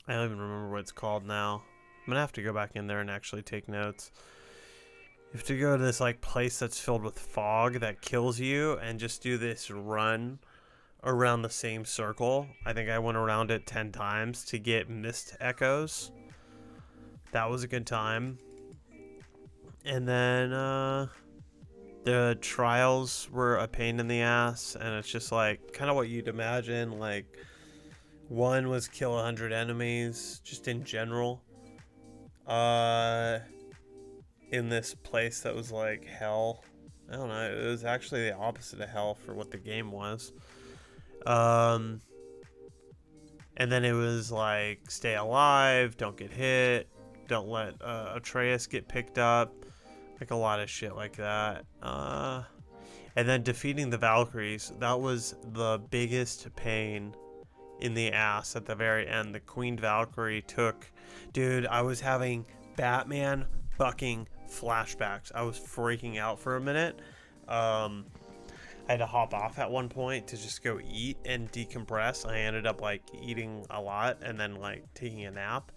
Speaker 1: don't even remember what it's called now. I'm gonna have to go back in there and actually take notes. You have to go to this like place that's filled with fog that kills you, and just do this run around the same circle. I think I went around it 10 times to get mist echoes. That was a good time. And then the trials were a pain in the ass, and it's just like kind of what you'd imagine. Like, one was kill 100 enemies, just in general. In this place that was like hell, I don't know. It was actually the opposite of hell for what the game was. And then it was like, stay alive, don't get hit, don't let Atreus get picked up, like a lot of shit like that. And then defeating the Valkyries, that was the biggest pain in the ass at the very end. The Queen Valkyrie took, dude, I was having Batman fucking flashbacks. I was freaking out for a minute. I had to hop off at one point to just go eat and decompress. I ended up like eating a lot and then like taking a nap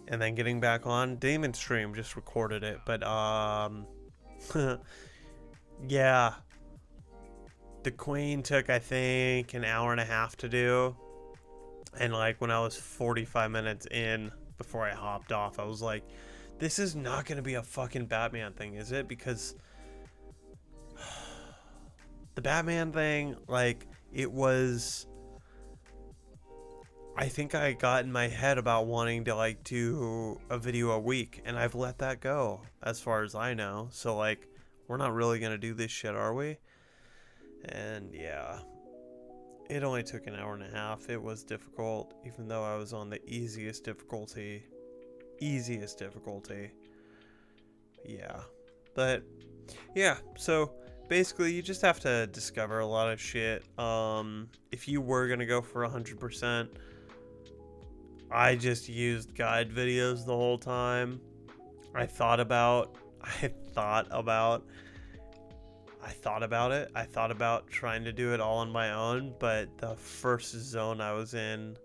Speaker 1: and then getting back on. Didn't even stream, just recorded it. But yeah, the Queen took, I think, an hour and a half to do, and like when I was 45 minutes in before I hopped off, I was like, this is not gonna be a fucking Batman thing, is it? Because the Batman thing, like, it was, I think I got in my head about wanting to like do a video a week, and I've let that go as far as I know. So like, we're not really gonna do this shit, are we? And yeah, it only took an hour and a half. It was difficult, even though I was on the easiest difficulty. Yeah, but yeah, so basically you just have to discover a lot of shit. If you were gonna go for 100%, I just used guide videos the whole time. I thought about it. I thought about trying to do it all on my own, but the first zone I was in,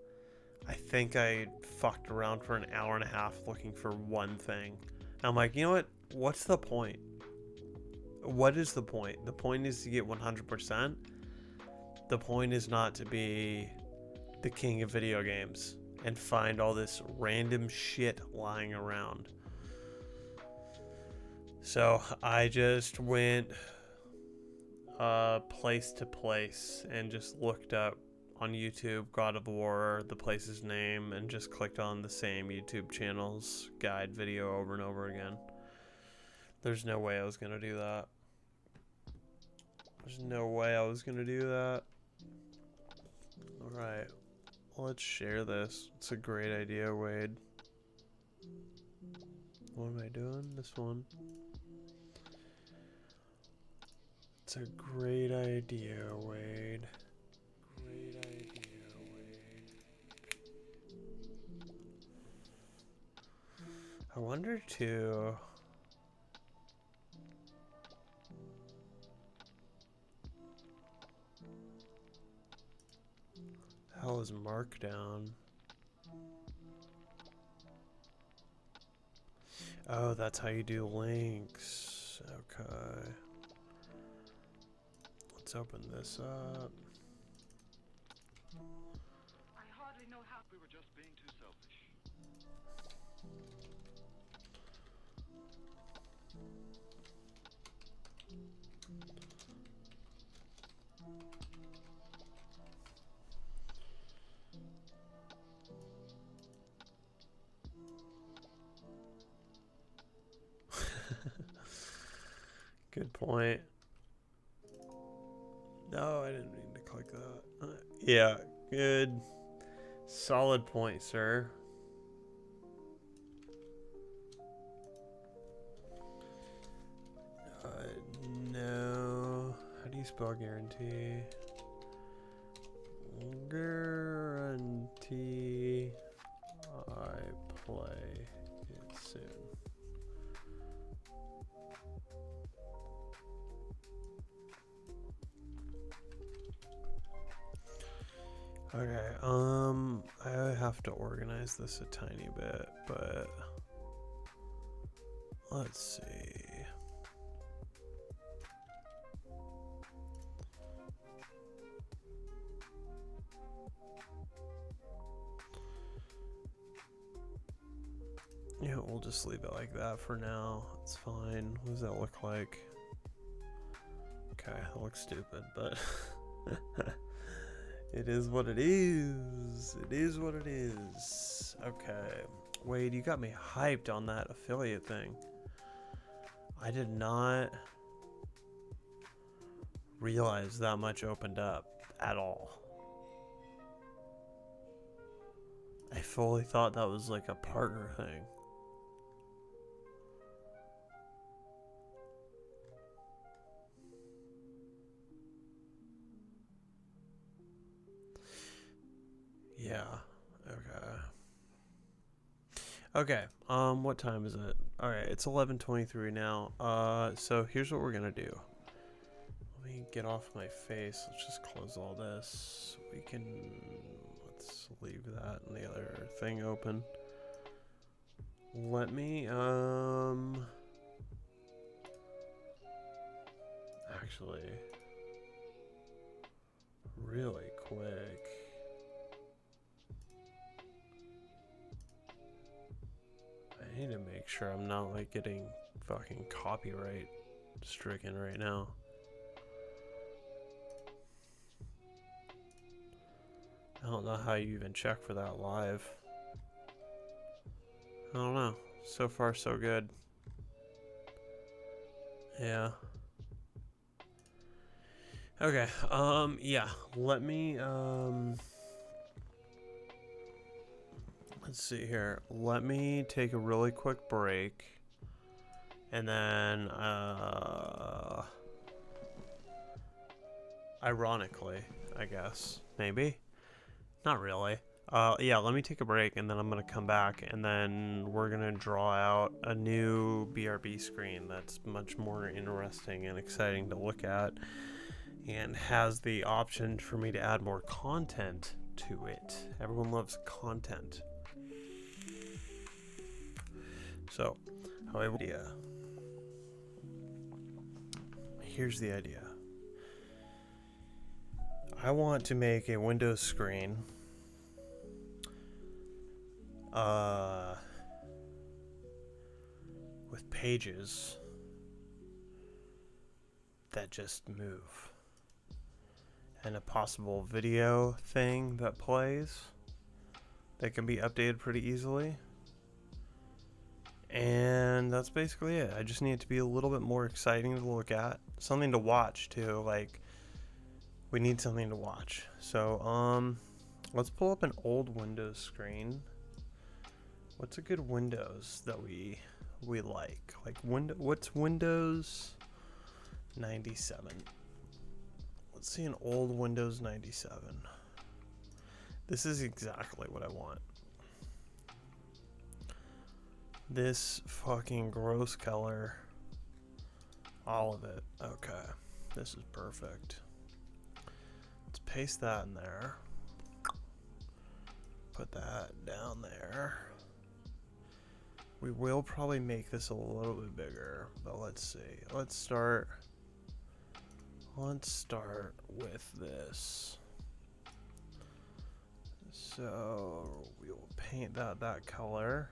Speaker 1: I think I fucked around for an hour and a half looking for one thing. And I'm like, you know what? What's the point? What is the point? The point is to get 100%. The point is not to be the king of video games and find all this random shit lying around. So I just went place to place and just looked up on YouTube God of War, the place's name, and just clicked on the same YouTube channel's guide video over and over again. There's no way I was gonna do that. There's no way I was gonna do that. Alright, let's share this. It's a great idea, Wade. What am I doing? This one. It's a great idea, Wade. Great idea, Wade. I wonder too. How is Markdown? Oh, that's how you do links. Okay. Let's open this up.
Speaker 5: I hardly know how we were just being too selfish.
Speaker 1: Good point. No, I didn't mean to click that. Yeah, good. Solid point, sir. No. How do you spell guarantee? Guarantee I play it soon. Okay, I have to organize this a tiny bit, but let's see. Yeah, we'll just leave it like that for now. It's fine. What does that look like? Okay, that looks stupid, but it is what it is. It is what it is. Okay. Wade, you got me hyped on that affiliate thing. I did not realize that much opened up at all. I fully thought that was like a partner thing. Yeah. Okay. What time is it? Alright, it's 11:23 now. So here's what we're gonna do. Let me get off my face. Let's just close all this. Let's leave that and the other thing open. Let me, actually, really quick. I need to make sure I'm not like getting fucking copyright stricken right now. I don't know how you even check for that live. I don't know. So far so good. Yeah. Okay, yeah. Let me, let's see here. Let me take a really quick break. And then, ironically, I guess, maybe. Not really. Yeah, let me take a break and then I'm going to come back and then we're going to draw out a new BRB screen that's much more interesting and exciting to look at and has the option for me to add more content to it. Everyone loves content. So, here's the idea. I want to make a Windows screen with pages that just move and a possible video thing that plays that can be updated pretty easily. And that's basically it. I just need it to be a little bit more exciting to look at. Something to watch too, like we need something to watch. So let's pull up an old Windows screen. What's a good Windows that we like? Like what's Windows 97? Let's see an old Windows 97. This is exactly what I want. This fucking gross color. All of it. Okay. This is perfect. Let's paste that in there. Put that down there. We will probably make this a little bit bigger, but let's see. Let's start with this. So we will paint that color.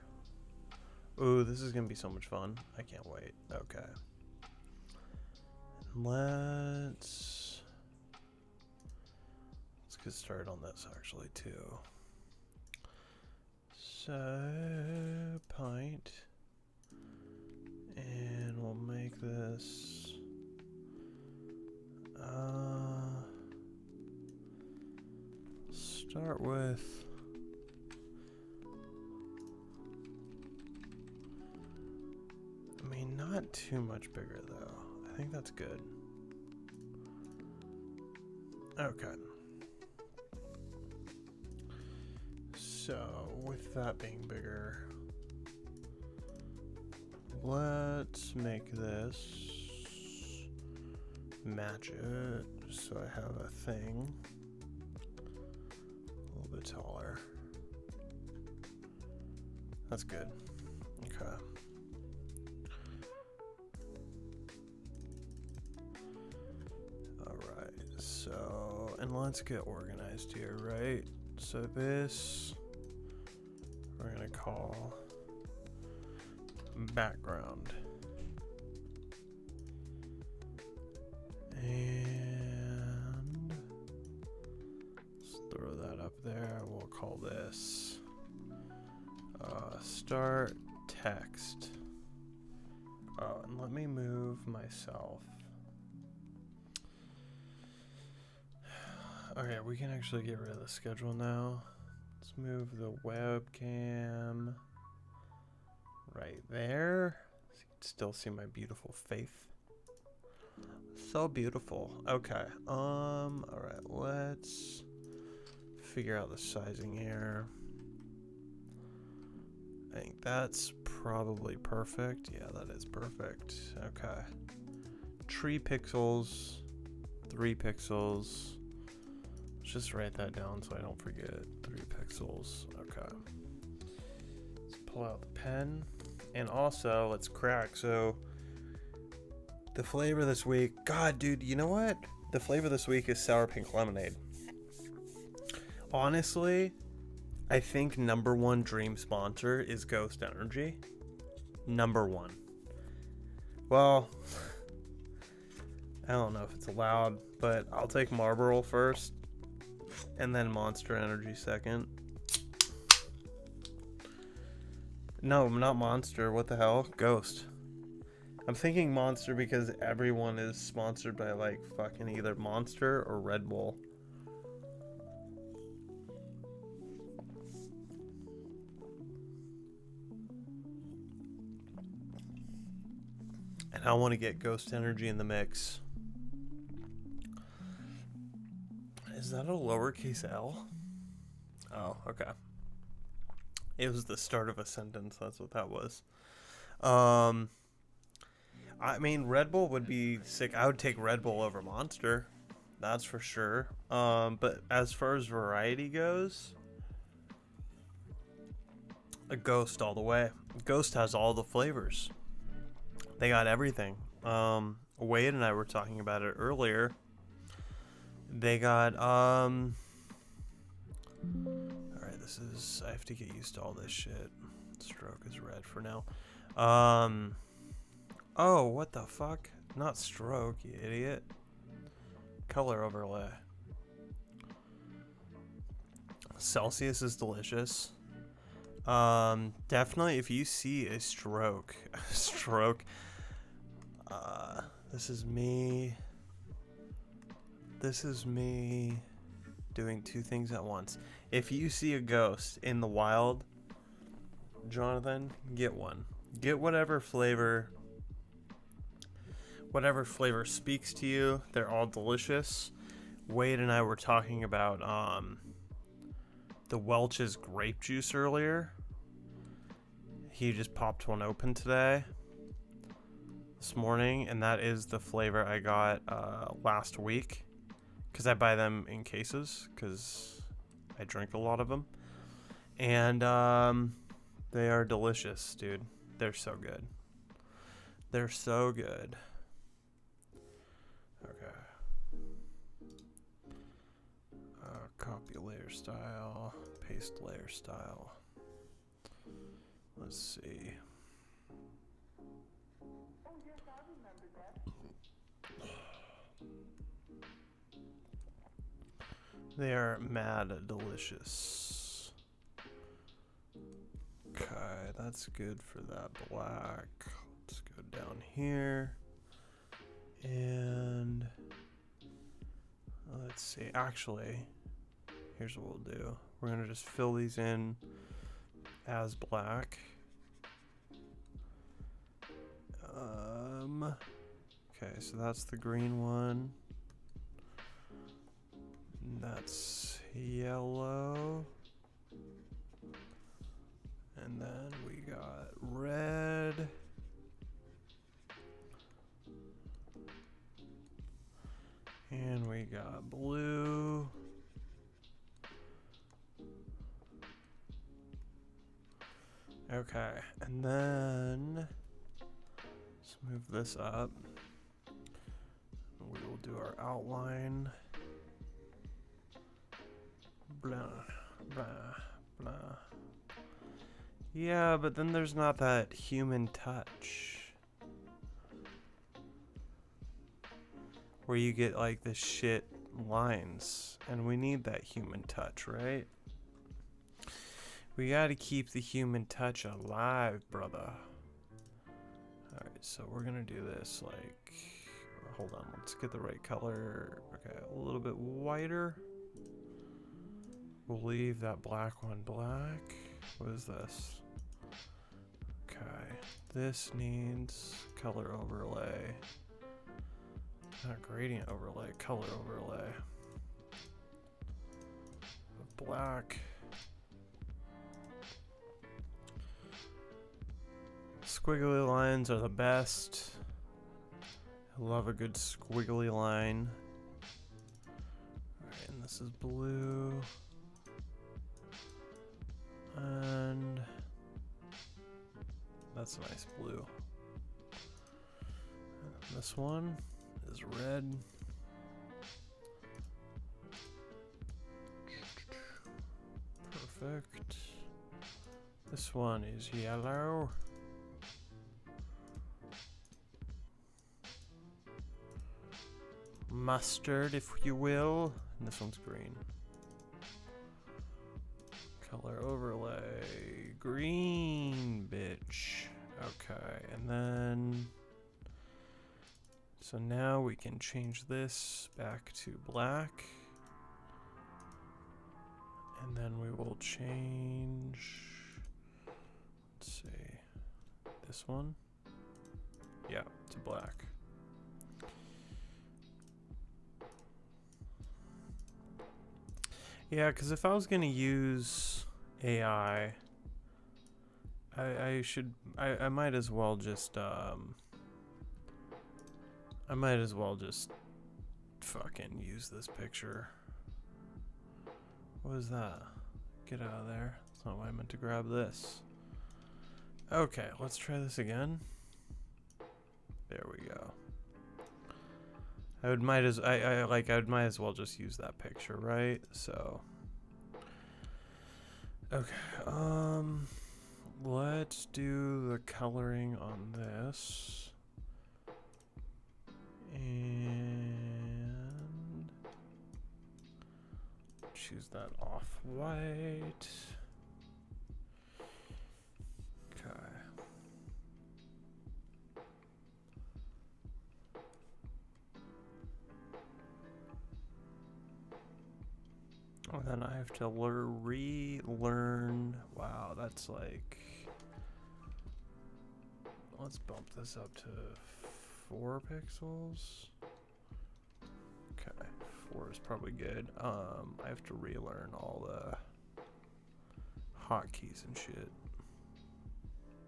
Speaker 1: Ooh, this is gonna be so much fun. I can't wait. Okay. Let's get started on this actually too. So paint, and we'll make this start with not too much bigger though. I think that's good. Okay. So with that being bigger, let's make this match it so I have a thing a little bit taller. That's good. Okay. So, and let's get organized here, right? So this, we're gonna call background. And let's throw that up there. We'll call this start text. Oh, and let me move myself. Okay, we can actually get rid of the schedule now. Let's move the webcam right there. So you can still see my beautiful face. So beautiful. Okay. Alright, let's figure out the sizing here. I think that's probably perfect. Yeah, that is perfect. Okay. 3 pixels. 3 pixels. Let's just write that down so I don't forget. 3 pixels. Okay. Let's pull out the pen. And also, let's crack. So, the flavor this week. God, dude, you know what? The flavor this week is sour pink lemonade. Honestly, I think #1 dream sponsor is Ghost Energy. #1. Well, I don't know if it's allowed, but I'll take Marlboro first, and then Monster Energy second. No, not Monster. What the hell? Ghost. I'm thinking Monster because everyone is sponsored by like fucking either Monster or Red Bull. And I want to get Ghost Energy in the mix. Is that a lowercase L? Oh, okay. It was the start of a sentence. That's what that was. I mean, Red Bull would be sick. I would take Red Bull over Monster. That's for sure. But as far as variety goes, a Ghost all the way. Ghost has all the flavors. They got everything. Wade and I were talking about it earlier. They got, alright, this is, I have to get used to all this shit. Stroke is red for now. Oh, what the fuck? Not stroke, you idiot. Color overlay. Celsius is delicious. Definitely if you see a stroke, this is me doing 2 things at once. If you see a ghost in the wild, Jonathan, get one. Get whatever flavor speaks to you. They're all delicious. Wade and I were talking about the Welch's grape juice earlier. He just popped one open this morning, and that is the flavor I got last week, because I buy them in cases because I drink a lot of them, and they are delicious, dude. They're so good. They're so good. Okay. Copy layer style, paste layer style. Let's see. They are mad delicious. Okay, that's good for that black. Let's go down here. And let's see. Actually, here's what we'll do. We're going to just fill these in as black. Okay, so that's the green one. That's yellow. And then we got red. And we got blue. Okay, and then let's move this up. We will do our outline. Blah, blah, blah. Yeah, but then there's not that human touch. Where you get like the shit lines. And we need that human touch, right? We gotta keep the human touch alive, brother. Alright, so we're gonna do this like... Hold on, let's get the right color. Okay, a little bit whiter. we'll leave that black one black. What is this? Okay, this needs color overlay. Not gradient overlay, color overlay. Black. Squiggly lines are the best. I love a good squiggly line. Alright, and this is blue. And that's a nice blue. And this one is red. Perfect. This one is yellow. Mustard, if you will. And this one's green. Color overlay. Green, bitch. Okay, and then... So now we can change this back to black. And then we will change... Let's see. This one? Yeah, to black. Yeah, because if I was going to use AI, I might as well just, I might as well just fucking use this picture. What is that? Get out of there. That's not why I meant to grab this. Okay, let's try this again. There we go. I might as well just use that picture, right? So okay, let's do the coloring on this. And choose that off-white. Okay. And then I have to relearn. Wow, that's like... Let's bump this up to 4 pixels. Okay, 4 is probably good. I have to relearn all the hotkeys and shit.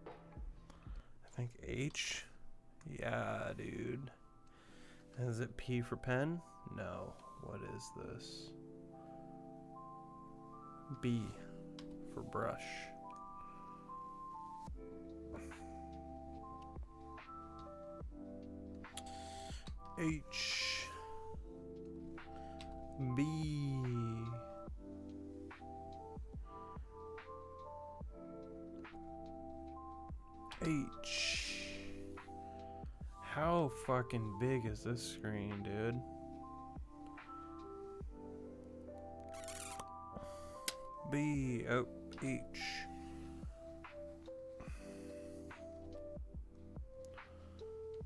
Speaker 1: I think H? Yeah, dude. Is it P for pen? No. What is this? B for brush. H. B. H. How fucking big is this screen, dude? B. Oh, H.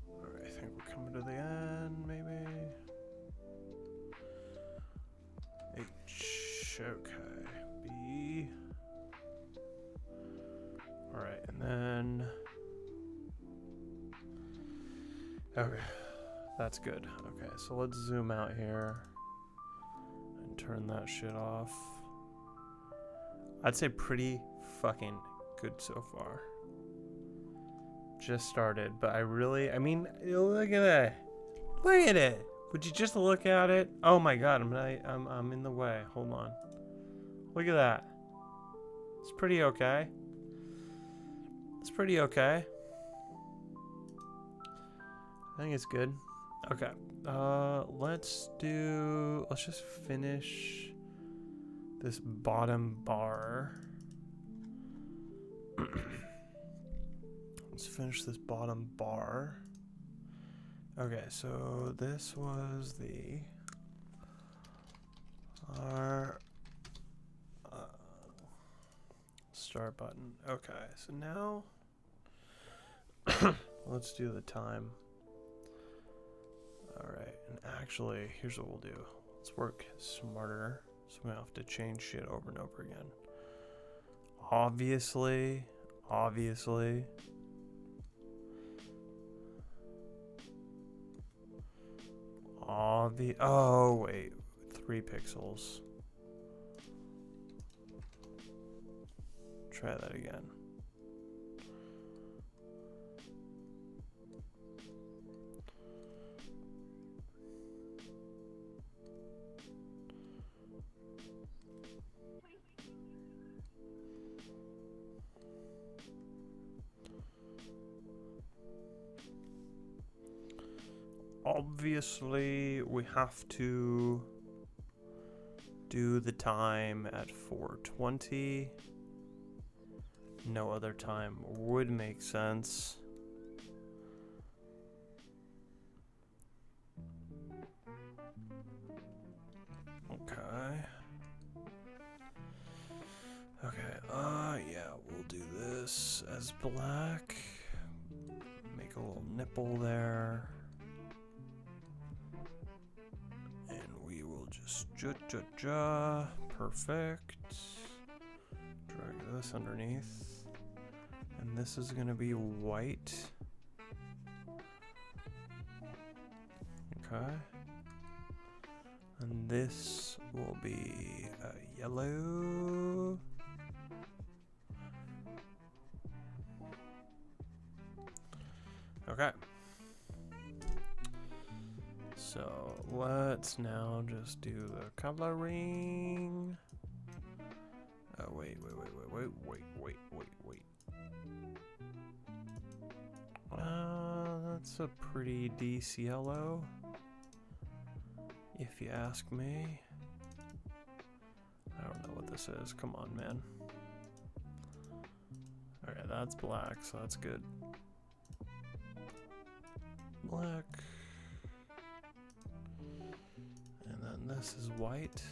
Speaker 1: Alright, I think we're coming to the end, maybe. H. Okay. B. Alright, and then... Okay, that's good. Okay, so let's zoom out here and turn that shit off. I'd say pretty fucking good so far. Just started, but I mean, look at that. Look at it. Would you just look at it? Oh my god, I'm in the way. Hold on. Look at that. It's pretty okay. It's pretty okay. I think it's good. Okay. Let's just finish this bottom bar. Let's finish this bottom bar. Okay, so this was the our start button. Okay, so now let's do the time. All right, and actually, here's what we'll do. Let's work smarter. So we have to change shit over and over again. Obviously. Oh wait, 3 pixels. Try that again. Obviously, we have to do the time at 4:20. No other time would make sense. Okay. Yeah, we'll do this as black. Make a little nipple there. Just perfect. Drag this underneath. And this is gonna be white. Okay. And this will be yellow. Okay. So let's now just do the coloring. Oh, wait. That's a pretty decent yellow, if you ask me. I don't know what this is. Come on, man. Okay, that's black, so that's good. Black. And then this is white.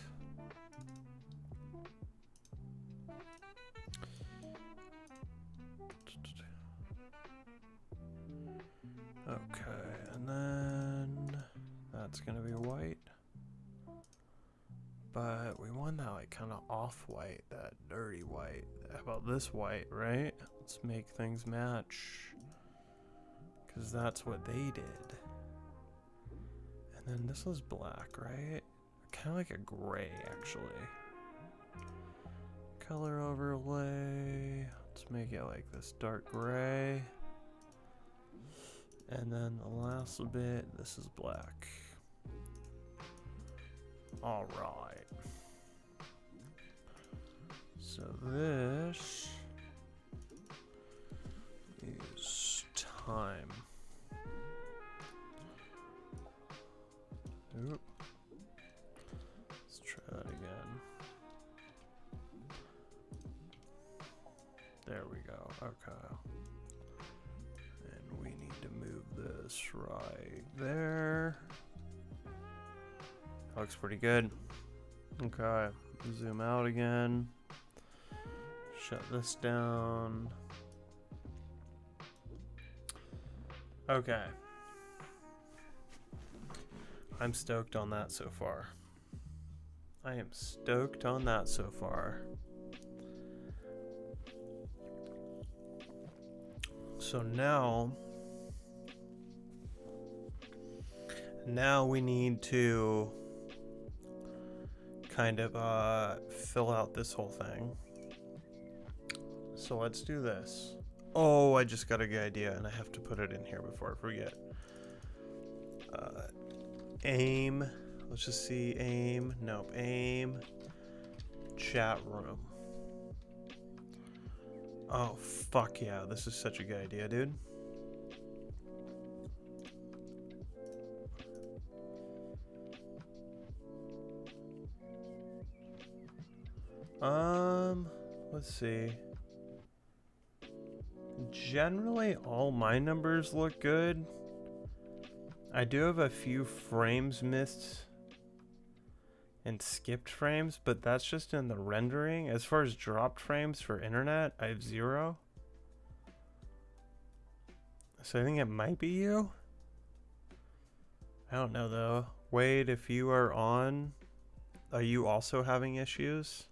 Speaker 1: Okay, and then that's gonna be white. But we want that like kind of off-white, that dirty white. How about this white, right? Let's make things match. Because that's what they did. And then this was black, right? Kind of like a gray, actually. Color overlay. Let's make it like this dark gray. And then the last bit, this is black. All right. So this is time. Oop. Let's try that again. There we go. Okay. And we need to move this right there. Looks pretty good. Okay. Zoom out again. Shut this down. Okay. I'm stoked on that so far. I am stoked on that so far. So now we need to kind of fill out this whole thing. So let's do this. Oh, I just got a good idea and I have to put it in here before I forget. Aim. Let's just see. Aim. Nope. Aim. Chat room. Oh, fuck yeah. This is such a good idea, dude. Let's see. Generally, all my numbers look good. I do have a few frames missed and skipped frames, but that's just in the rendering. As far as dropped frames for internet, I have 0. So I think it might be you. I don't know though. Wade, if you are on, Are you also having issues?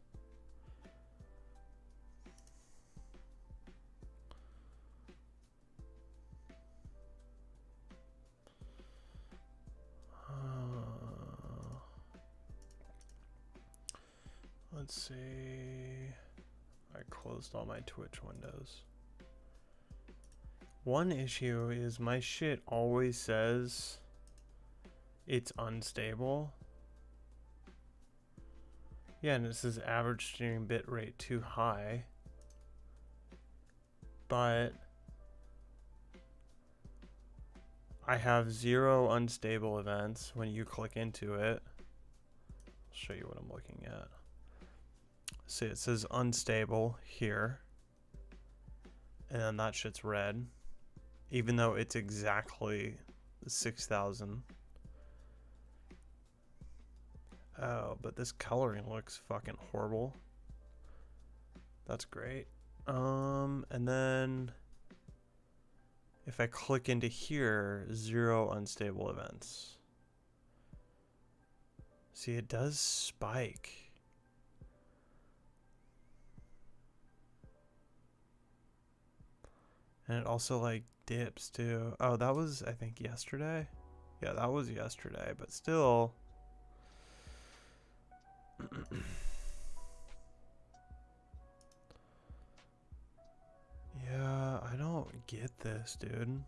Speaker 1: Let's see. I closed all my Twitch windows. One issue is my shit always says it's unstable. Yeah, and it says average stream bitrate too high. But I have 0 unstable events when you click into it. I'll show you what I'm looking at. See, it says unstable here. And then that shit's red. Even though it's exactly 6,000. Oh, but this coloring looks fucking horrible. That's great. And then if I click into here, 0 unstable events. See, it does spike. And it also like dips too. Oh, that was, I think, yesterday. Yeah, that was yesterday, but still. Yeah, I don't get this, dude.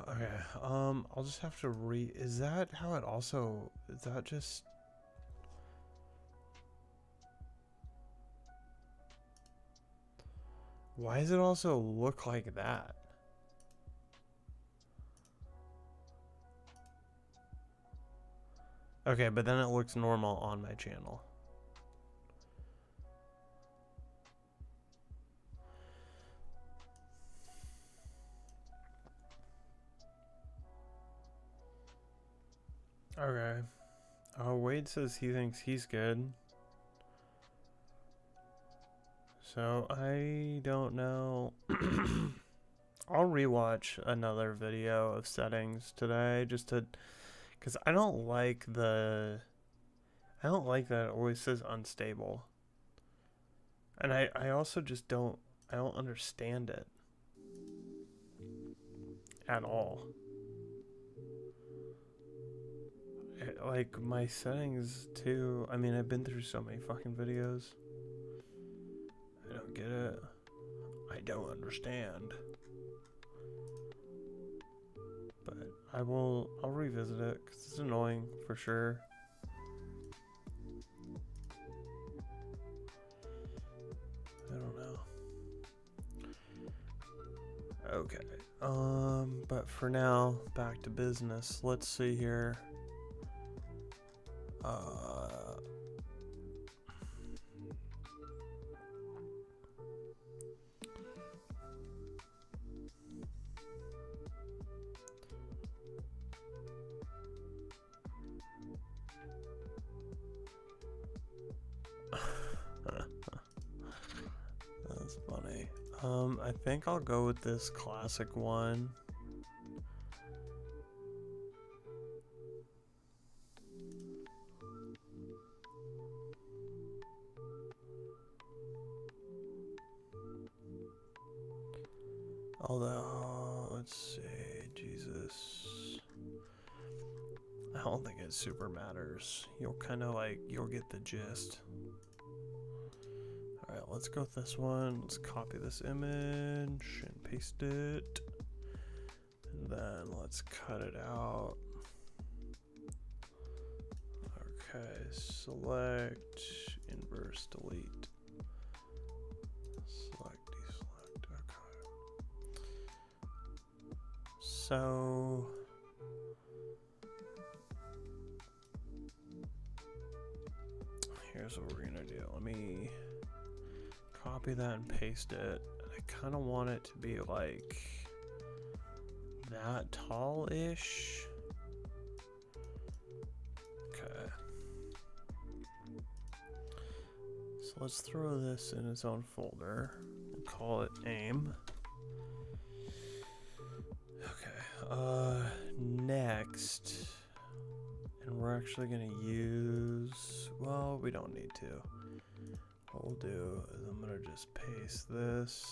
Speaker 1: Okay, I'll just have to is that how it also, is that just, why does it also look like that? Okay, but then it looks normal on my channel. Okay. Oh, Wade says he thinks he's good. So, I don't know. I'll rewatch another video of settings today just to, because I don't like that it always says unstable. And I also just don't understand it at all. Like my settings too, I mean, I've been through so many fucking videos. I don't get it. I don't understand. But I'll revisit it because it's annoying for sure. I don't know. Okay. But for now, back to business. Let's see here. That's funny. I think I'll go with this classic one. Although, let's see, Jesus. I don't think it super matters. You'll kind of like, you'll get the gist. Alright, let's go with this one. Let's copy this image and paste it. And then let's cut it out. Okay, select, inverse, delete. Select, deselect, okay. So here's what we're gonna do. Let me copy that and paste it. I kind of want it to be like that tall-ish. Okay. So let's throw this in its own folder. We'll call it AIM. Okay, next. And we're actually gonna use, well, we don't need to. What we'll do is I'm gonna just paste this.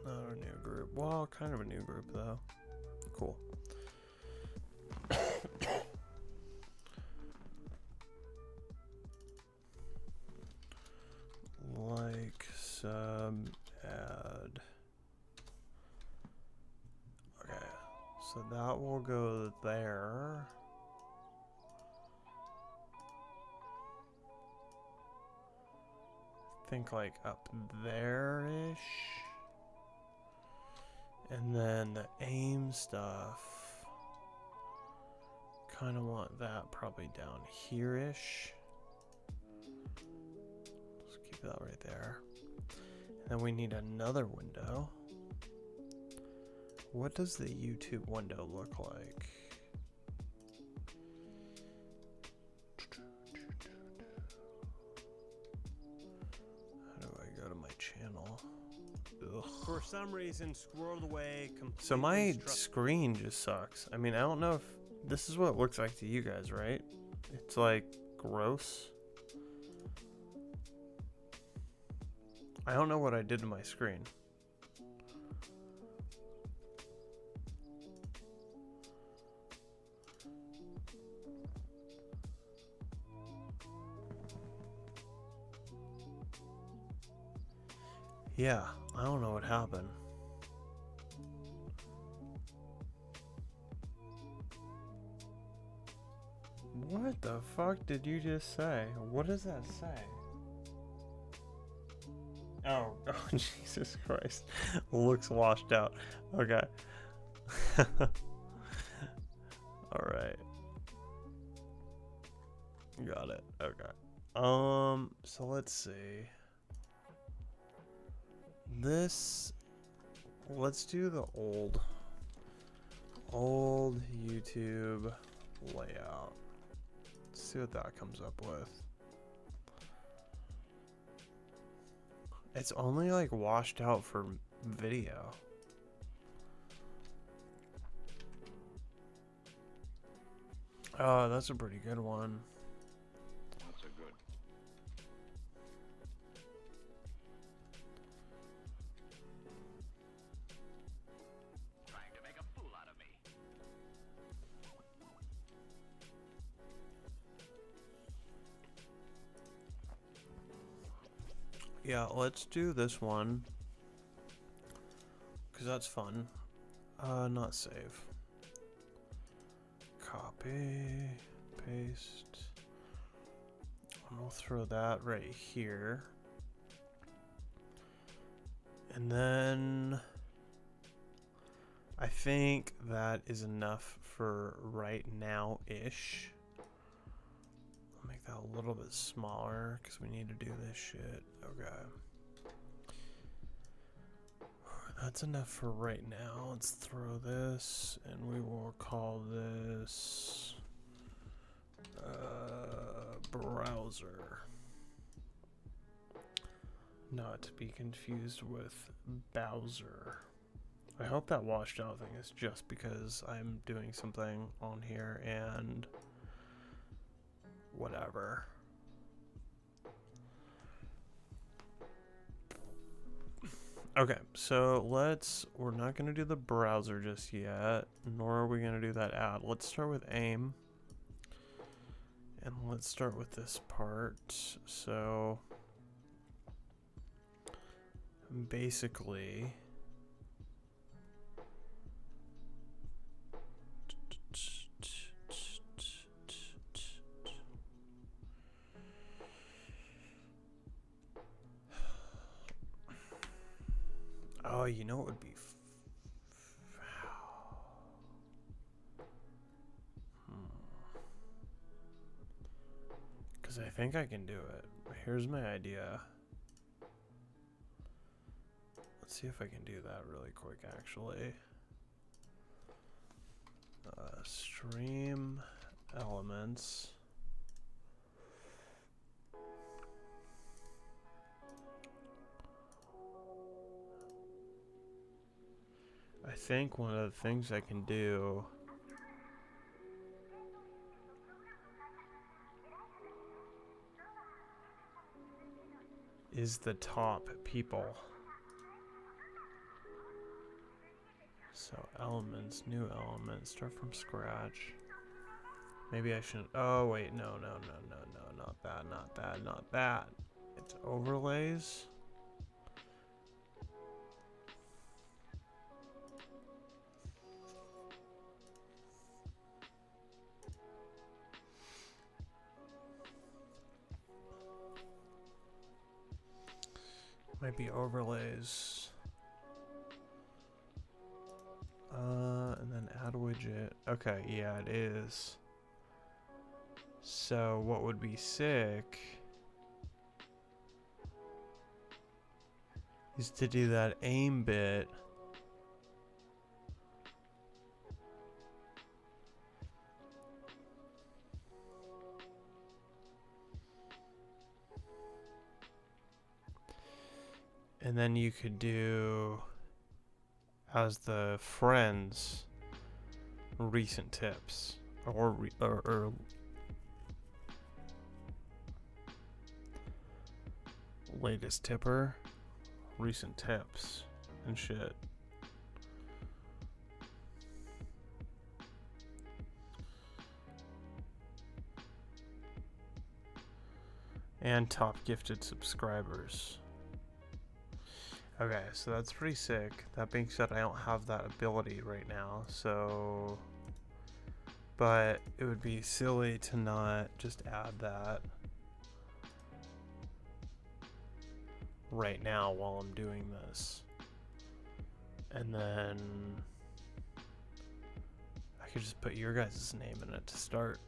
Speaker 1: Not a new group. Well, kind of a new group though. Cool. Like, sub, add. Okay, so that will go there. Think like up there-ish. And then the AIM stuff, kind of want that probably down here-ish. Let's keep that right there. And then we need another window. What does the YouTube window look like? How do I go to my channel? Ugh. For some reason, scrolled away completely. So my screen just sucks. I mean, I don't know if this is what it looks like to you guys, right? It's like gross. I don't know what I did to my screen. Yeah, I don't know what happened. What the fuck did you just say? What does that say? Oh, oh Jesus Christ. Looks washed out. Okay. Alright. Got it. Okay. So let's see. This, let's do the old YouTube layout. Let's see what that comes up with. It's only like washed out for video. Oh, that's a pretty good one.
Speaker 6: That's a good.
Speaker 4: Trying to make a fool out of me.
Speaker 1: Yeah, let's do this one. Because that's fun. Not save. Copy. Paste. And we'll throw that right here. And then I think that is enough for right now-ish. I'll make that a little bit smaller because we need to do this shit. Okay. That's enough for right now. Let's throw this and we will call this browser. Not to be confused with Bowser. I hope that washed out thing is just because I'm doing something on here and whatever. Okay, so we're not going to do the browser just yet, nor are we going to do that ad. Let's start with AIM. And let's start with this part. So basically oh, you know what would be because I think I can do it. Here's my idea. Let's let's see if I can do that really quick, actually. Stream elements. I think one of the things I can do is the top people. So elements, new elements, start from scratch. Maybe I shouldn't. Oh wait, no, not bad, not bad, not bad. It's overlays. Might be overlays. And then add widget. Okay, yeah, it is. So what would be sick is to do that aim bit. And then you could do as the friends recent tips or latest tipper, recent tips and shit. And top gifted subscribers. Okay, so that's pretty sick. That being said, I don't have that ability right now, so... But it would be silly to not just add that right now while I'm doing this. And then I could just put your guys' name in it to start.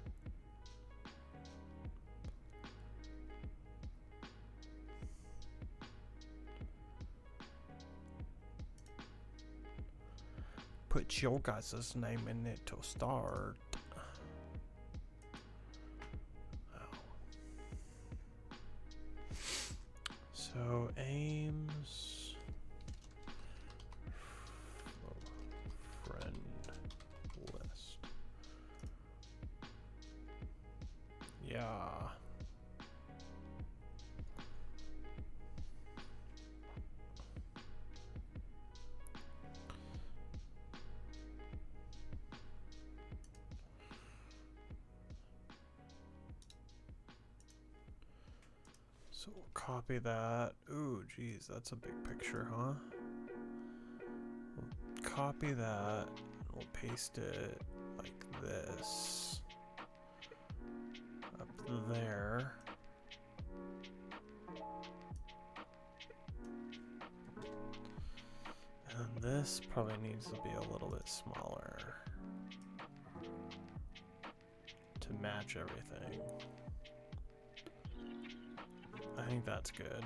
Speaker 1: Put your guys' name in it to start. Oh. So aims friend list. Yeah. So we'll copy that. Ooh, geez, that's a big picture, huh? We'll copy that. And we'll paste it like this. Up there. And this probably needs to be a little bit smaller to match everything. I think that's good.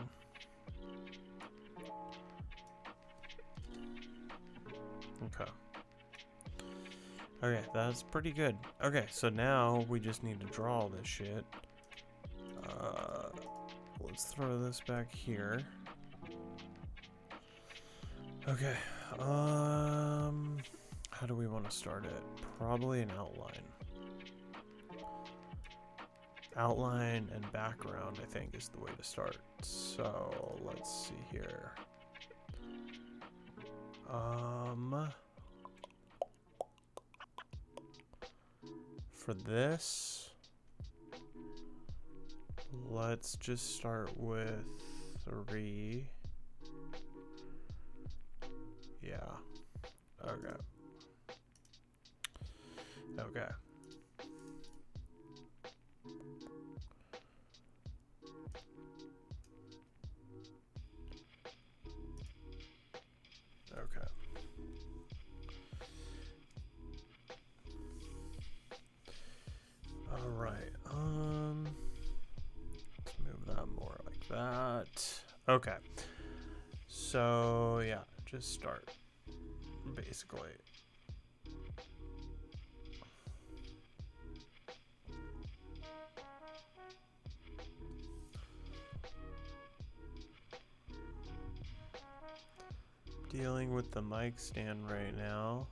Speaker 1: Okay. Okay, that's pretty good. Okay, so now we just need to draw all this shit. Let's throw this back here. Okay. How do we want to start it? Probably an outline. Outline and background, I think, is the way to start. So let's see here. For this, let's just start with 3. Yeah. Okay. Okay. Okay. All right. Let's move that more like that. Okay. So, yeah. just start, basically. Dealing with the mic stand right now.